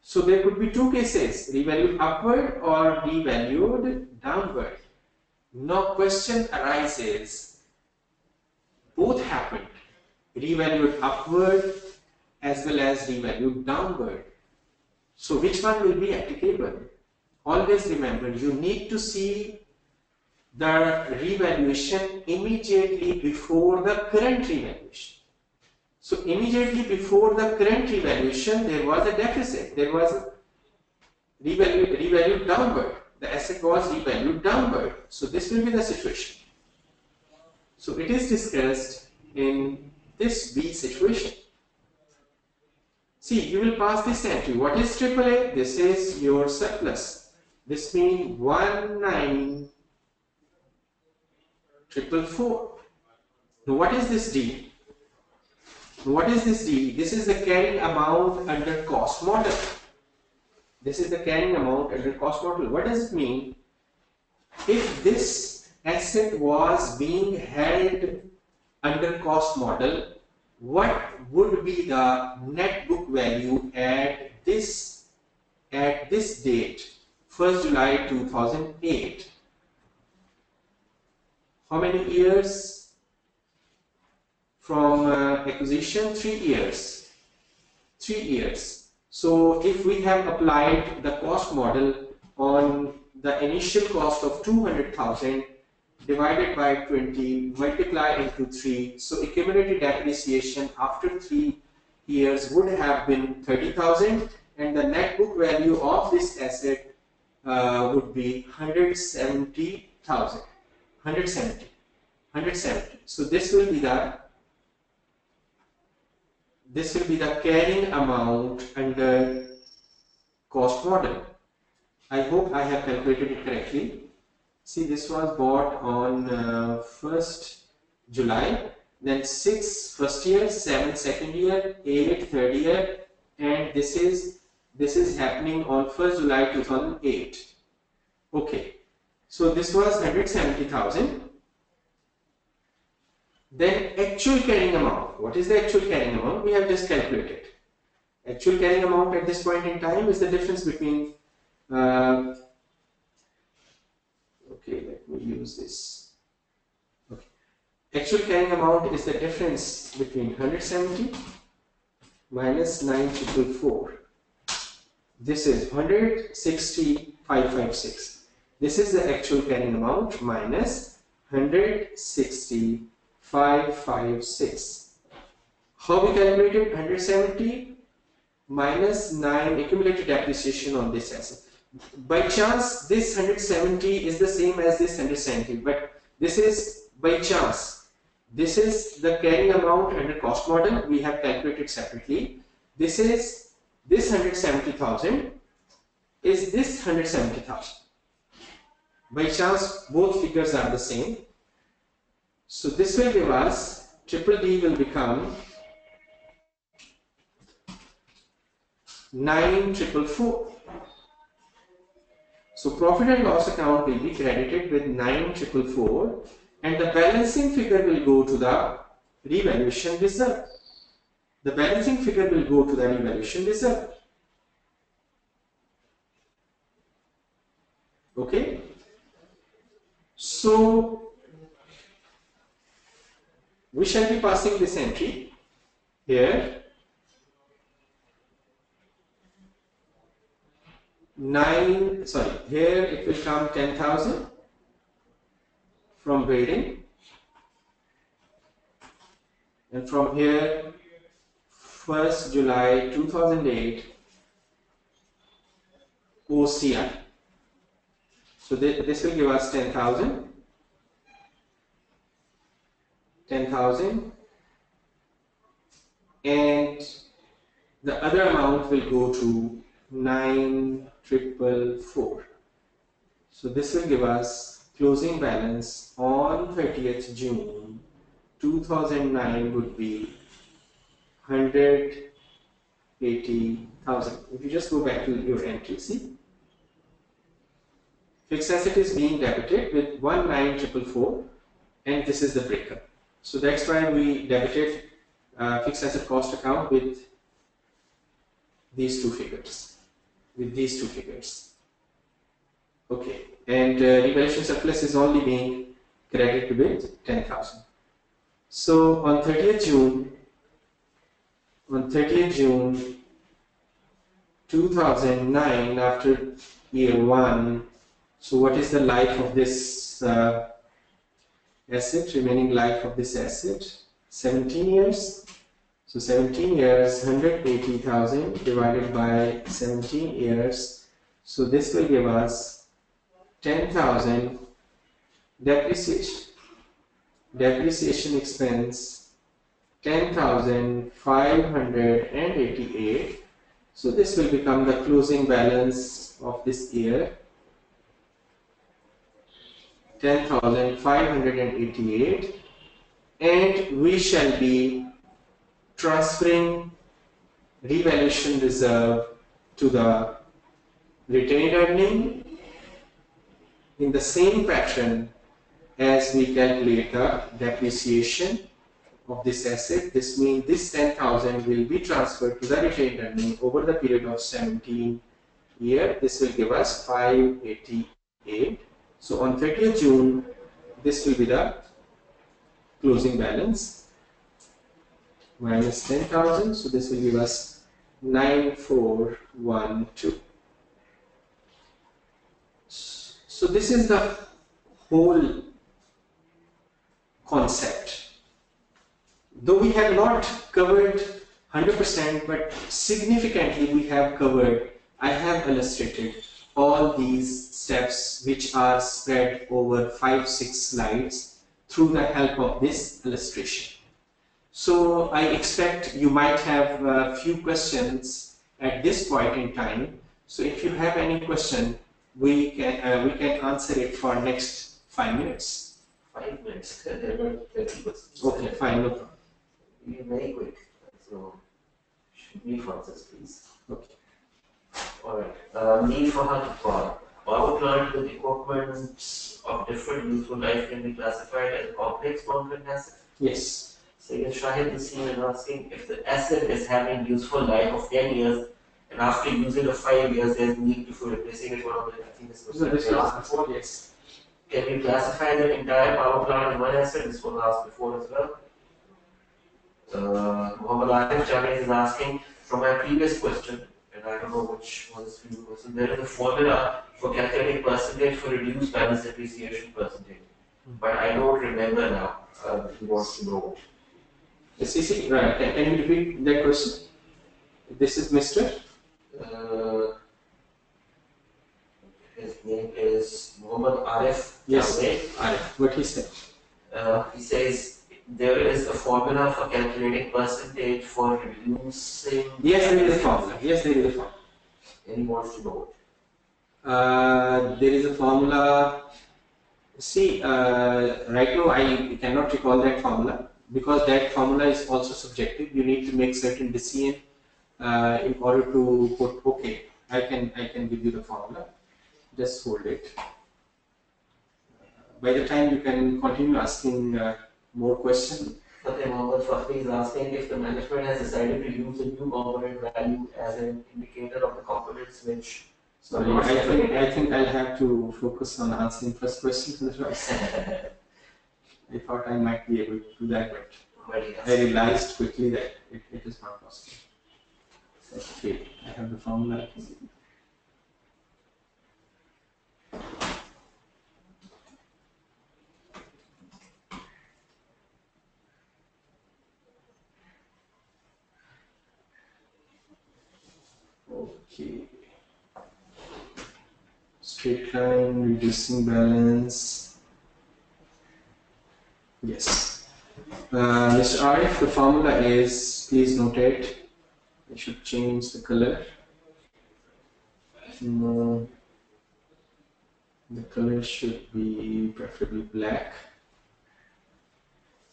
So there could be two cases, revalued upward or revalued downward. Now question arises, both happened, revalued upward as well as revalued downward. So which one will be applicable? Always remember, you need to see the revaluation immediately before the current revaluation. So immediately before the current revaluation, there was a deficit. There was a revalued downward. The asset was revalued downward. So this will be the situation. So it is discussed in this B situation. See, you will pass this entry. What is AAA? This is your surplus. This means 19,444. Now what is this D? What is this D? This is the carrying amount under cost model. This is the carrying amount under cost model. What does it mean? If this asset was being held under cost model, what would be the net book value at this date, 1st July 2008? How many years? From acquisition, 3 years. 3 years. So if we have applied the cost model on the initial cost of 200,000 divided by 20 multiply into 3, so accumulated depreciation after 3 years would have been 30,000, and the net book value of this asset would be 170,000. 170. So this will be the carrying amount under cost model. I hope I have calculated it correctly. See, this was bought on 1st July, then 6 first year, 7 second year, 8 third year, and this is happening on 1st July 2008. Okay, so this was 170,000. Then actual carrying amount. What is the actual carrying amount? We have just calculated. Actual carrying amount at this point in time is the difference between okay, let me use this. Okay. Actual carrying amount is the difference between 170 minus 9,444. This is 160,556. This is the actual carrying amount minus 160,556. How we calculated 170 minus 9 accumulated depreciation on this asset. By chance, this 170 is the same as this 170, but this is by chance. This is the carrying amount under cost model. We have calculated separately. This 170,000 is this 170,000. By chance, both figures are the same. So this will give us triple D will become 9,444. So profit and loss account will be credited with 9,444, and the balancing figure will go to the revaluation reserve. The balancing figure will go to the revaluation reserve. Okay. So we shall be passing this entry here. here it will come 10,000 from grading, and from here 1st July 2008 OCI. So this will give us 10,000, and the other amount will go to 9,444. So this will give us closing balance on 30th June 2009 would be 180,000. If you just go back to your entry, see, fixed asset is being debited with 19,444, and this is the breakup. So that's why we debited fixed asset cost account with these two figures. Okay, and revaluation surplus is only being credited with 10,000. So on 30th June 2009, after year 1, so what is the life of this asset, remaining life of this asset? 17 years. So 17 years, 180,000 divided by 17 years. So this will give us 10,000 depreciation expense 10,588. So this will become the closing balance of this year, 10,588, and we shall be transferring revaluation reserve to the retained earning in the same pattern as we calculate the depreciation of this asset. This means this 10,000 will be transferred to the retained earning over the period of 17 years. This will give us 588. So on 30th June, this will be the closing balance minus 10,000. So this will give us 9412. So this is the whole concept. Though we have not covered 100%, but significantly we have covered. I have illustrated all these steps, which are spread over 5-6 slides through the help of this illustration. So I expect you might have a few questions at this point in time. So if you have any question, we can answer it for next 5 minutes. 5 minutes. There were 30 questions. Okay, fine, no problem. Be very quick. So, brief answers, please. Okay. Alright. Need for how to call. Power plant with equipment of different useful life can be classified as a complex permanent asset. Yes. So Shahid is seen and asking if the asset is having useful life of 10 years and after using of 5 years there is need for replacing it. One of the, I think this was asked before. Yes. Can we classify the entire power plant in one asset? This was asked before as well. Muhammad Arif Chavez is asking from my previous question, and I don't know which was this previous question. There is a formula for calculating percentage for reduced balance depreciation percentage, but I don't remember now. He wants to know. Yes, right. Can you repeat that question? This is Mr. His name is Muhammad Arif. Yes, Chavez. Arif. What he said? He says there is a formula for calculating percentage for reducing. Yes, there is a formula. Yes, there is a formula. And he wants to know it. There is a formula. See, right now I cannot recall that formula because that formula is also subjective. You need to make certain decision in order to put. Okay, I can give you the formula. Just hold it. By the time you can continue asking more questions. Okay, Mohammed Fakhri is asking if the management has decided to use the new component value as an indicator of the components which. Sorry, I think I'll have to focus on answering first question. I thought I might be able to do that, but I realized quickly that it is not possible. Okay, I have the formula. Okay. Straight line, reducing balance. Yes. Mr. Arif, the formula is, please note it. I should change the color. The color should be preferably black.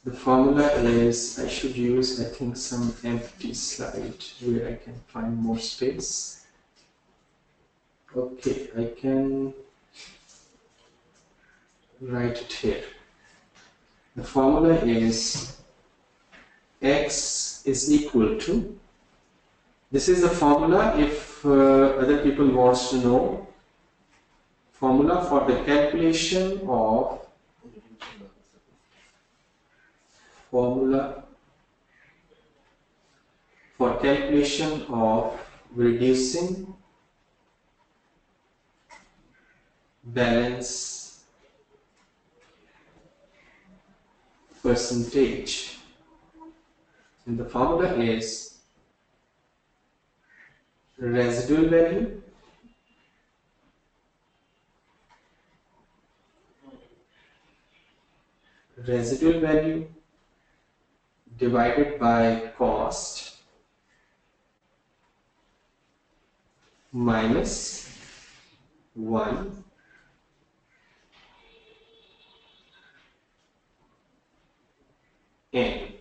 The formula is, I should use, I think, some empty slide where I can find more space. Okay, I can write it here. The formula is X is equal to, this is the formula if other people wants to know, formula for the calculation of reducing balance percentage. And the formula is residual value divided by cost minus 1 N.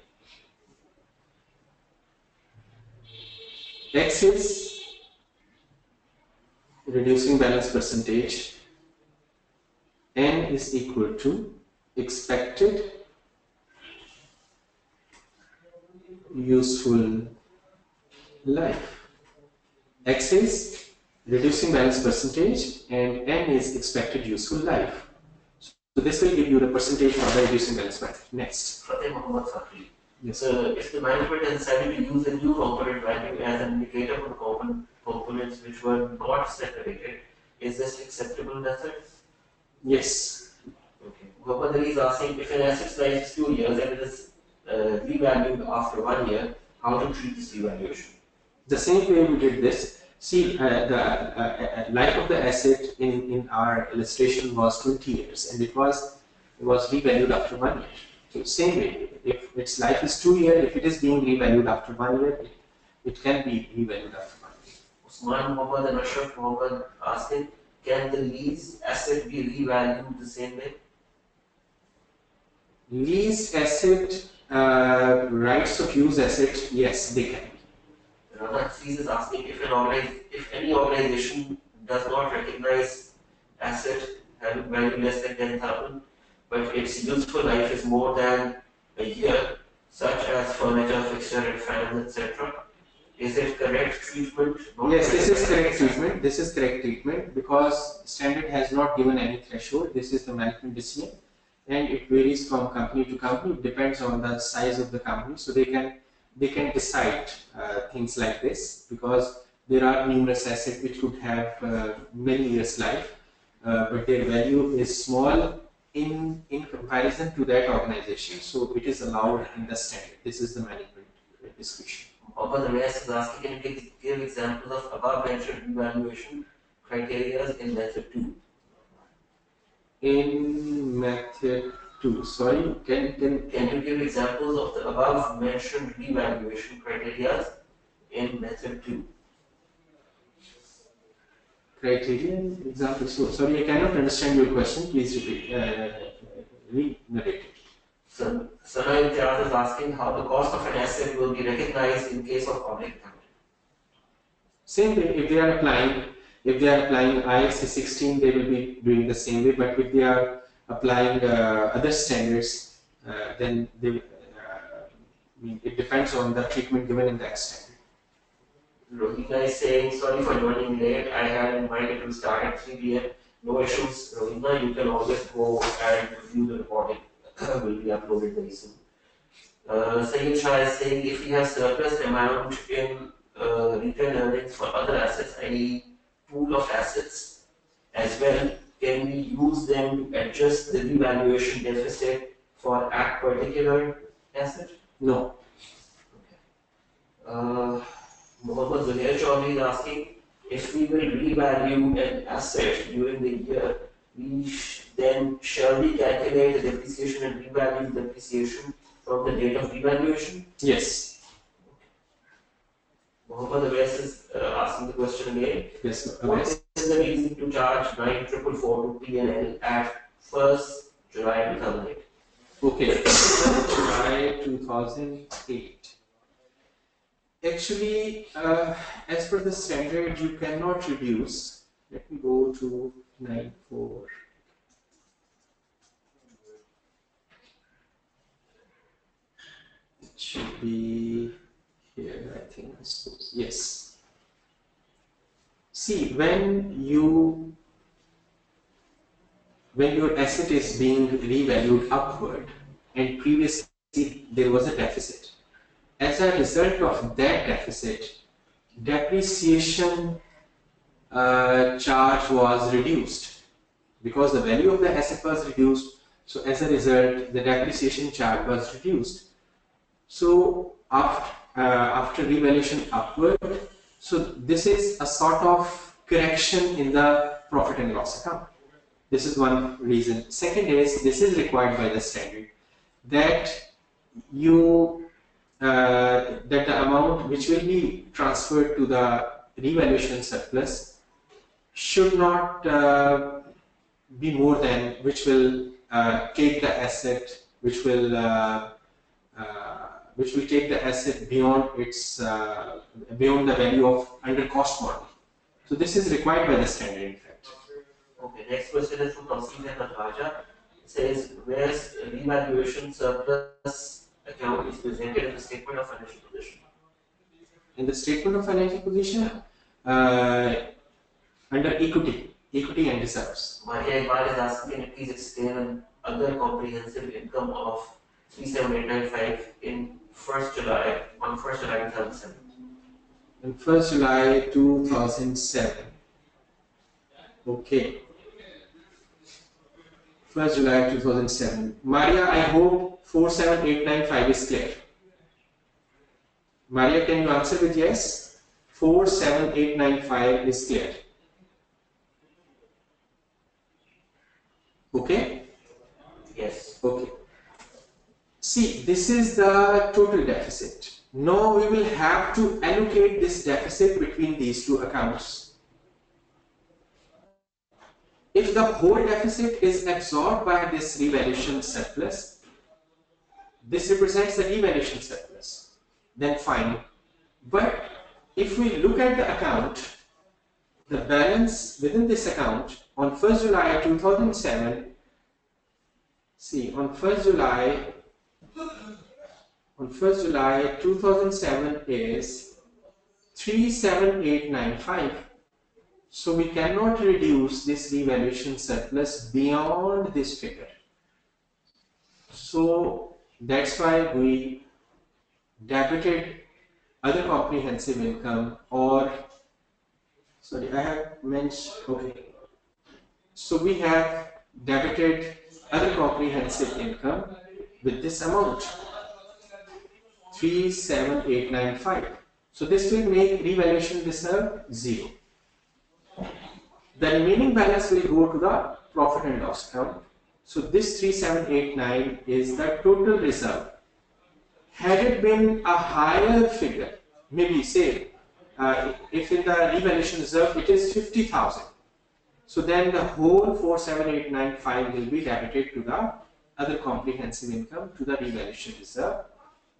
X is reducing balance percentage, N is equal to expected useful life. X is reducing balance percentage and N is expected useful life. So this will give you the percentage for the reducing balance percentage. Next. Yes. So if the management has decided to use a new component value as an indicator for the components which were not separated, is this acceptable method? Yes. Okay. Mohammed is asking if an asset's life is 2 years and it is revalued after 1 year, how to treat this revaluation? The same way we did this. See, the life of the asset in our illustration was 20 years and it was revalued after 1 year. So same way, if its life is 2 years, if it is being revalued after 1 year, it can be revalued after 1 year. Usman Mohammed and Ashraf Mohammed asking, can the lease asset be revalued the same way? Lease asset, rights of use asset, yes, they can be. Another is asking if any organization does not recognize asset having value less than 10,000, but its useful life is more than a year, such as furniture, fixture, and fans, etc. Is it correct treatment? Yes, this is correct treatment. This is correct treatment because standard has not given any threshold. This is the management decision, and it varies from company to company. It depends on the size of the company, so they can decide things like this because there are numerous assets which could have many years life, but their value is small in comparison to that organization, so it is allowed in the standard. This is the management discussion. Above the rest is asking, can you give examples of above mentioned evaluation criteria in method 2? In method 2, sorry, can you give examples of the above mentioned revaluation criteria in method 2? Criterion example. So sorry, I cannot understand your question. Please repeat. Re-narrate it. So Sanay Imtiaz is asking how the cost of an asset will be recognized in case of public accounting. Same way, if they are applying IAS 16, they will be doing the same way. But if they are applying other standards, then they, it depends on the treatment given in that standard. Rohina is saying, sorry for joining late. I had in mind it will start at 3 p.m. No issues, Rohina. You can always go and review the recording. Will be uploaded very soon. Sayyid Shah is saying if we have surplus amount in retained earnings for other assets, i.e. pool of assets as well, can we use them to adjust the revaluation deficit for that particular asset? No. Okay. Mohammed Zuhair Chaudhary is asking if we will revalue an asset during the year, then shall we calculate the depreciation and revalue depreciation from the date of revaluation? Yes. Mohammed Awais is asking the question again. Yes, What Awais. is the reason to charge 9,444 to P&L at 1st July 2008? Okay, July 2008. Actually, as per the standard, you cannot reduce. Let me go to 94. It should be here, I think. I suppose. Yes. See, when your asset is being revalued upward, and previously there was a deficit, as a result of that deficit, depreciation charge was reduced because the value of the asset was reduced. So as a result, the depreciation charge was reduced. So after revaluation upward, so this is a sort of correction in the profit and loss account. This is one reason. Second is, this is required by the standard that that the amount which will be transferred to the revaluation surplus should not be more than which will take the asset, which will take the asset beyond its beyond the value of under cost model. So this is required by the standard, in fact. Okay, next question is from Tawseef and Raja. It says, where's revaluation surplus account is presented in the statement of financial position? In the statement of financial position, under equity and reserves. Maria Iqbal is asking, can you please explain other comprehensive income of 37895 in 1st July, on 1st July 2007? In 1st July 2007. Okay. 1st July 2007. Maria, I hope 47895 is clear. Maria, can you answer with yes? 47895 is clear. Okay? Yes. Okay. See, this is the total deficit. Now we will have to allocate this deficit between these two accounts. If the whole deficit is absorbed by this revaluation surplus, this represents the revaluation surplus, then fine. But if we look at the account, the balance within this account on 1st July 2007, see, on 1st July 2007 is 37895. So we cannot reduce this revaluation surplus beyond this figure. So that's why we debited other comprehensive income, or sorry, I have mentioned, okay. So we have debited other comprehensive income with this amount, 37895. So this will make revaluation reserve 0. The remaining balance will go to the profit and loss account. So this 3789 is the total reserve. Had it been a higher figure, maybe say, if in the revaluation reserve it is 50,000, so then the whole 47895 will be debited to the other comprehensive income, to the revaluation reserve.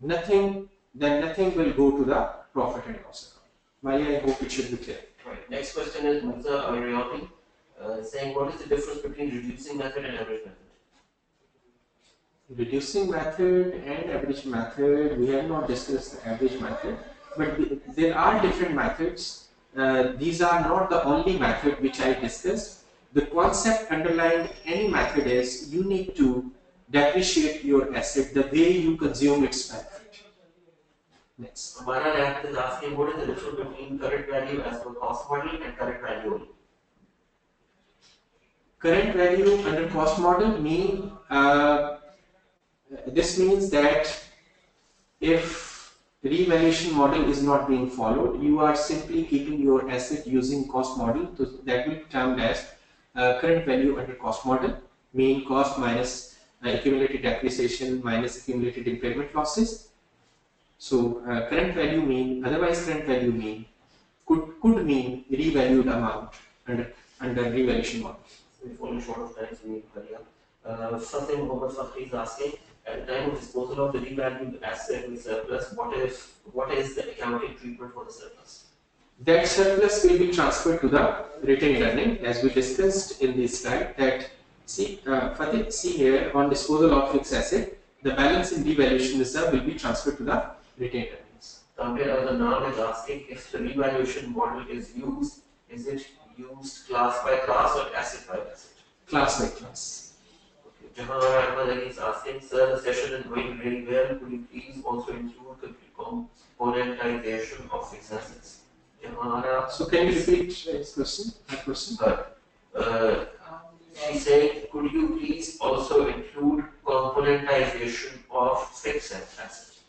Nothing will go to the profit and loss account. Maria, I hope it should be clear. Right. Next question is Musa Amiriyati, saying, what is the difference between reducing method and average method? Reducing method and average method, we have not discussed the average method, but there are different methods. These are not the only method which I discussed. The concept underlying any method is you need to depreciate your asset the way you consume its benefit. Next. Amara Rath is asking, what is the difference between current value as per cost model and current value only? Current value under cost model mean this means that if revaluation model is not being followed, you are simply keeping your asset using cost model. So that will be termed as current value under cost model, mean cost minus accumulated depreciation minus accumulated impairment losses. So current value mean, otherwise current value mean, could mean revalued amount under revaluation model. We've fallen short of time, so we need to hurry up. Something Mohammed Fakhri is asking, at the time of disposal of the revalued asset with surplus, what is the accounting treatment for the surplus? That surplus will be transferred to the retained earning, as we discussed in this slide. That Fatih, see here on disposal of fixed asset, the balance in revaluation reserve will be transferred to the retained earnings. The now is asking if the revaluation model is used, is it used class by class or asset by asset? Class by class. Okay. Jahan Ahmed is asking, sir, the session is going very well. Could you please also include componentization of fixed assets? So can you repeat his question? That question? She said, could you please also include componentization of fixed assets?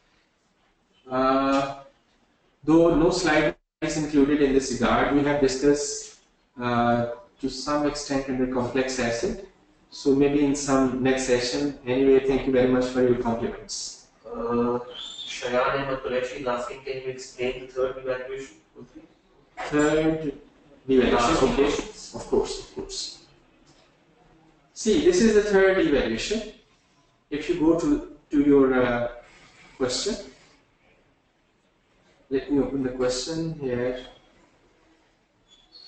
Though no slide is included in this regard, we have discussed to some extent under complex asset. So maybe in some next session. Anyway, thank you very much for your compliments. Shayan Mataleshi is asking, can you explain the third evaluation? Third evaluation, okay, of course. See, this is the third evaluation. If you go to your question, let me open the question here.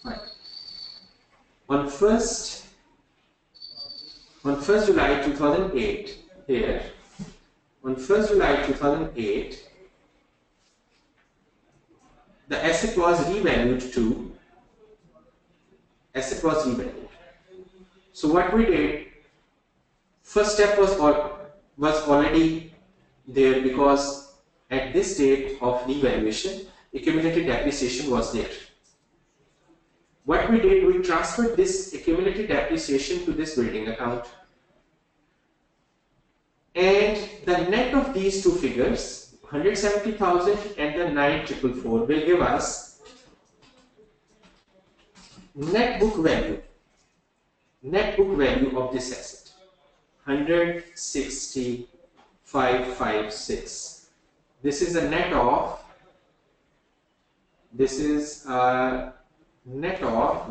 Right. On 1st July 2008, here, on 1st July 2008, the asset was revalued to, So what we did, first step was already there, because at this date of revaluation, accumulated depreciation was there. What we did, we transferred this accumulated depreciation to this building account. And the net of these two figures, 170,000 and the 9,444, will give us net book value of this asset, 160,556. This is a net of,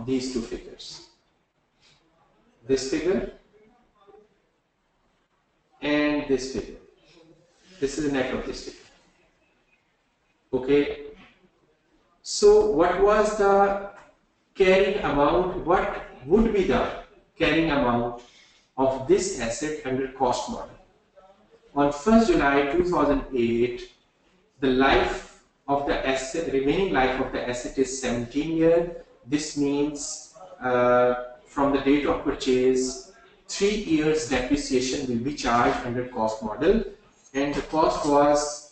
these two figures, this figure and this figure. This is the net of this figure. Okay. So what was the carrying amount? What would be the carrying amount of this asset under cost model? On 1st July 2008, the life of the asset, remaining life of the asset is 17 years. This means from the date of purchase, 3 years depreciation will be charged under cost model, and the cost was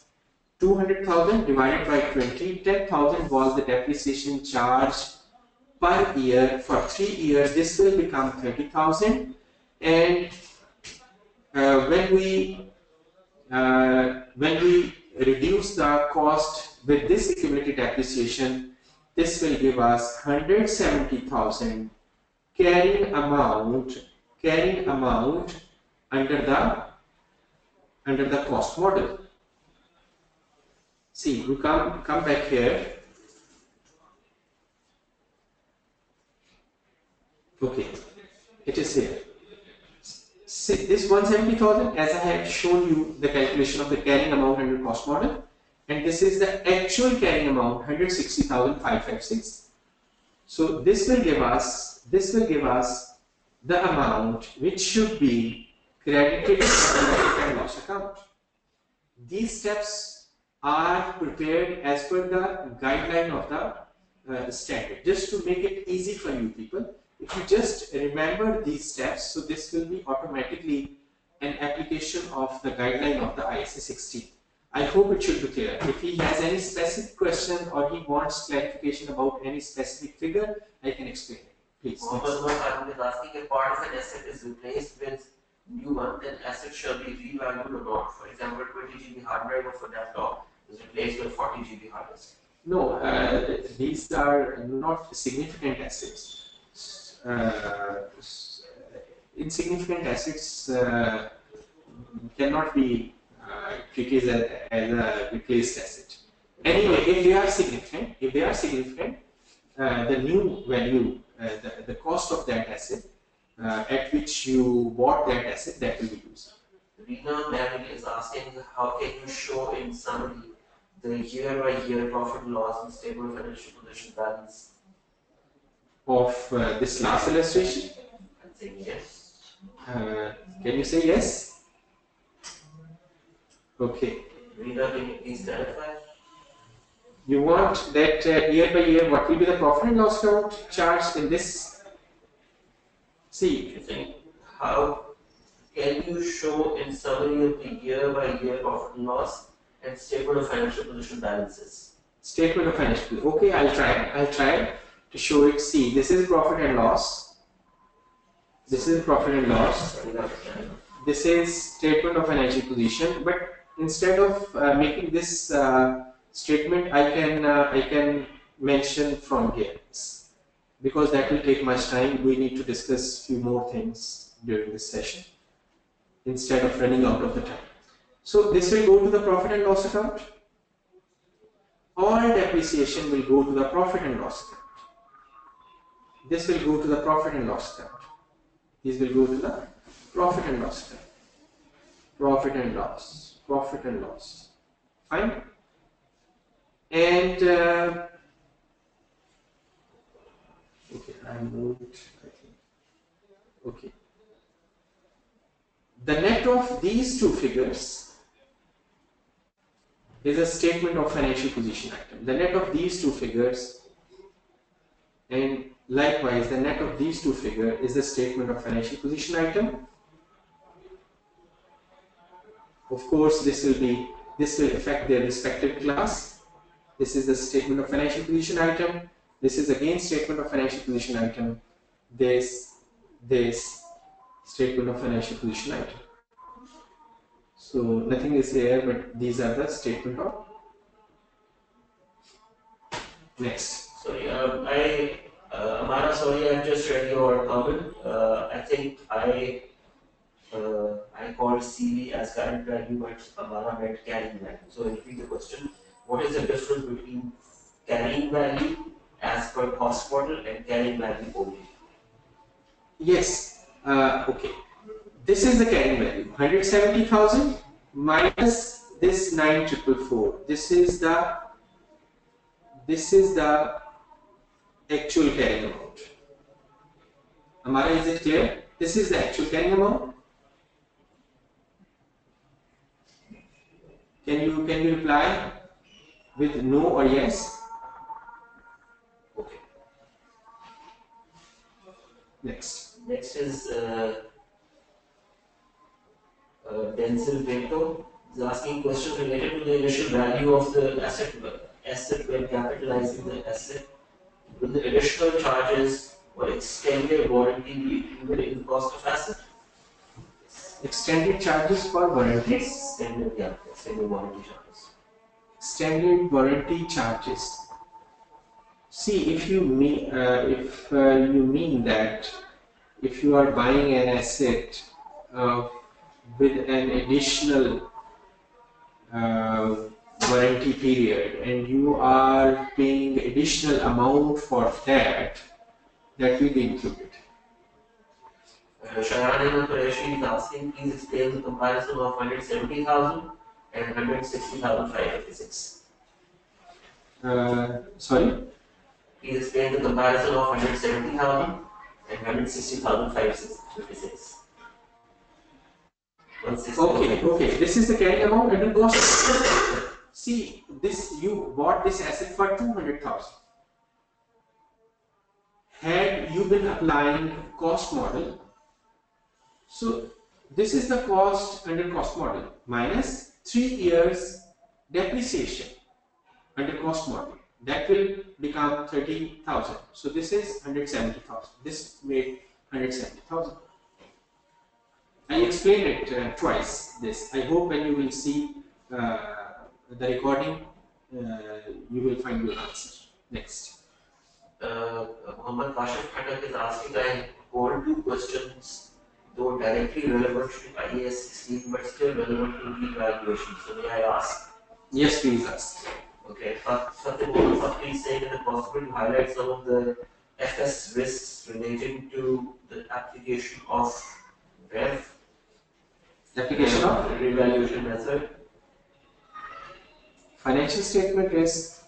200,000 divided by 20. 10,000 was the depreciation charge per year for 3 years. This will become 30,000, and when we reduce the cost with this accumulated depreciation, this will give us 170,000 carrying amount under the cost model. See, we come back here. Okay, it is here. See, this 170,000, as I have shown you the calculation of the carrying amount under cost model, and this is the actual carrying amount, 160,556. So this will give us the amount which should be credited to the profit and loss account. These steps are prepared as per the guideline of the standard, just to make it easy for you people. If you just remember these steps, so this will be automatically an application of the guideline of the IAS 16. I hope it should be clear. If he has any specific question or he wants clarification about any specific figure, I can explain it. Please. Mohammed is asking, if part of an asset is replaced with new one, then asset shall be revalued or not. For example, 20 GB hard drive of a laptop is replaced with 40 GB hard disk. No, these are not significant assets. Insignificant assets cannot be treat it as a replaced asset. Anyway, if they are significant, the new value, the cost of that asset at which you bought that asset, that will be used. Rina Mary is asking, how can you show in summary the year-by-year profit and loss and stable financial position balance? Of this last illustration? I'm saying yes. Can you say yes? Okay. Rina, can you please clarify? You want that year by year, what will be the profit and loss account charged in this? See, I think, how can you show in summary of the year-by-year profit and loss and statement of financial position balances? Statement of financial. Okay, I'll try to show it. See, this is profit and loss. This is profit and loss. This is statement of financial position. But instead of making this statement, I can mention from here, because that will take much time. We need to discuss few more things during this session instead of running out of the time. So this will go to the profit and loss account. All depreciation will go to the profit and loss account. This will go to the profit and loss account. These will go to the profit and loss account. Profit and loss. Profit and loss. Fine. And okay, I moved. I think. Okay. The net of these two figures is a statement of financial position item. The net of these two figures, and likewise the net of these two figures, is a statement of financial position item. Of course, this will affect their respective class. This is the statement of financial position item. This is again statement of financial position item. This statement of financial position item. So nothing is here, but these are the statement of. Next. Sorry, Amara, sorry, I've just read your comment. I think I called CV as current value, but Amara meant carrying value. So repeat the question. What is the difference between carrying value as per cost model and carrying value only? Yes. Okay. This is the carrying value. 170,000 minus this 9,444. This is the actual carrying amount. Amara, is it clear? This is the actual carrying amount. Can you reply with no or yes? Okay. Next. Next is Denzel Vento is asking questions related to the initial value of the asset when capitalizing the asset. Will the additional charges or extended warranty be included in the cost of asset? Extended charges for warranties. Extended warranty charges. Extended warranty charges. See, if you mean that if you are buying an asset with an additional warranty period and you are paying additional amount for that will be included. Shayan Qureshi is asking, please explain the comparison of 170,000 and 160,556. Sorry? Please explain the comparison of 170,000 and 160,556. Okay. This is the carrying amount and the cost. See, you bought this asset for 200,000. Had you been applying cost model, so this is the cost under cost model minus 3 years depreciation under cost model. That will become 30,000. So this is 170,000. This made 170,000. I explained it twice. This. I hope when you will see the recording, you will find your answer. Next. Muhammad Kashif Khatak is asking, I hold two questions though directly relevant to IAS 16, but still relevant to revaluation. So may I ask? Yes, please ask. Okay, firstly saying that it's possible to highlight some of the FS risks relating to the application of REV, Application of revaluation method. financial statement risk.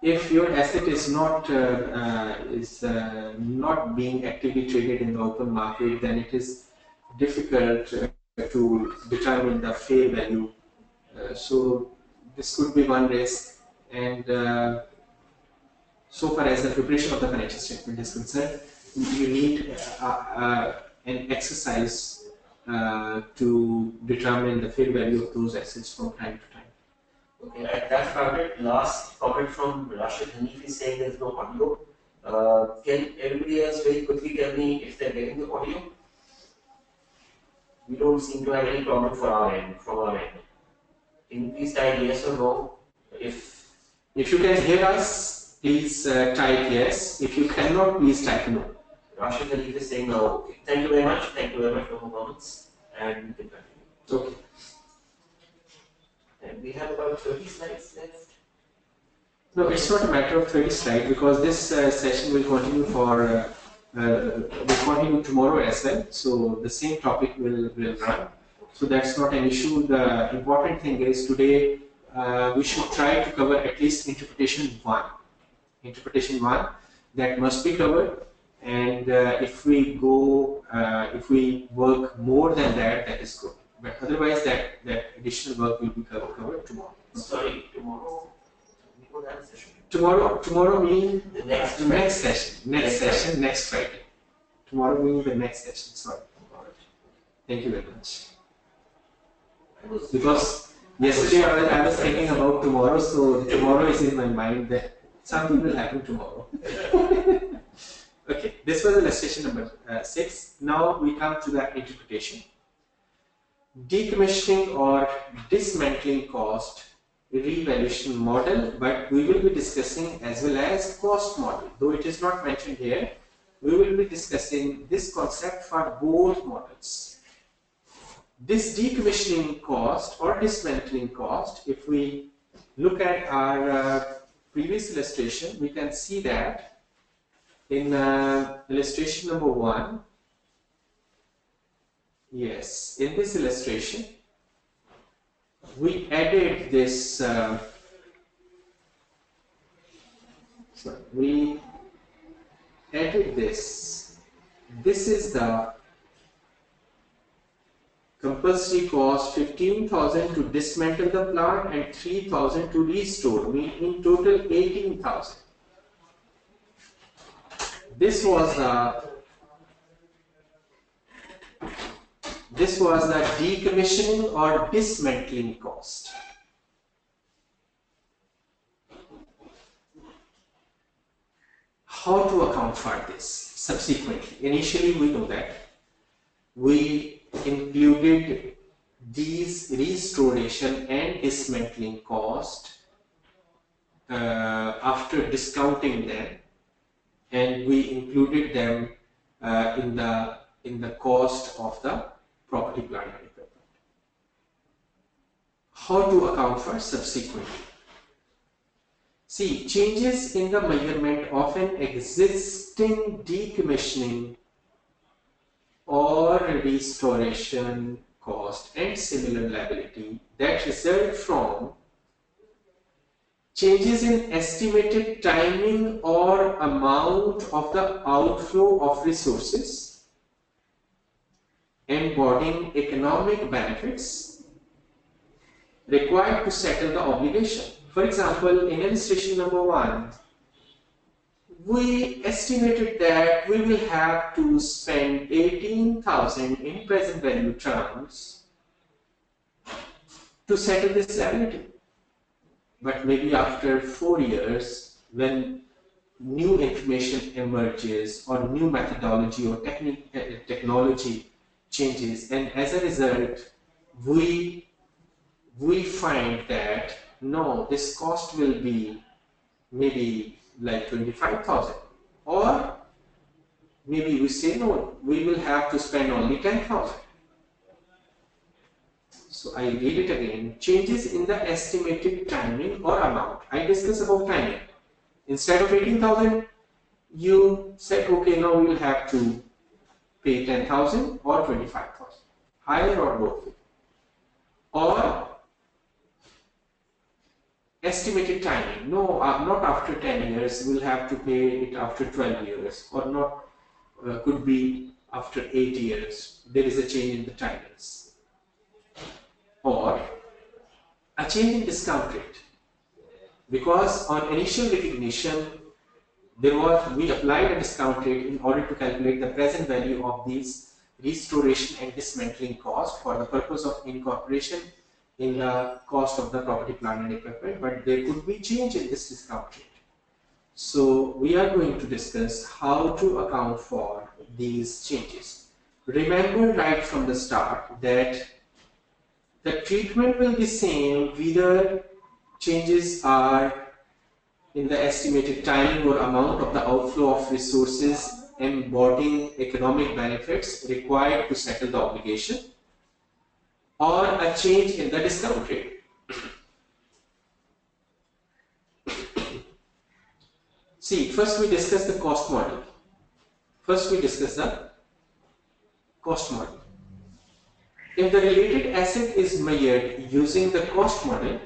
If your asset is not not being actively traded in the open market, then it is difficult to determine the fair value. So this could be one risk, and so far as the preparation of the financial statement is concerned, you need an exercise to determine the fair value of those assets from time to time. Okay, that started. Last comment from Rashid Hanif is saying there's no audio. Can everybody else very quickly tell me if they're getting the audio? We don't seem to have any problem from our end. Can you please type yes or no? If you can hear us, please type yes. If you cannot, please type no. Rashid Hanif is saying no. Okay. Thank you very much. Thank you very much for the comments. And we can continue. Okay. And we have about 30 slides left. No, it's not a matter of 30 slides because this session will continue for will continue tomorrow as well. So the same topic will run. So that's not an issue. The important thing is today we should try to cover at least interpretation 1. Interpretation 1 that must be covered. And if we work more than that, that is good. But otherwise, that additional work will be covered tomorrow. Sorry, tomorrow. Tomorrow means the next session. Next Friday. Tomorrow means the next session. Sorry. Thank you very much. Because yesterday I was thinking about tomorrow, so tomorrow is in my mind that something will happen tomorrow. Okay, this was illustration number 6. Now we come to the interpretation. Decommissioning or dismantling cost revaluation model, but we will be discussing as well as cost model. Though it is not mentioned here, we will be discussing this concept for both models. This decommissioning cost or dismantling cost, if we look at our previous illustration, we can see that in illustration number 1, yes, in this illustration, we added this, we added this. This is the compulsory cost 15,000 to dismantle the plant and 3,000 to restore, meaning in total 18,000. This was the decommissioning or dismantling cost. How to account for this subsequently? Initially, we know that we included these restoration and dismantling cost after discounting them, and we included them in the cost of the property, plant and equipment. How to account for subsequently? See, changes in the measurement of an existing decommissioning or restoration cost and similar liability that result from changes in estimated timing or amount of the outflow of resources, embodying economic benefits required to settle the obligation. For example, in illustration number 1, we estimated that we will have to spend 18,000 in present value terms to settle this liability. But maybe after 4 years, when new information emerges or new methodology or technology changes, and as a result, we find that no, this cost will be maybe like 25,000, or maybe we say no, we will have to spend only 10,000. So I read it again. Changes in the estimated timing or amount. I discuss about timing. Instead of 18,000, you said, okay, now we will have to pay 10,000 or 25,000, higher or lower. Or estimated timing. No, not after 10 years. We'll have to pay it after 12 years, or not. Could be after 8 years. There is a change in the timings. Or a change in discount rate. Because on initial recognition, we applied a discount rate in order to calculate the present value of these restoration and dismantling costs for the purpose of incorporation in the cost of the property, plant and equipment, but there could be change in this discount rate. So we are going to discuss how to account for these changes. Remember right from the start that the treatment will be same whether changes are in the estimated timing or amount of the outflow of resources embodying economic benefits required to settle the obligation, or a change in the discount rate. See, first we discuss the cost model. If the related asset is measured using the cost model,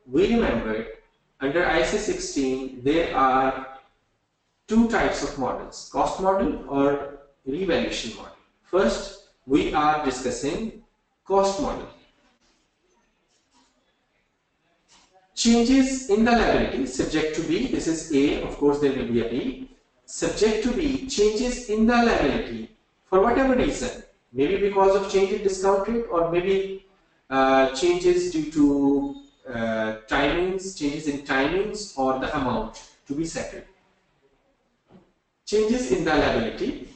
we remember under IAS 16 there are two types of models, cost model or revaluation model. First, we are discussing cost model. Changes in the liability subject to B, this is A, of course there will be a B, subject to B, changes in the liability for whatever reason, maybe because of change in discount rate, or maybe changes due to changes in timings or the amount to be settled. Changes in the liability,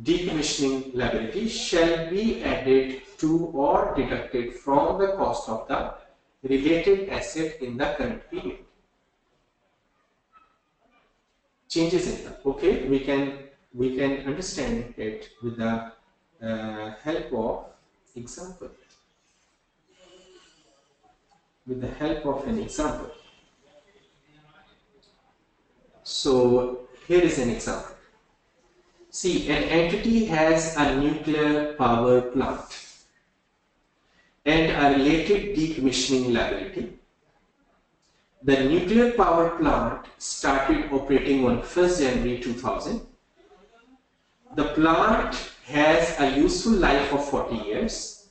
decommissioning liability, shall be added to or deducted from the cost of the related asset in the current period. Changes in the, okay, we can understand it with the help of example. So here is an example. See, an entity has a nuclear power plant and a related decommissioning liability. The nuclear power plant started operating on 1st January 2000. The plant has a useful life of 40 years.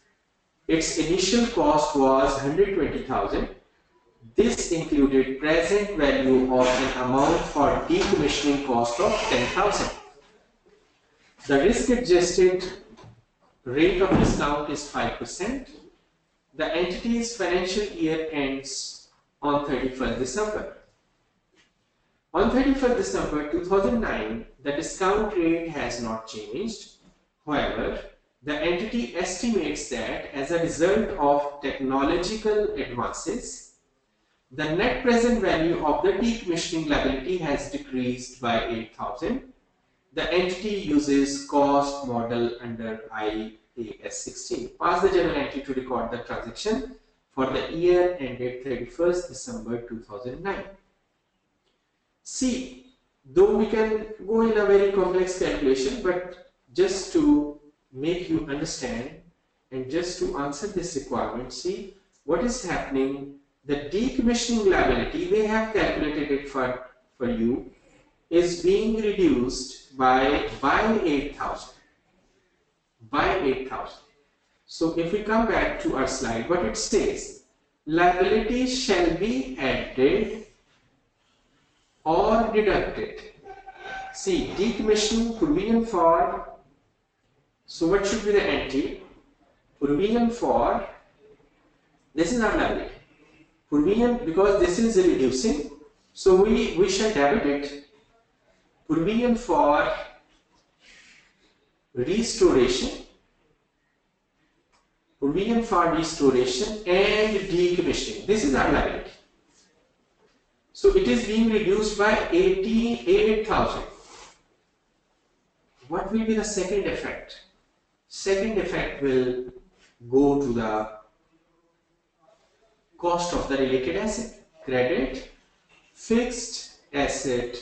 Its initial cost was 120,000. This included present value of an amount for decommissioning cost of 10,000. The risk-adjusted rate of discount is 5%. The entity's financial year ends on 31st December. On 31st December 2009, the discount rate has not changed. However, the entity estimates that as a result of technological advances, the net present value of the decommissioning liability has decreased by 8,000. The entity uses cost model under IAS 16. Pass the journal entry to record the transaction for the year ended 31st December 2009. See, though we can go in a very complex calculation, but just to make you understand and just to answer this requirement, see what is happening. The decommissioning liability, they have calculated it for you, is being reduced by 8,000. So if we come back to our slide, what it says, liabilities shall be added or deducted. See, decommissioning, provision for, so what should be the entry? Provision for, this is our liability. Provision, because this is reducing, so we shall debit it. Provision for restoration, and decommissioning. This is our liability. So it is being reduced by 88,000. What will be the second effect? Second effect will go to the cost of the related asset. Credit fixed asset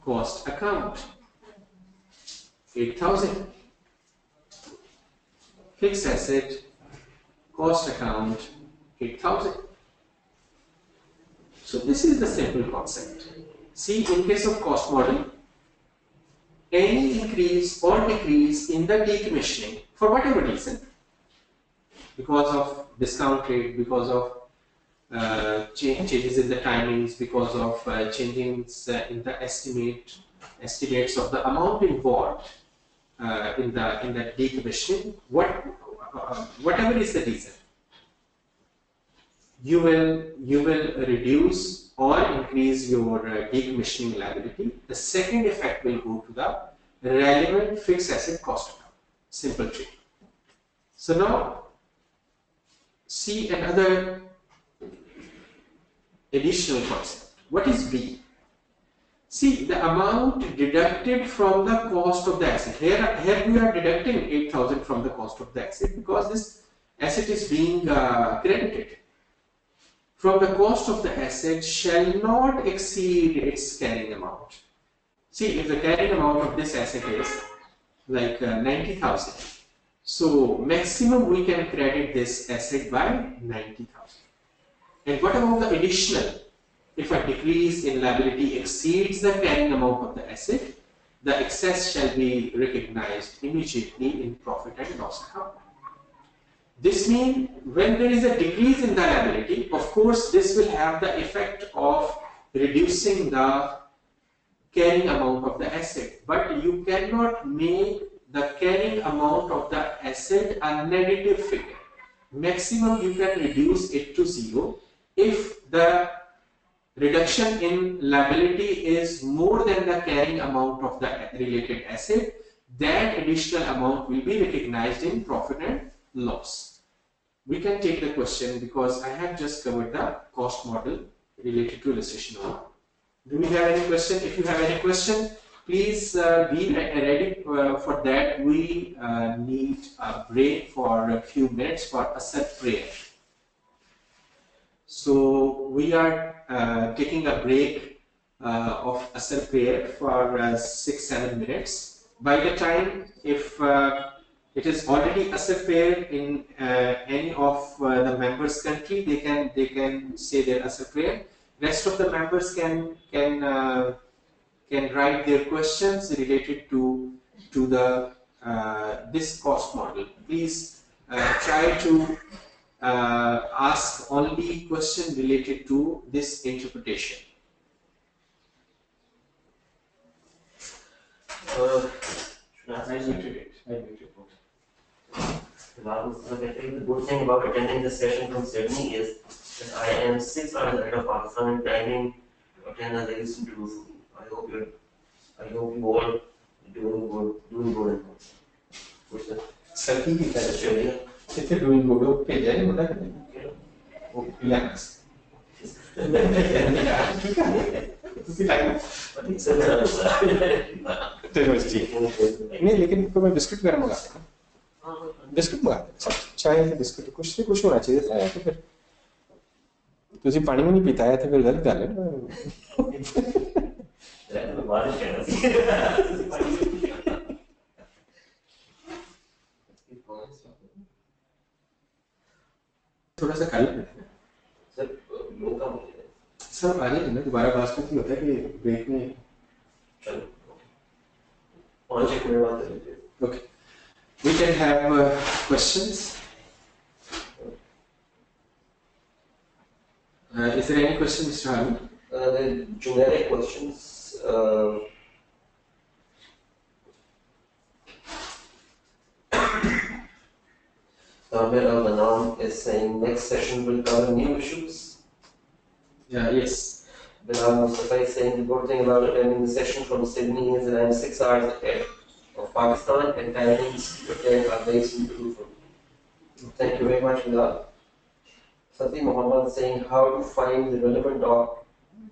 cost account 8,000. Fixed asset cost account 8,000. So this is the simple concept. See, in case of cost model, any increase or decrease in the decommissioning for whatever reason, because of discount rate, because of changes in the timings, because of changes in the estimates of the amount involved in the decommissioning, whatever is the reason, you will reduce or increase your decommissioning liability. The second effect will go to the relevant fixed asset cost account. Simple trick. So now see another additional concept. What is B? See, the amount deducted from the cost of the asset. Here we are deducting 8,000 from the cost of the asset because this asset is being credited. From the cost of the asset shall not exceed its carrying amount. See, if the carrying amount of this asset is like 90,000, so maximum we can credit this asset by 90,000. And what about the additional? If a decrease in liability exceeds the carrying amount of the asset, the excess shall be recognized immediately in profit and loss account. This means when there is a decrease in the liability, of course, this will have the effect of reducing the carrying amount of the asset. But you cannot make the carrying amount of the asset a negative figure. Maximum you can reduce it to 0 if the reduction in liability is more than the carrying amount of the related asset. That additional amount will be recognized in profit and loss. We can take the question because I have just covered the cost model related to illustration 1. Do we have any question? If you have any question, please be ready for that. We need a break for a few minutes for Asr prayer. So we are taking a break of Asr prayer for 6-7 minutes. By the time, if it is already Asr prayer in any of the members' country, they can say their Asr prayer. Rest of the members can write their questions related to the this cost model. Please try to ask only question related to this interpretation. I muted it. I think the good thing about attending this session from Sydney is that I am 6 hours ahead of Pakistan timing to attend a very soon to school. I hope you all doing good. What's that? Sir, he is Australia. If you're doing good, pay जाए मुड़ा करें. वो relax. नहीं लेकिन तो मैं biscuit वगैरह मंगाता हूँ. बिस्किट मंगाते हैं. चाय बिस्किट कुछ होना चाहिए था या तो फिर तुझे पानी में नहीं पीता है तो फिर गलत गल है ना. थोड़ा सा खाली है सर लोग का सर आ जाए ना दोबारा बात करती होता है कि ब्रेक में चलो 5 मिनट बाद okay we can have questions. Is there any question, Mr. Harun? The generic questions. Samir Al-Manam is saying next session will cover new issues. Yeah, yes. Bilal Mustafa is saying the good thing about attending the session from Sydney is that I am 6 hours ahead of Pakistan and timings prepared are based in Kufa. Thank you very much, Bilal. Sati Muhammad saying how to find the relevant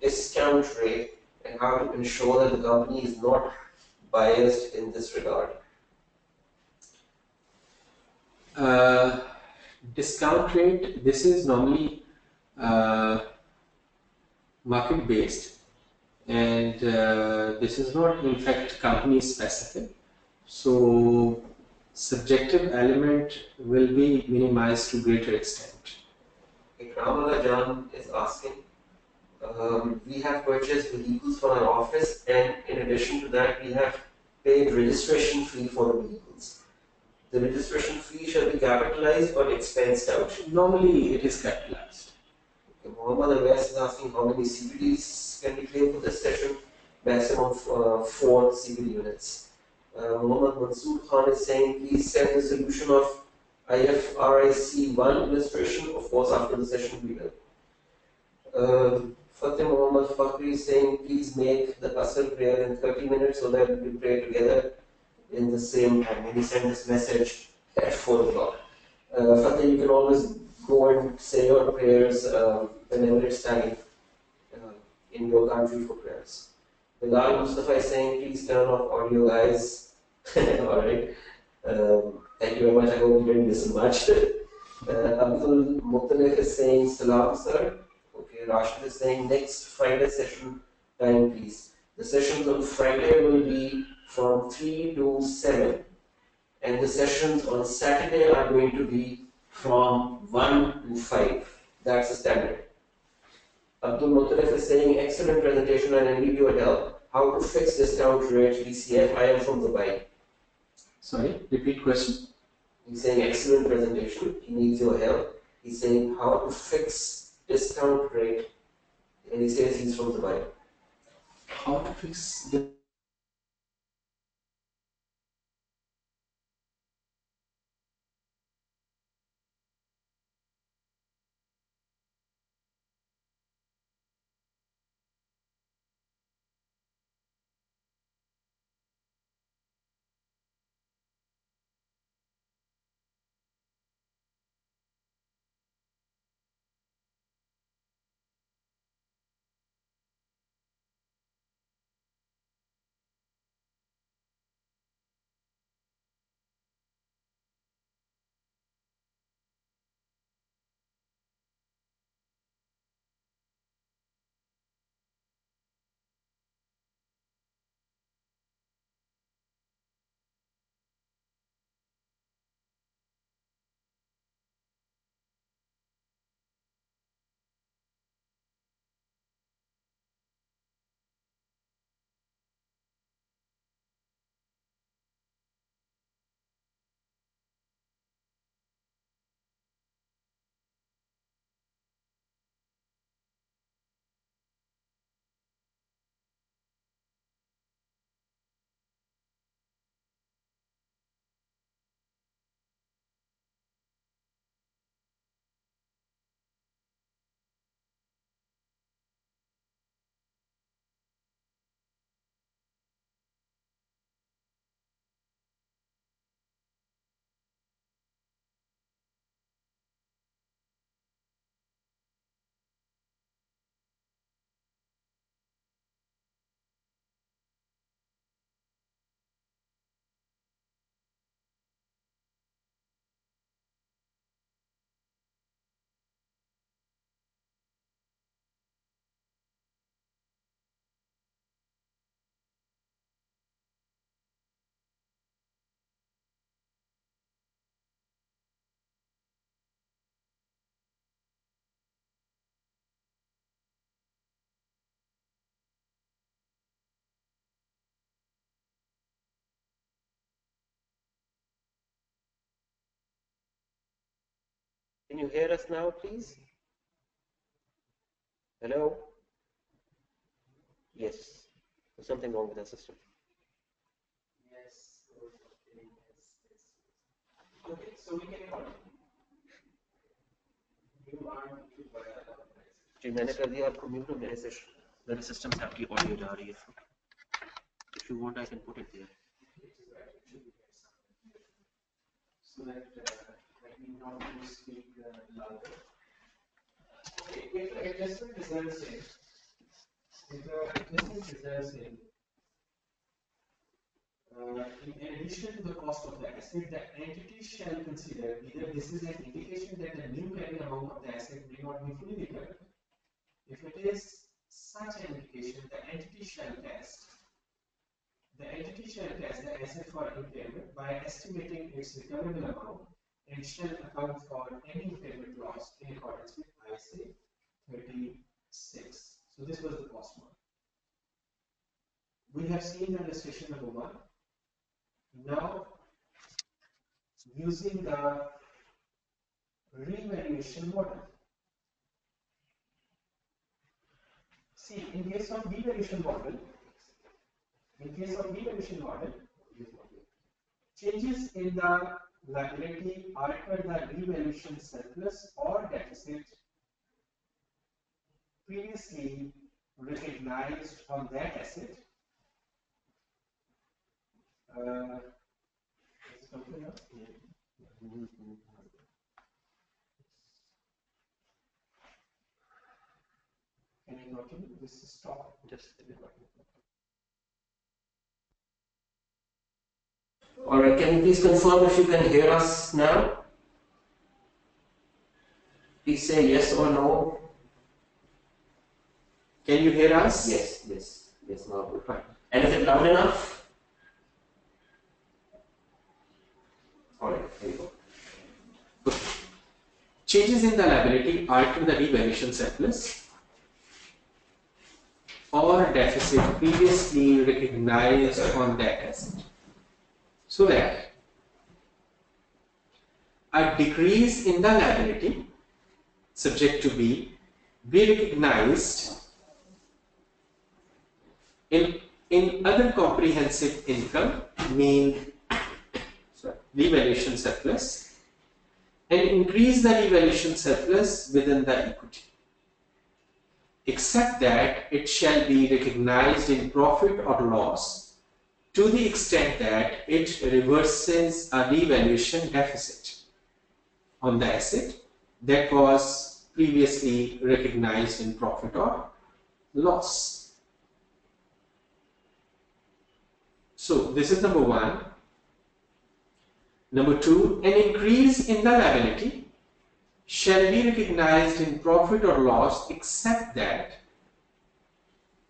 discount rate and how to ensure that the company is not biased in this regard. Discount rate, this is normally market based, and this is not in fact company specific, so subjective element will be minimized to greater extent. Ikramullah Jan is asking, we have purchased vehicles for our office, and in addition to that we have paid registration fee for the vehicles. The registration fee shall be capitalized or expensed out. Normally it is capitalized. Okay, Muhammad Awais is asking how many CVDs can be claimed for this session. Maximum of 4 CVD units. Muhammad Mansoor Khan is saying please send the solution of IFRIC 1 illustration, of course after the session we will. Fateh Muhammad Fakhri is saying please make the Asr prayer in 30 minutes so that we pray together in the same time. Maybe send this message at 4 o'clock. Fateh, you can always go and say your prayers whenever it's time in your country for prayers. Bilal Mustafa is saying please turn off audio, guys. Alright. Thank you very much. I hope you didn't listen much. Abdul Muttalif is saying salam, sir. Okay, Rashid is saying next Friday session time, please. The sessions on Friday will be from 3 to 7, and the sessions on Saturday are going to be from 1 to 5. That's the standard. Abdul Muttalif is saying excellent presentation and I need your help. How to fix discount rate DCF? I am from Dubai. Sorry, repeat question. He's saying excellent presentation. He needs your help. He's saying how to fix discount rate, and he says he's from Dubai. How to fix the Can you hear us now, please? Hello? Yes. There's something wrong with our system. Yes. Okay, so we can you are जी मैंने कर दिया आपको mute और मेरे system से आपकी audio जा रही है. If you want, I can put it there. So that let me not speak louder. Okay, if the adjustment results in addition to the cost of the asset, the entity shall consider either this is an indication that the new carrying amount of the asset may not be fully recovered. If it is such an indication, the entity shall test the asset for impairment by estimating its recoverable amount and shall account for any impairment loss in accordance with IAS 36. So this was the cost model. We have seen the illustration number 1. Now, using the revaluation model. See, in case of revaluation model, changes in the liability alter the revaluation surplus or deficit previously recognized on that asset. Can I continue? This is stop. Just a bit. Alright, can you please confirm if you can hear us now? Please say yes or no. Can you hear us? Yes, now we're fine. And is it loud enough? Alright, there you go. Good. Changes in the liability alter the revaluation surplus or deficit previously recognized on that asset, so that a decrease in the liability subject to be recognized in other comprehensive income, mean revaluation surplus, and increase the revaluation surplus within the equity, except that it shall be recognized in profit or loss to the extent that it reverses a revaluation deficit on the asset that was previously recognized in profit or loss. So this is number 1. Number 2, an increase in the liability shall be recognized in profit or loss except that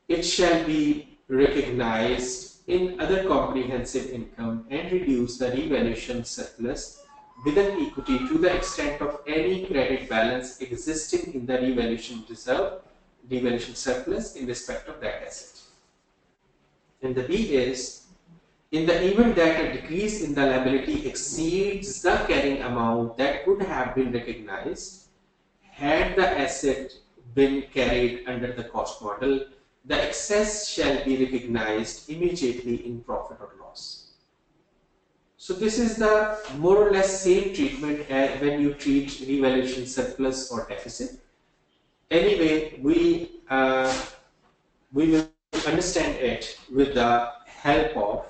it shall be recognized in other comprehensive income and reduce the revaluation surplus within equity to the extent of any credit balance existing in the revaluation reserve, revaluation surplus in respect of that asset. And the B is, in the event that a decrease in the liability exceeds the carrying amount that could have been recognized had the asset been carried under the cost model, the excess shall be recognized immediately in profit or loss. So this is the more or less same treatment as when you treat revaluation surplus or deficit. Anyway, we will understand it with the help of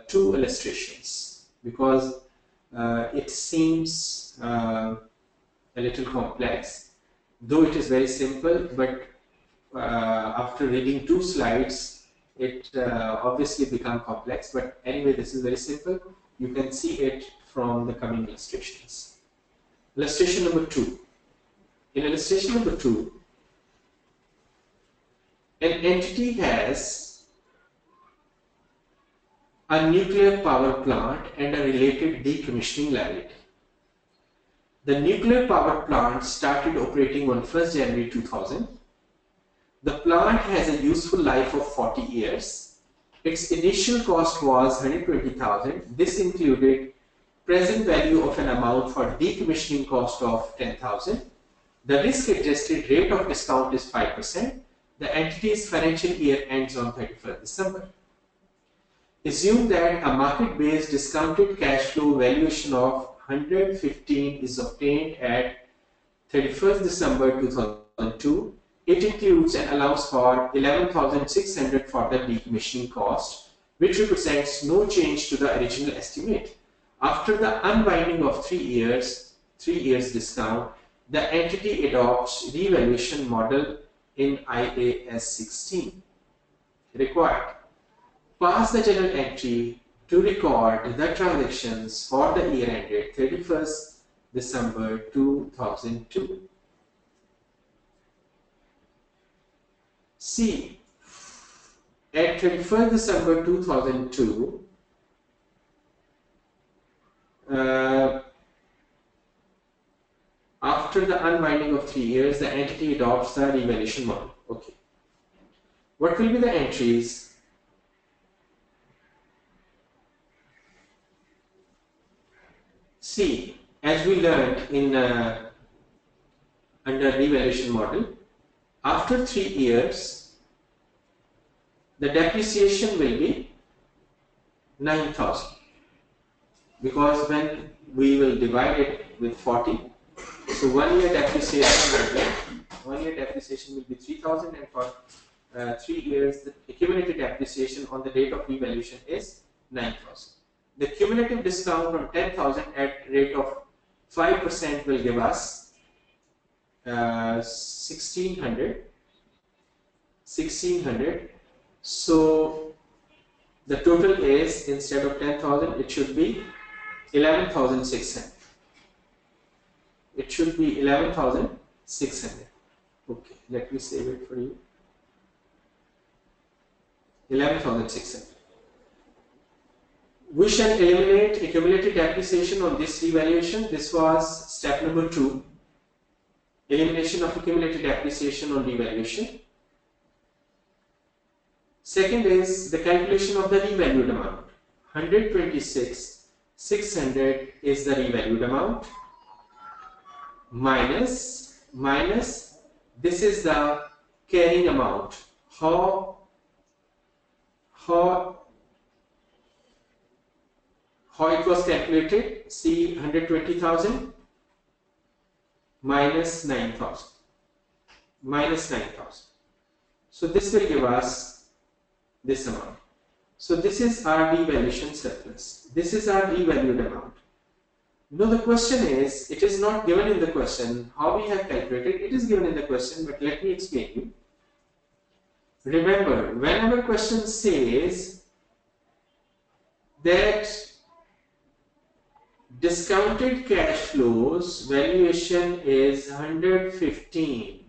2 illustrations, because it seems a little complex, though it is very simple, but after reading 2 slides it obviously becomes complex. But anyway, this is very simple. You can see it from the coming illustrations. Illustration number 2. In illustration number 2, an entity has a nuclear power plant and a related decommissioning liability. The nuclear power plant started operating on 1st January 2000. The plant has a useful life of 40 years. Its initial cost was 120,000. This included present value of an amount for decommissioning cost of 10,000. The risk adjusted rate of discount is 5%. The entity's financial year ends on 31st December. Assume that a market-based discounted cash flow valuation of 115 is obtained at 31st December 2002. It includes and allows for 11,600 for the decommissioning cost, which represents no change to the original estimate. After the unwinding of 3 years discount, the entity adopts revaluation model in IAS 16. Required. Pass the journal entry to record the transactions for the year ended 31st December 2002. C. At 31st December 2002, after the unwinding of 3 years, the entity adopts the revaluation model. Okay. What will be the entries? See, as we learned in under revaluation model, after 3 years, the depreciation will be 9,000, because when we will divide it with 40, so 1 year depreciation will be 3,000, and for 3 years the cumulative depreciation on the date of revaluation is 9,000. The cumulative discount on 10,000 at rate of 5% will give us 1600. So the total is, instead of 10,000, it should be 11,600. It should be 11,600. Okay, let me save it for you. 11,600. We shall eliminate accumulated depreciation on this revaluation. This was step number 2. Elimination of accumulated depreciation on revaluation. Second is the calculation of the revalued amount. 126,600 is the revalued amount, minus this is the carrying amount. How it was calculated? See, 120,000 minus 9,000. So this will give us this amount. So this is our revaluation surplus. This is our revalued amount. Now the question is, it is not given in the question how we have calculated. It is given in the question, but let me explain you. Remember, whenever question says that discounted cash flows valuation is 115.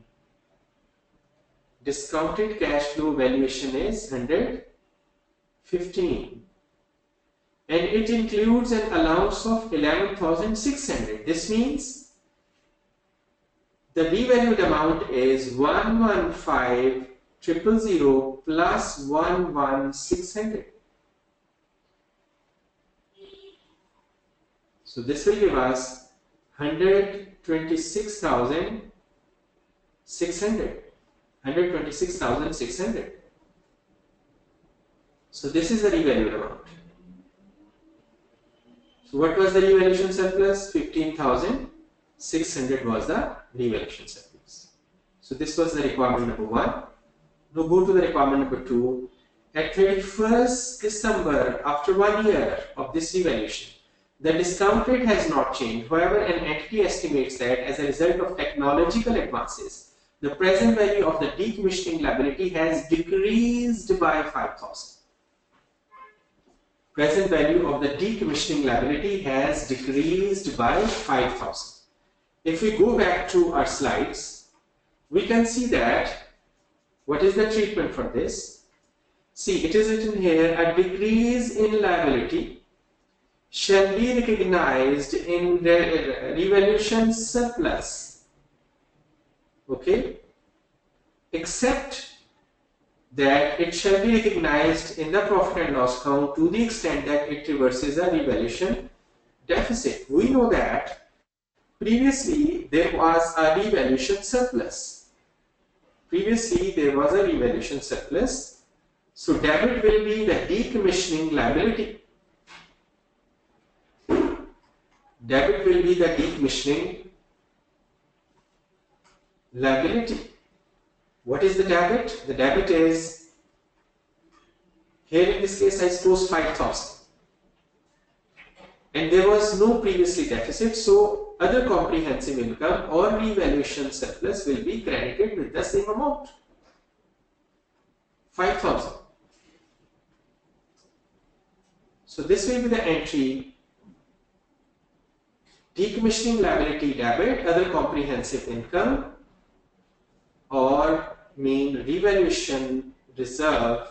Discounted cash flow valuation is 115. And it includes an allowance of 11,600. This means the revalued amount is 115,000 plus 11,600. So this will give us 126,600. 126,600. So this is the revalued amount. So what was the revaluation surplus? 15,600 was the revaluation surplus. So this was the requirement number 1. Now go to the requirement number 2. At 31st December, after 1 year of this revaluation, the discount rate has not changed. However, an entity estimates that as a result of technological advances, the present value of the decommissioning liability has decreased by 5,000. Present value of the decommissioning liability has decreased by 5,000. If we go back to our slides, we can see that what is the treatment for this? See, it is written here, a decrease in liability shall be recognized in the revaluation surplus, okay, except that it shall be recognized in the profit and loss account to the extent that it reverses a revaluation deficit. We know that previously there was a revaluation surplus. So debit will be the decommissioning liability. Debit will be the decommissioning liability. What is the debit? The debit is, here in this case I suppose 5,000. And there was no previously deficit, so other comprehensive income or revaluation surplus will be credited with the same amount, 5,000. So this will be the entry: decommissioning liability debit, other comprehensive income, or mean revaluation reserve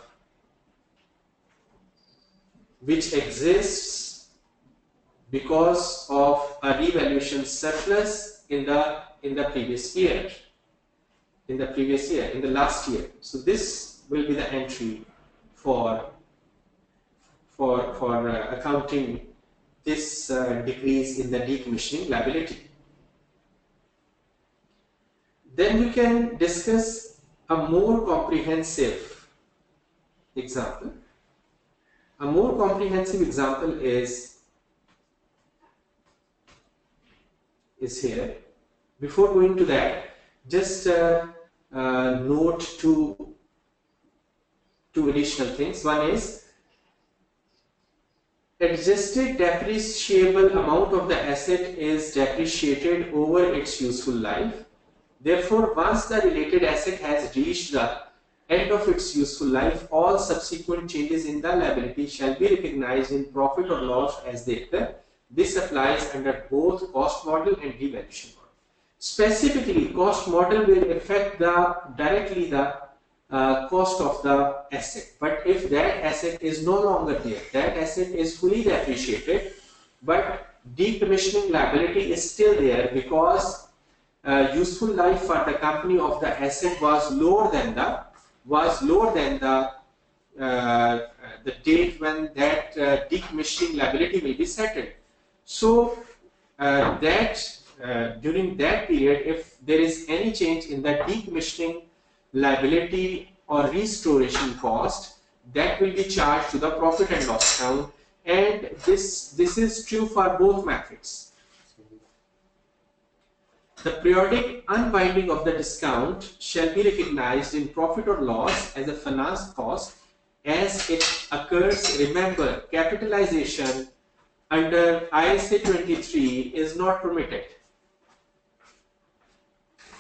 which exists because of a revaluation surplus in the previous year, in the last year. So this will be the entry for accounting this decrease in the decommissioning liability. Then we can discuss a more comprehensive example. A more comprehensive example is here. Before going to that, just note two additional things. One is adjusted depreciable amount of the asset is depreciated over its useful life. Therefore, once the related asset has reached the end of its useful life, all subsequent changes in the liability shall be recognized in profit or loss as they occur. This applies under both cost model and revaluation model. Specifically, cost model will affect directly the cost of the asset. But if that asset is no longer there, that asset is fully depreciated, but decommissioning liability is still there because useful life for the company of the asset was lower than the date when that decommissioning liability will be settled. So during that period, if there is any change in the decommissioning liability or restoration cost, that will be charged to the profit and loss account, and this is true for both methods. The periodic unwinding of the discount shall be recognized in profit or loss as a finance cost as it occurs. Remember, capitalization under IAS 23 is not permitted.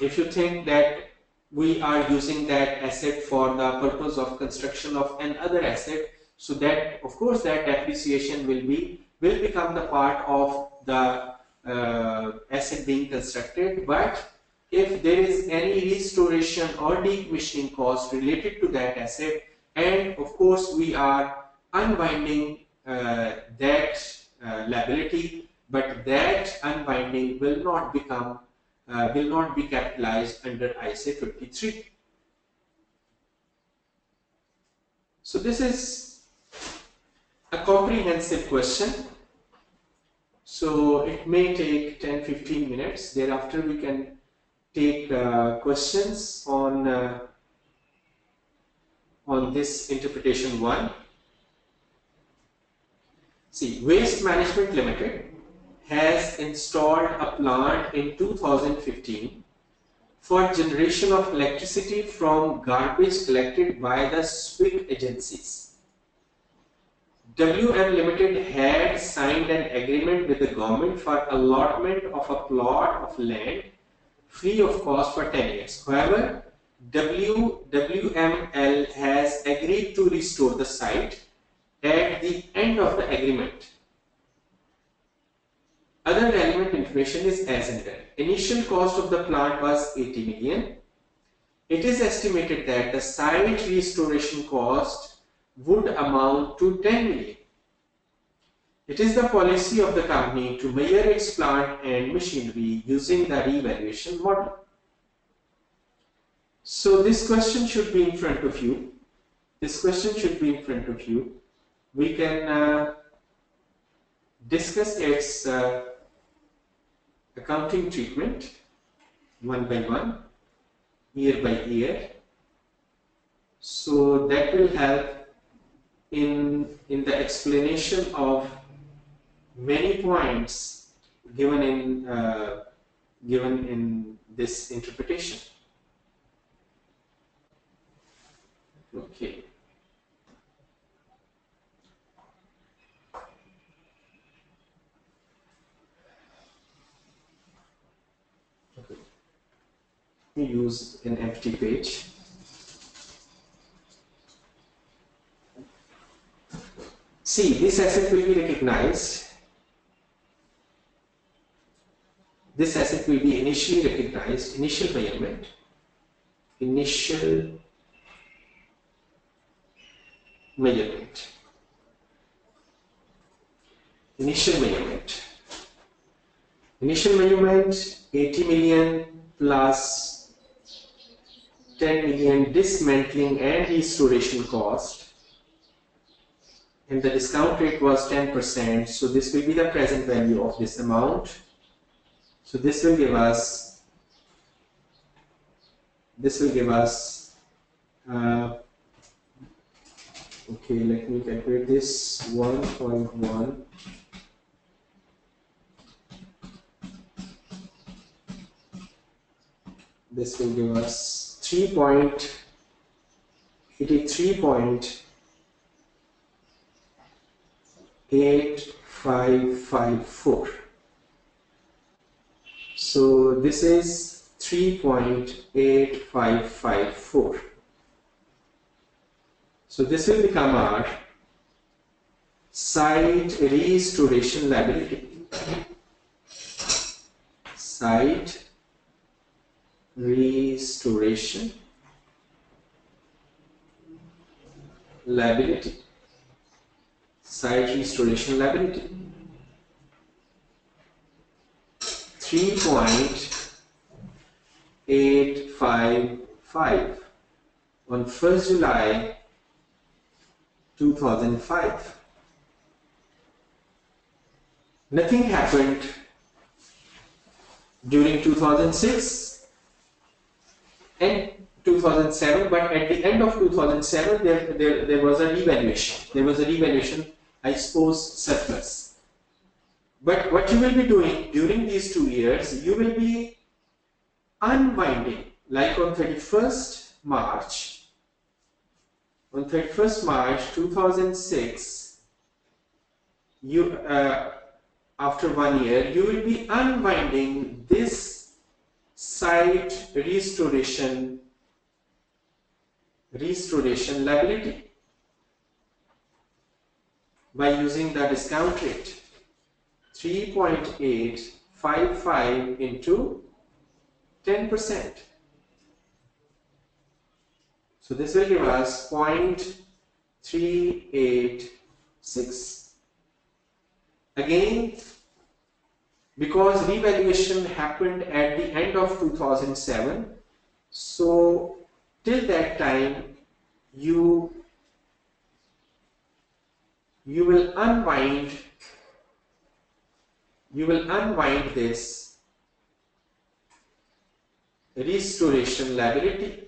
If you think that we are using that asset for the purpose of construction of another asset, so that of course that depreciation will become the part of the asset being constructed. But if there is any restoration or decommissioning cost related to that asset, and of course we are unwinding that liability, but that unwinding will not be capitalized under IAS 23. So this is a comprehensive question. So it may take 10-15 minutes. Thereafter we can take questions on this interpretation 1. See, Waste Management Limited has installed a plant in 2015 for generation of electricity from garbage collected by the SWIC agencies. WM Limited had signed an agreement with the government for allotment of a plot of land free of cost for 10 years. However, WML has agreed to restore the site at the end of the agreement. Other relevant information is as under. Initial cost of the plant was 80 million. It is estimated that the site restoration cost would amount to 10 million. It is the policy of the company to measure its plant and machinery using the revaluation model. So this question should be in front of you. We can discuss its accounting treatment one by one, year by year. So that will help in the explanation of many points given in this interpretation. Okay. me use an empty page. See, this asset will be recognized. This asset will be initially recognized, initial measurement, initial measurement, 80 million plus 10 million dismantling and restoration cost, and the discount rate was 10%, so this will be the present value of this amount. So this will give us okay, let me calculate this. 1.1 this will give us 3.8554. So this is 3.8554. So this will become our site restoration liability. Site restoration liability. Site restoration liability. 3.855 on 1st July 2005. Nothing happened during 2006 and 2007, but at the end of 2007 there was a revaluation. There was a revaluation, I suppose, surplus. But what you will be doing during these 2 years, you will be unwinding, like on 31st March 2006, you after 1 year, you will be unwinding this site restoration liability by using the discount rate 3.855 into 10%. So this will give us 0.386. Again, because revaluation happened at the end of 2007, so till that time you will unwind this restoration liability.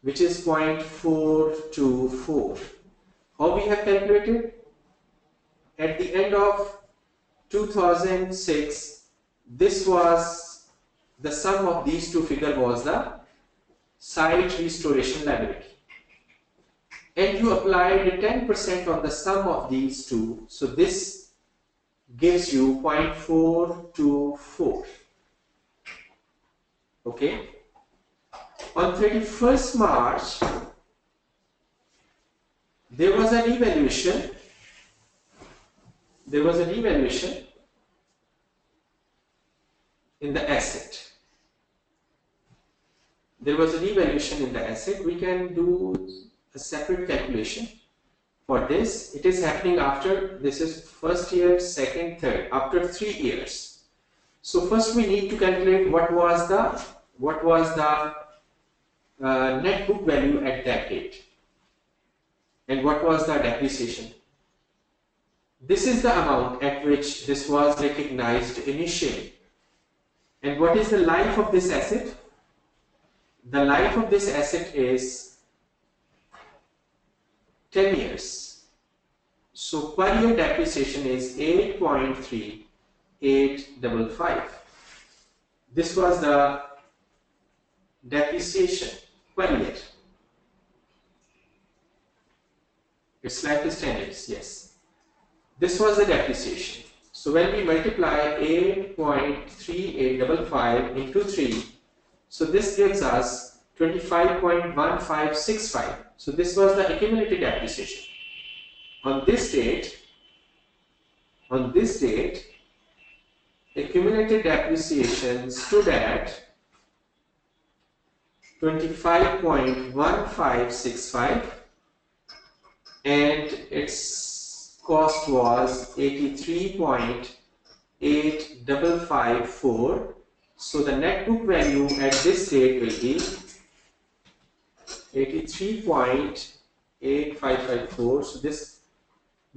Which is 0.424. How we have calculated? At the end of 2006, this was the sum of these two figures was the site restoration liability. And you applied 10% on the sum of these two, so this gives you 0.424. Okay. On 31st March, there was a revaluation. In the asset. We can do a separate calculation for this. It is happening after, this is first year, second, third, after 3 years. So first we need to calculate what was the net book value at that date and what was the depreciation. This is the amount at which this was recognized initially. And what is the life of this asset? The life of this asset is 10 years. So per year depreciation is 8.3855. This was the depreciation per year. It's life standards, yes. This was the depreciation. So when we multiply 8.3855 into 3, so this gives us 25.1565. So this was the accumulated depreciation. On this date, accumulated depreciation stood at 25.1565 and its cost was 83.8554. So the net book value at this date will be 83.8554. So this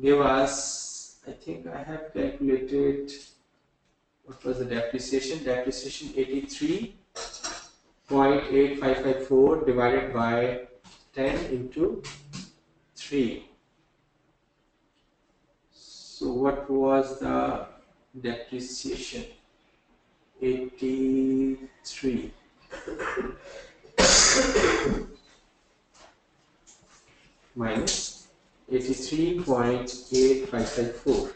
give us, I think I have calculated what was the depreciation. Depreciation 83.8554 divided by 10 into 3. So what was the depreciation? 83 minus 83.8554,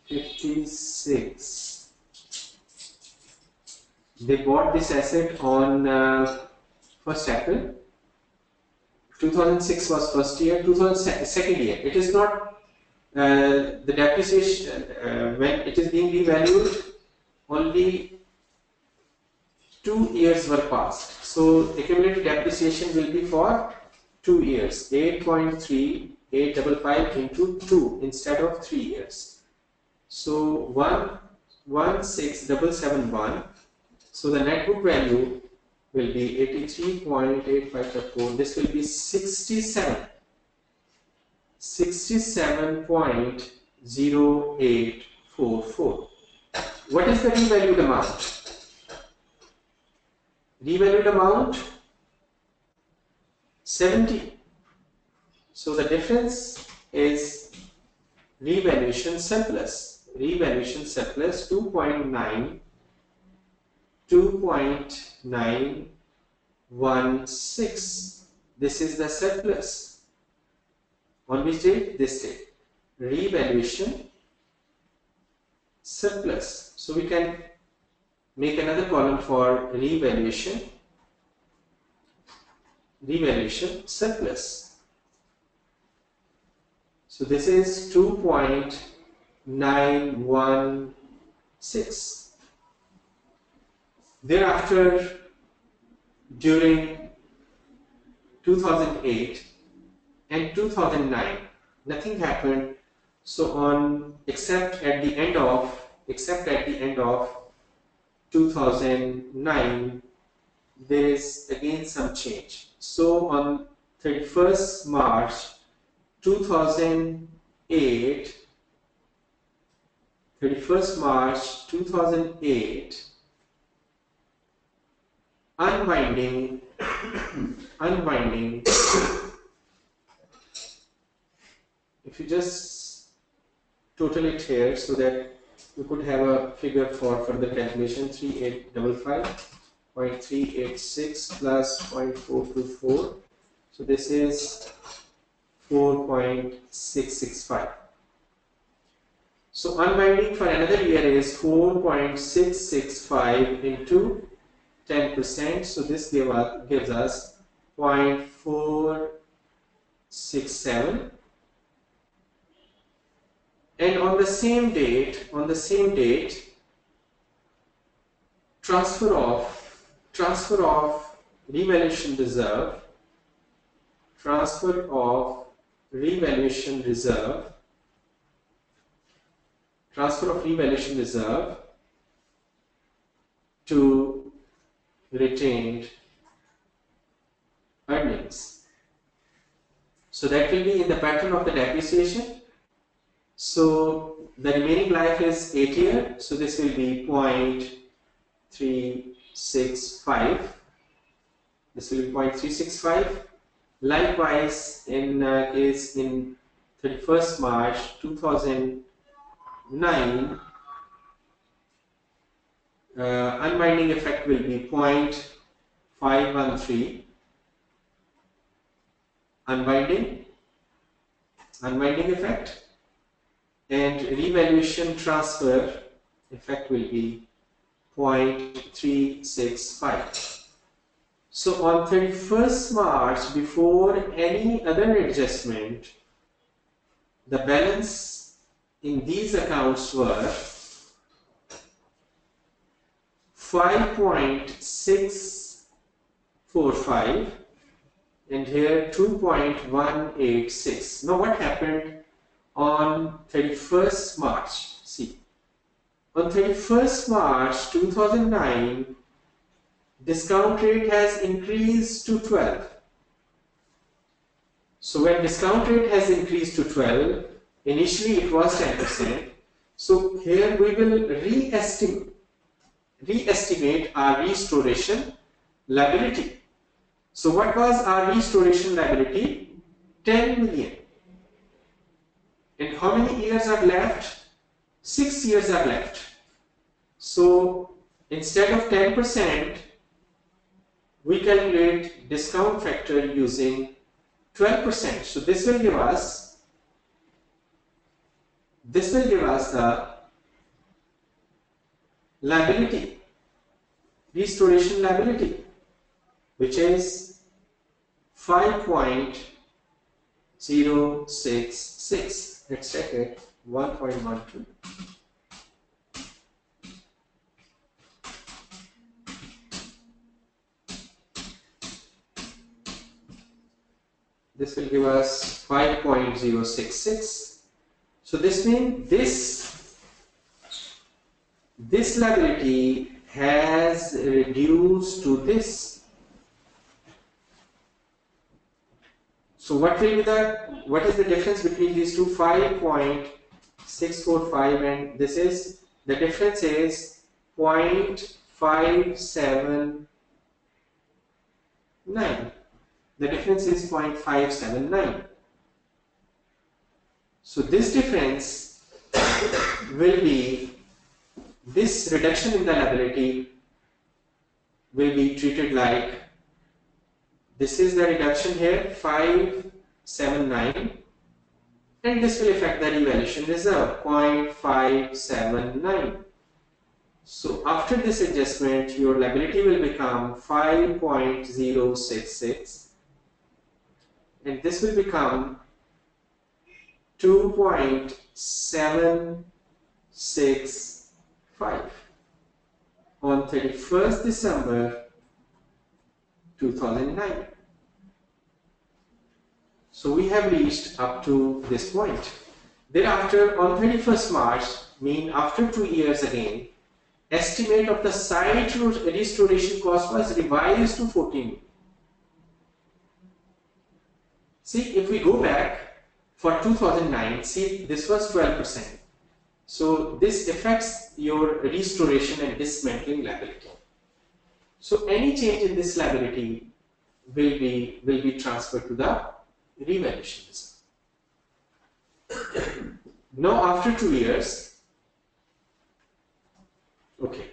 56. They bought this asset on 1st April. 2006 was first year, 2000 second year. It is not the depreciation when it is being revalued. Only 2 years were passed. So accumulated depreciation will be for 2 years. 8.3855 into 2 instead of 3 years. So 116,771. So the net book value will be 83.8554. This will be 67.0844. What is the revalued amount? Revalued amount 70. So the difference is revaluation surplus. Revaluation surplus 2.916. This is the surplus. On which date? This date. Revaluation surplus. So we can make another column for revaluation surplus. So this is 2.916. Thereafter, during 2008 and 2009, nothing happened. So except at the end of 2009, there is again some change. So on 31st March 2008, unwinding if you just total it here so that you could have a figure for further calculation. 3855.386 plus 0.424. So this is 4.665. So unwinding for another year is 4.665 into 10%. So this gives us 0.467. And on the same date, transfer of revaluation reserve to retained earnings. So that will be in the pattern of the depreciation. So the remaining life is 8 years. So this will be 0.365. This will be 0.365. Likewise, in 31st March 2009, unwinding effect will be 0.513. Unwinding effect and revaluation transfer effect will be 0.365. So on 31st March, before any other adjustment, the balance in these accounts were 5.645 and here 2.186. Now what happened on 31st March? See, on 31st March 2009, discount rate has increased to 12. So when discount rate has increased to 12, initially it was 10%. So here we will re-estimate our restoration liability. So what was our restoration liability? 10 million. And how many years are left? 6 years are left. So instead of 10%, we calculate discount factor using 12%. So this will give us the liability, restoration liability, which is 5.066. Let's check it. 1.12. This will give us 5.066. So this means this liability has reduced to this. So what is the difference between these two? 5.645 and this is, the difference is 0.579. The difference is 0.579. So this difference will be, this reduction in the liability will be treated like, this is the reduction here, 579, and this will affect the revaluation reserve, 0.579. So after this adjustment, your liability will become 5.066, and this will become 2.765 on 31st December 2009. So we have reached up to this point. Thereafter, on 31st March, mean after 2 years again, estimate of the site restoration cost was revised to 14. See, if we go back for 2009, see, this was 12%. So this affects your restoration and dismantling liability. So any change in this liability will be transferred to the revaluation reserve. Now after 2 years, okay,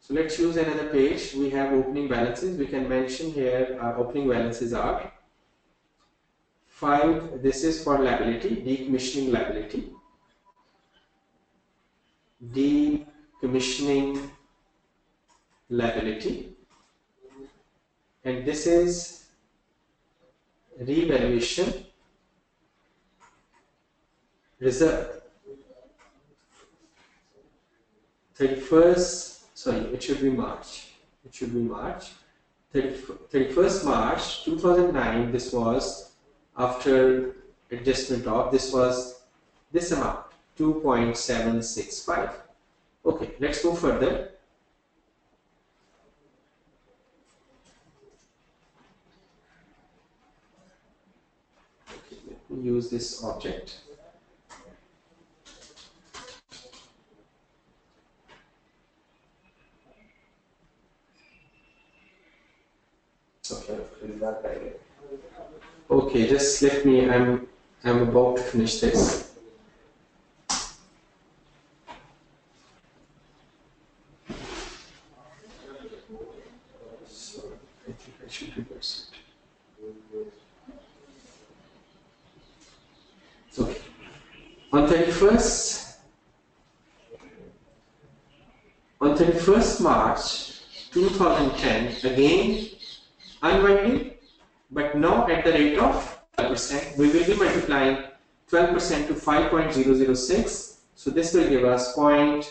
so let's use another page. We have opening balances. We can mention here our opening balances are 5. This is for liability, decommissioning liability. Decommissioning liability, and this is revaluation reserve. 31st March 2009, this was after adjustment of, this was this amount, 2.765. Okay, let's go further. Okay, let me use this object. Okay, just let me, I'm about to finish this. So I think I should reverse it. Okay. On 31st March 2010, again unwinding, but now at the rate of 12%. We will be multiplying 12% to 5.006. So this will give us on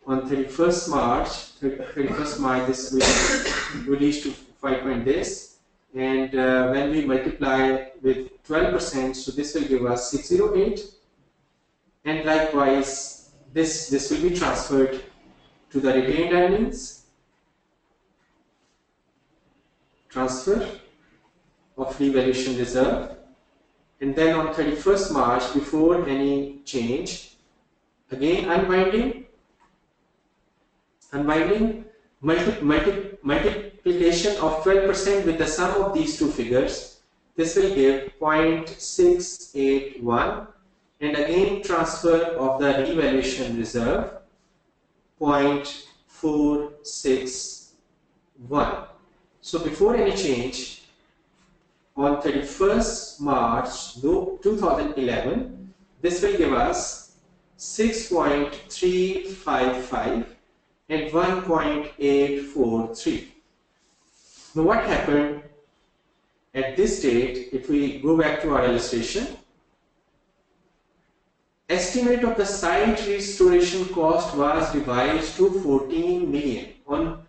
31st March, this will reach to 5 this, and when we multiply with 12%, so this will give us 608, and likewise this will be transferred to the retained earnings, transfer of revaluation reserve, and then on 31st March, before any change, again unwinding, multiplication of 12% with the sum of these two figures. This will give 0.681, and again transfer of the revaluation reserve 0.461. So before any change, on 31st March 2011, this will give us 6.355 and 1.843. Now what happened at this date? If we go back to our illustration, estimate of the site restoration cost was revised to 14 million on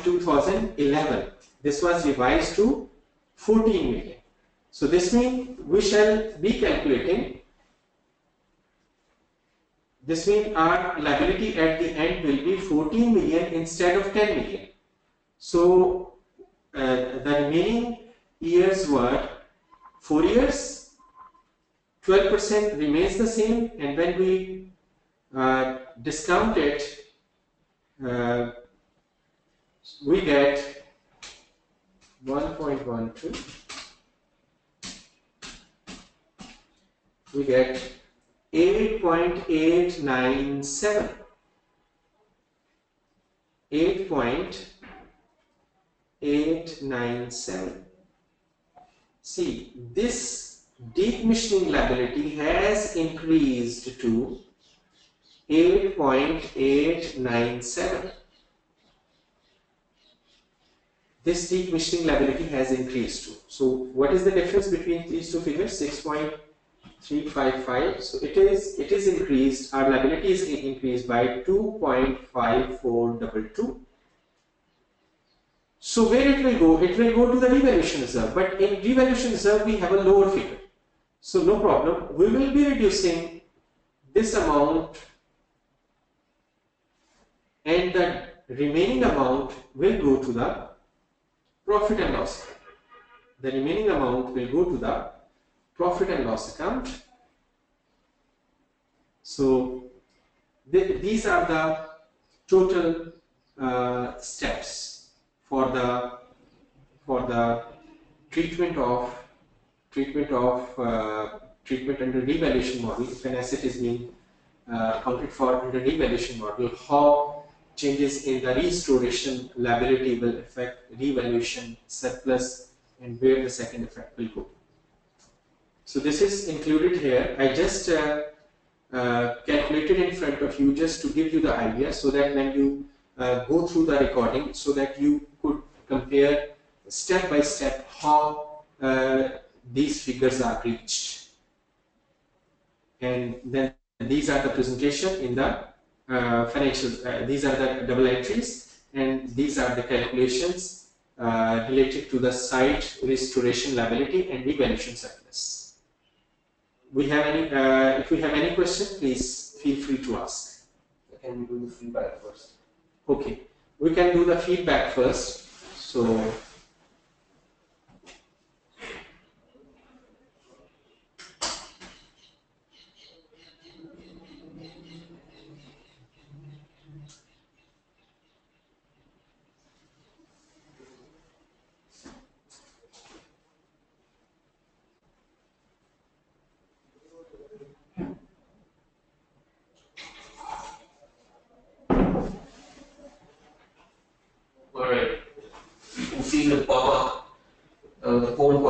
2011. This was revised to 14 million. So this means we shall be calculating. This means our liability at the end will be 14 million instead of 10 million. So the remaining years were 4 years, 12% remains the same, and when we discount it, we get 1.12, we get 8.897. 8.897. See, this decommissioning liability has increased to 8.897. This decommissioning liability has increased to. So what is the difference between these two figures? 6.355. So it is increased. Our liability is increased by 2.5422. So where it will go? It will go to the revaluation reserve. But in revaluation reserve we have a lower figure. So no problem. We will be reducing this amount, and the remaining amount will go to the profit and loss account. The remaining amount will go to the profit and loss account. So these are the total steps for the treatment under revaluation model. If an asset is being accounted for under revaluation model, how changes in the restoration liability will affect revaluation surplus, and where the second effect will go. So this is included here. I just calculated in front of you just to give you the idea, so that when you go through the recording, so that you could compare step by step how these figures are reached. And then these are the presentation in the financials. These are the double entries, and these are the calculations related to the site restoration liability and revaluation surplus. We have any? If we have any question, please feel free to ask. Can we do the feedback first? Okay, we can do the feedback first. So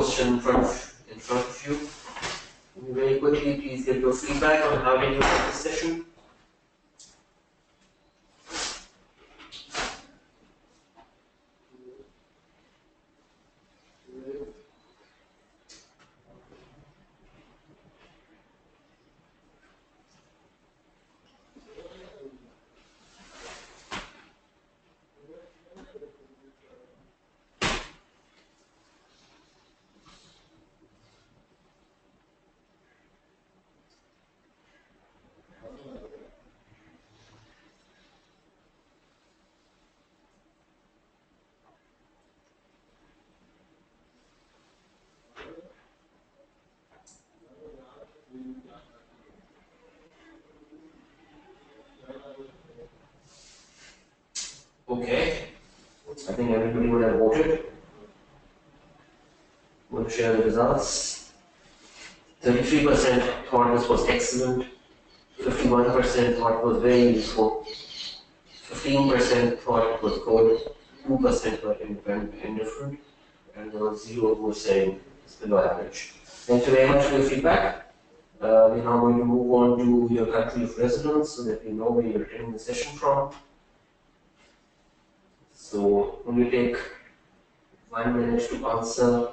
question in front of you. Can you very quickly please give your feedback on how did you like this session? Okay, I think everybody would have voted. We'll share the results. 33% thought this was excellent, 51% thought it was very useful, 15% thought it was good, 2% were indifferent, and there was 0 who were saying it's below average. Thank you very much for your feedback. We're now going to move on to your country of residence so that we know where you're attending the session from. So, will you take 1 minute to answer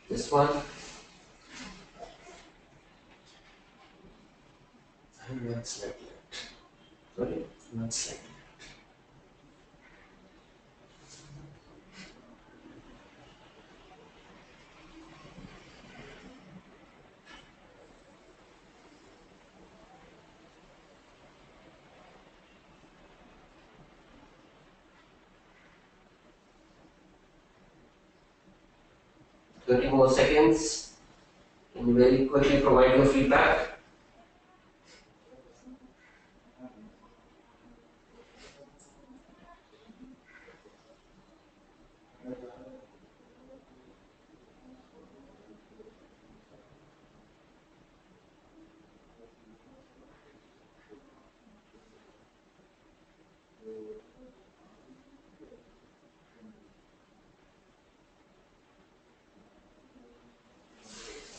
this one? One slide left. Sorry? One slide. 30 more seconds. Can you very quickly provide your feedback?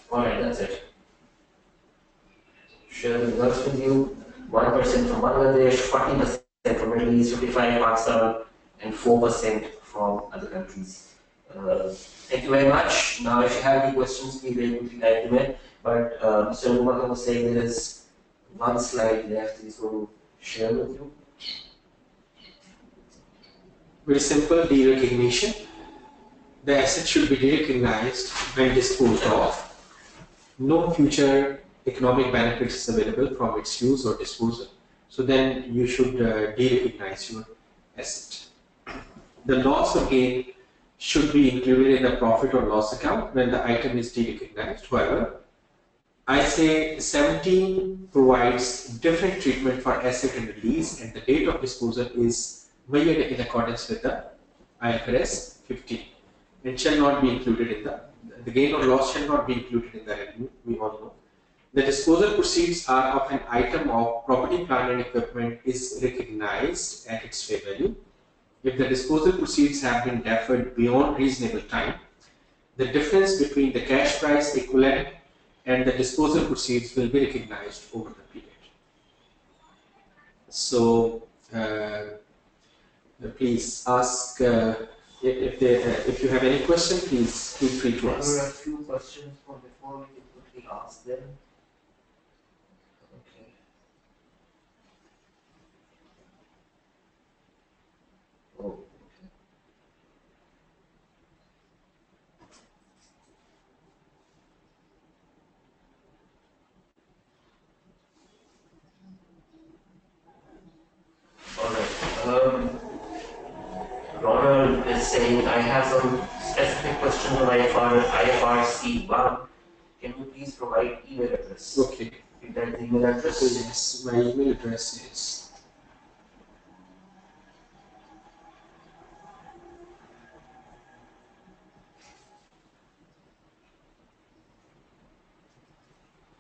Alright, that's it. Share the results with you. 1% from Bangladesh, 40% from Middle East, 55% Pakistan, and 4% from other countries. Thank you very much. Now, if you have any questions, please very quickly type them in. But Mr. Umar was saying there is one slide left he's going to share with you. Very simple, derecognition. The asset should be derecognized when disposed of. No future economic benefits is available from its use or disposal. So then you should derecognize your asset. The loss or gain should be included in the profit or loss account when the item is derecognized. However, I say 17 provides different treatment for asset and release, and the date of disposal is measured in accordance with the IFRS 15. It shall not be included in the gain or loss shall not be included in the revenue, we all know. The disposal proceeds are of an item of property, plant and equipment is recognized at its fair value. If the disposal proceeds have been deferred beyond reasonable time, the difference between the cash price equivalent and the disposal proceeds will be recognized over the period. So, please ask if you have any question, please feel free to ask. There are a few questions from before we can quickly ask them. Okay. Oh. Alright. Ronald is saying, I have some specific questions on IFRC 1. Can you please provide email address? Okay. If that is email address? Yes, my email address is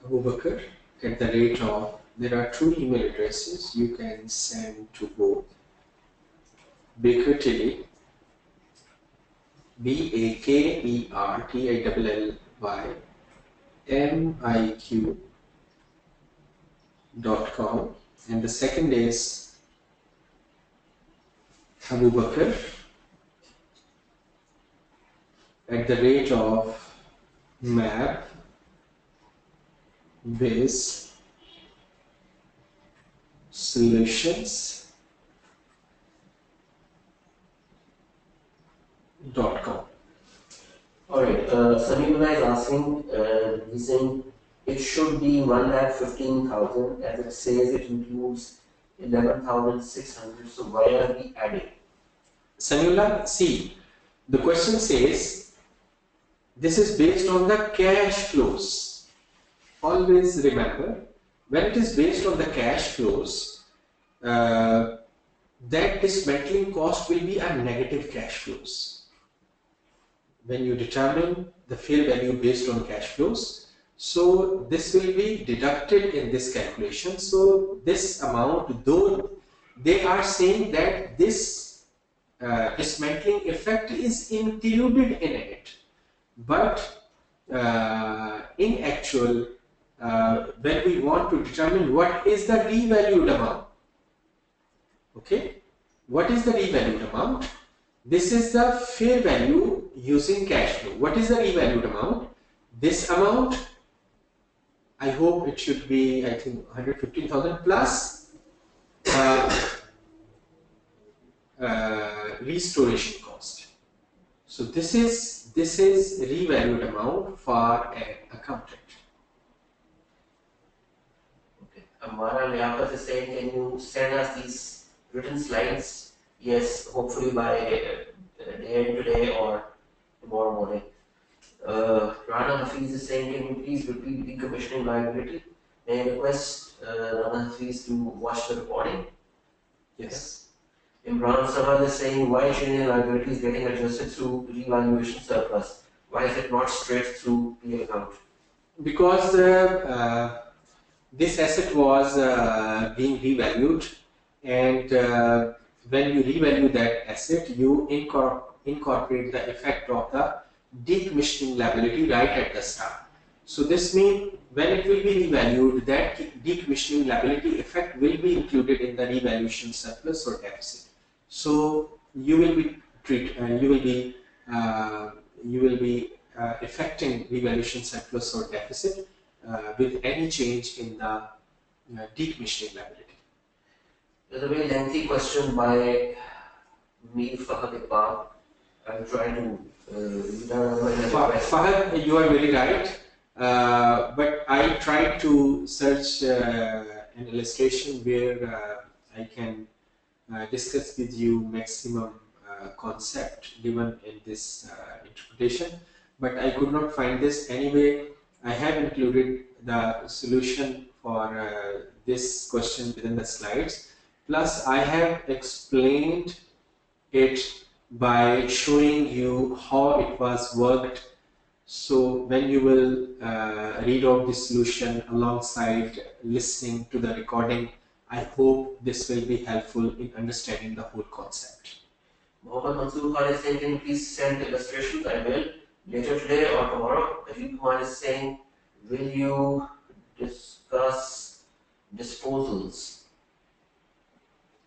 Abubakar at the rate of, there are two email addresses you can send to both. Baker Tilly bakertillmiq.com, and the second is Abu Bakr at the rate of map biz solutions.com. Alright, Samira is asking, he's saying it should be 1,15,000 as it says it includes 11,600. So why are we adding? Samula, see, the question says this is based on the cash flows. Always remember, when it is based on the cash flows, that dismantling cost will be a negative cash flows. When you determine the fair value based on cash flows, so this will be deducted in this calculation. So this amount, though they are saying that this dismantling effect is included in it, but in actual, when we want to determine what is the revalued amount, okay, what is the revalued amount? This is the fair value using cash flow. What is the revalued amount? This amount, I hope it should be, I think, 115,000 plus restoration cost. So this is revalued amount for an accountant. Okay. Amara Liaquat is saying, can you send us these written slides? Yes, hopefully by day end today or tomorrow morning. Rana Hafiz is saying, can you please repeat decommissioning liability? May I request Rana Hafiz to watch the recording? Yes. Imran Samad is saying, why change liability is getting adjusted through revaluation surplus? Why is it not straight through P account? Because this asset was being revalued, and when you revalue that asset, you incorporate the effect of the decommissioning liability right at the start. So this means when it will be revalued, that decommissioning liability effect will be included in the revaluation surplus or deficit. So you will be affecting revaluation surplus or deficit with any change in the decommissioning liability. There's a very lengthy question by Mir Fahad Iqbal. I'll try to read out. Fahad, you are very right. But I tried to search an illustration where I can discuss with you maximum concept given in this interpretation, but I could not find this. Anyway, I have included the solution for this question within the slides. Plus, I have explained it by showing you how it was worked. So when you will read out the solution alongside listening to the recording, I hope this will be helpful in understanding the whole concept. Mohammed Mansoor Khan is saying, can you please send illustrations? I will later today or tomorrow. Ajit Kumar is saying, will you discuss disposals?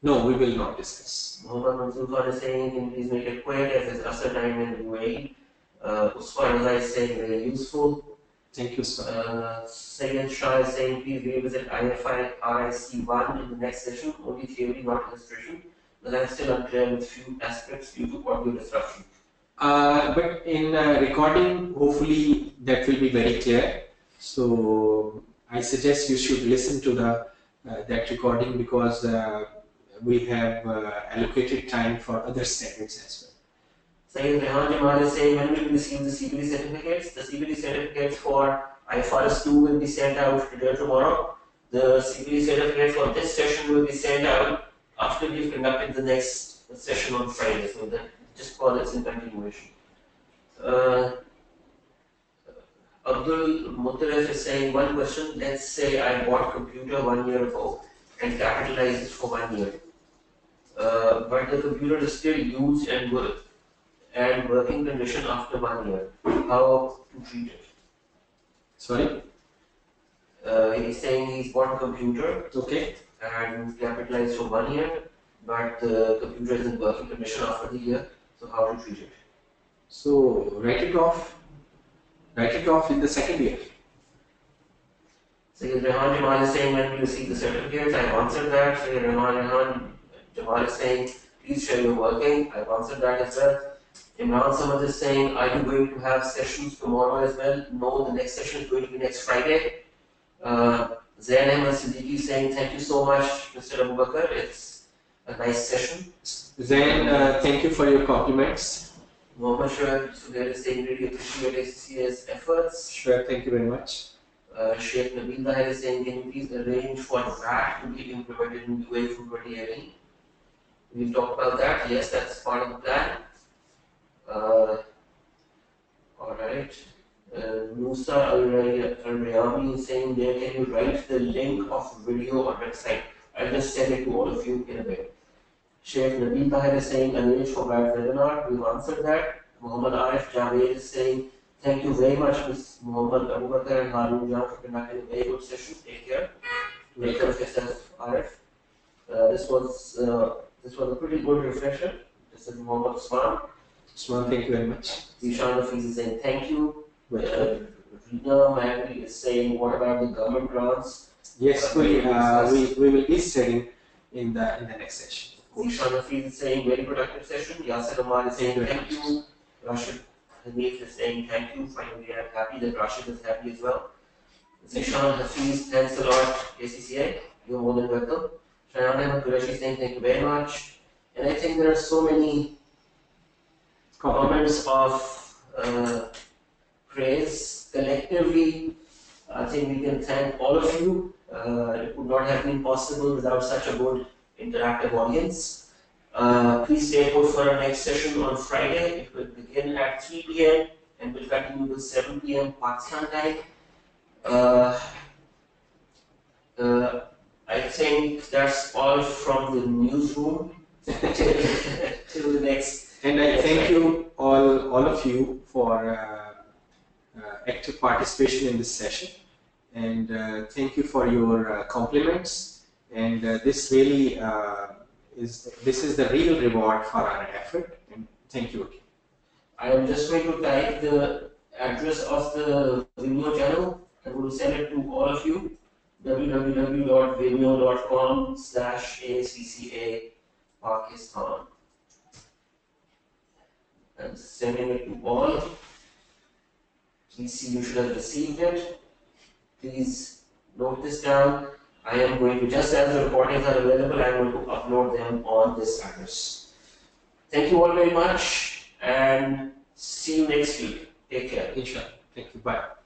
No, we will not discuss. Mohammed Mansoor Khan is saying, can you please make it quick as it's Asr time in UAE. Usman Raza is saying, very useful. Thank you, sir. Sayyid Shah is saying, please revisit IFRIC 1 in the next session, only theory, not illustration. But I'm still unclear with few aspects due to audio disruption. But in recording, hopefully that will be very clear. So I suggest you should listen to the that recording because we have allocated time for other standards as well. Sayyid Rehan Jamal is saying, when will we receive the CBD certificates? The CBD certificates for IFRS 2 will be sent out today or tomorrow. The CBD certificate for this session will be sent out after we've conducted the next session on Friday. So that just call it in continuation. Abdul Mutaref is saying, one question, let's say I bought a computer 1 year ago and capitalized it for 1 year. But the computer is still used and and working condition after 1 year. How to treat it? Sorry? He's saying he's bought a computer Okay. and capitalized for 1 year, but the computer is in working condition after the year. So how to treat it? So write it off. Write it off in the second year. Sayyid Rehan Jamal is saying, when we receive the certificates, I've answered that. Sayyid Rehan Jamal is saying, please share your working. I've answered that as well. Imran Samad is saying, are you going to have sessions tomorrow as well? No, the next session is going to be next Friday. Zain Ahmed Siddiqui is saying, thank you so much, Mr. Abu Bakr. It's a nice session. Zain, thank you for your compliments. Mohammed Shoaib Suhail is saying, really appreciate ACCA's efforts. Sure, thank you very much. Sheikh Nabil Tahir is saying, can you please arrange for VAT to be implemented in UAE from 2018? We've talked about that. Yes, that's part of the plan. Alright. Musa Al-Rayami is saying, there, can you write the link of video or website? I'll just send it to all of you in a bit. Sheikh Nabil Tahir is saying, arrange for VAT webinar. We've answered that. Muhammad Arif Javed is saying, thank you very much, Ms. Muhammad Abu Bakr and Harun Jan, for conducting a very good session. Take care. Take care of yourself, Arif. This was a pretty good refresher. This is Muhammad Usman. Usman, thank you very much. Zishan Hafiz is saying thank you. Rina Mayuri is saying, what about the government grants? Yes, we will be studying in the next session. Zishan Hafiz is saying, very productive session. Yasir Amar is saying thank you. Rashid Hanif is saying thank you. Finally, I'm happy that Rashid is happy as well. Zishan Hafiz, thanks a lot, ACCA. You're more than welcome. Shayan Ahmed Qureshi is saying thank you very much. And I think there are so many comments of praise. Collectively, I think we can thank all of you. It would not have been possible without such a good interactive audience. Please stay put for our next session on Friday. It will begin at 3 p.m. and will continue till 7 p.m. Pakistan time. I think that's all from the newsroom. Till the next. And I thank you all of you for active participation in this session, and thank you for your compliments. And this really is the real reward for our effort. And thank you again. I am just going to type the address of the Vimeo channel and will send it to all of you. www.vimeo.com/ACCA Pakistan. I'm sending it to all. Please see, you should have received it. Please note this down. I am going to, just as the recordings are available, I am going to upload them on this address. Thank you all very much and see you next week. Take care. Inshallah. Thank you. Bye.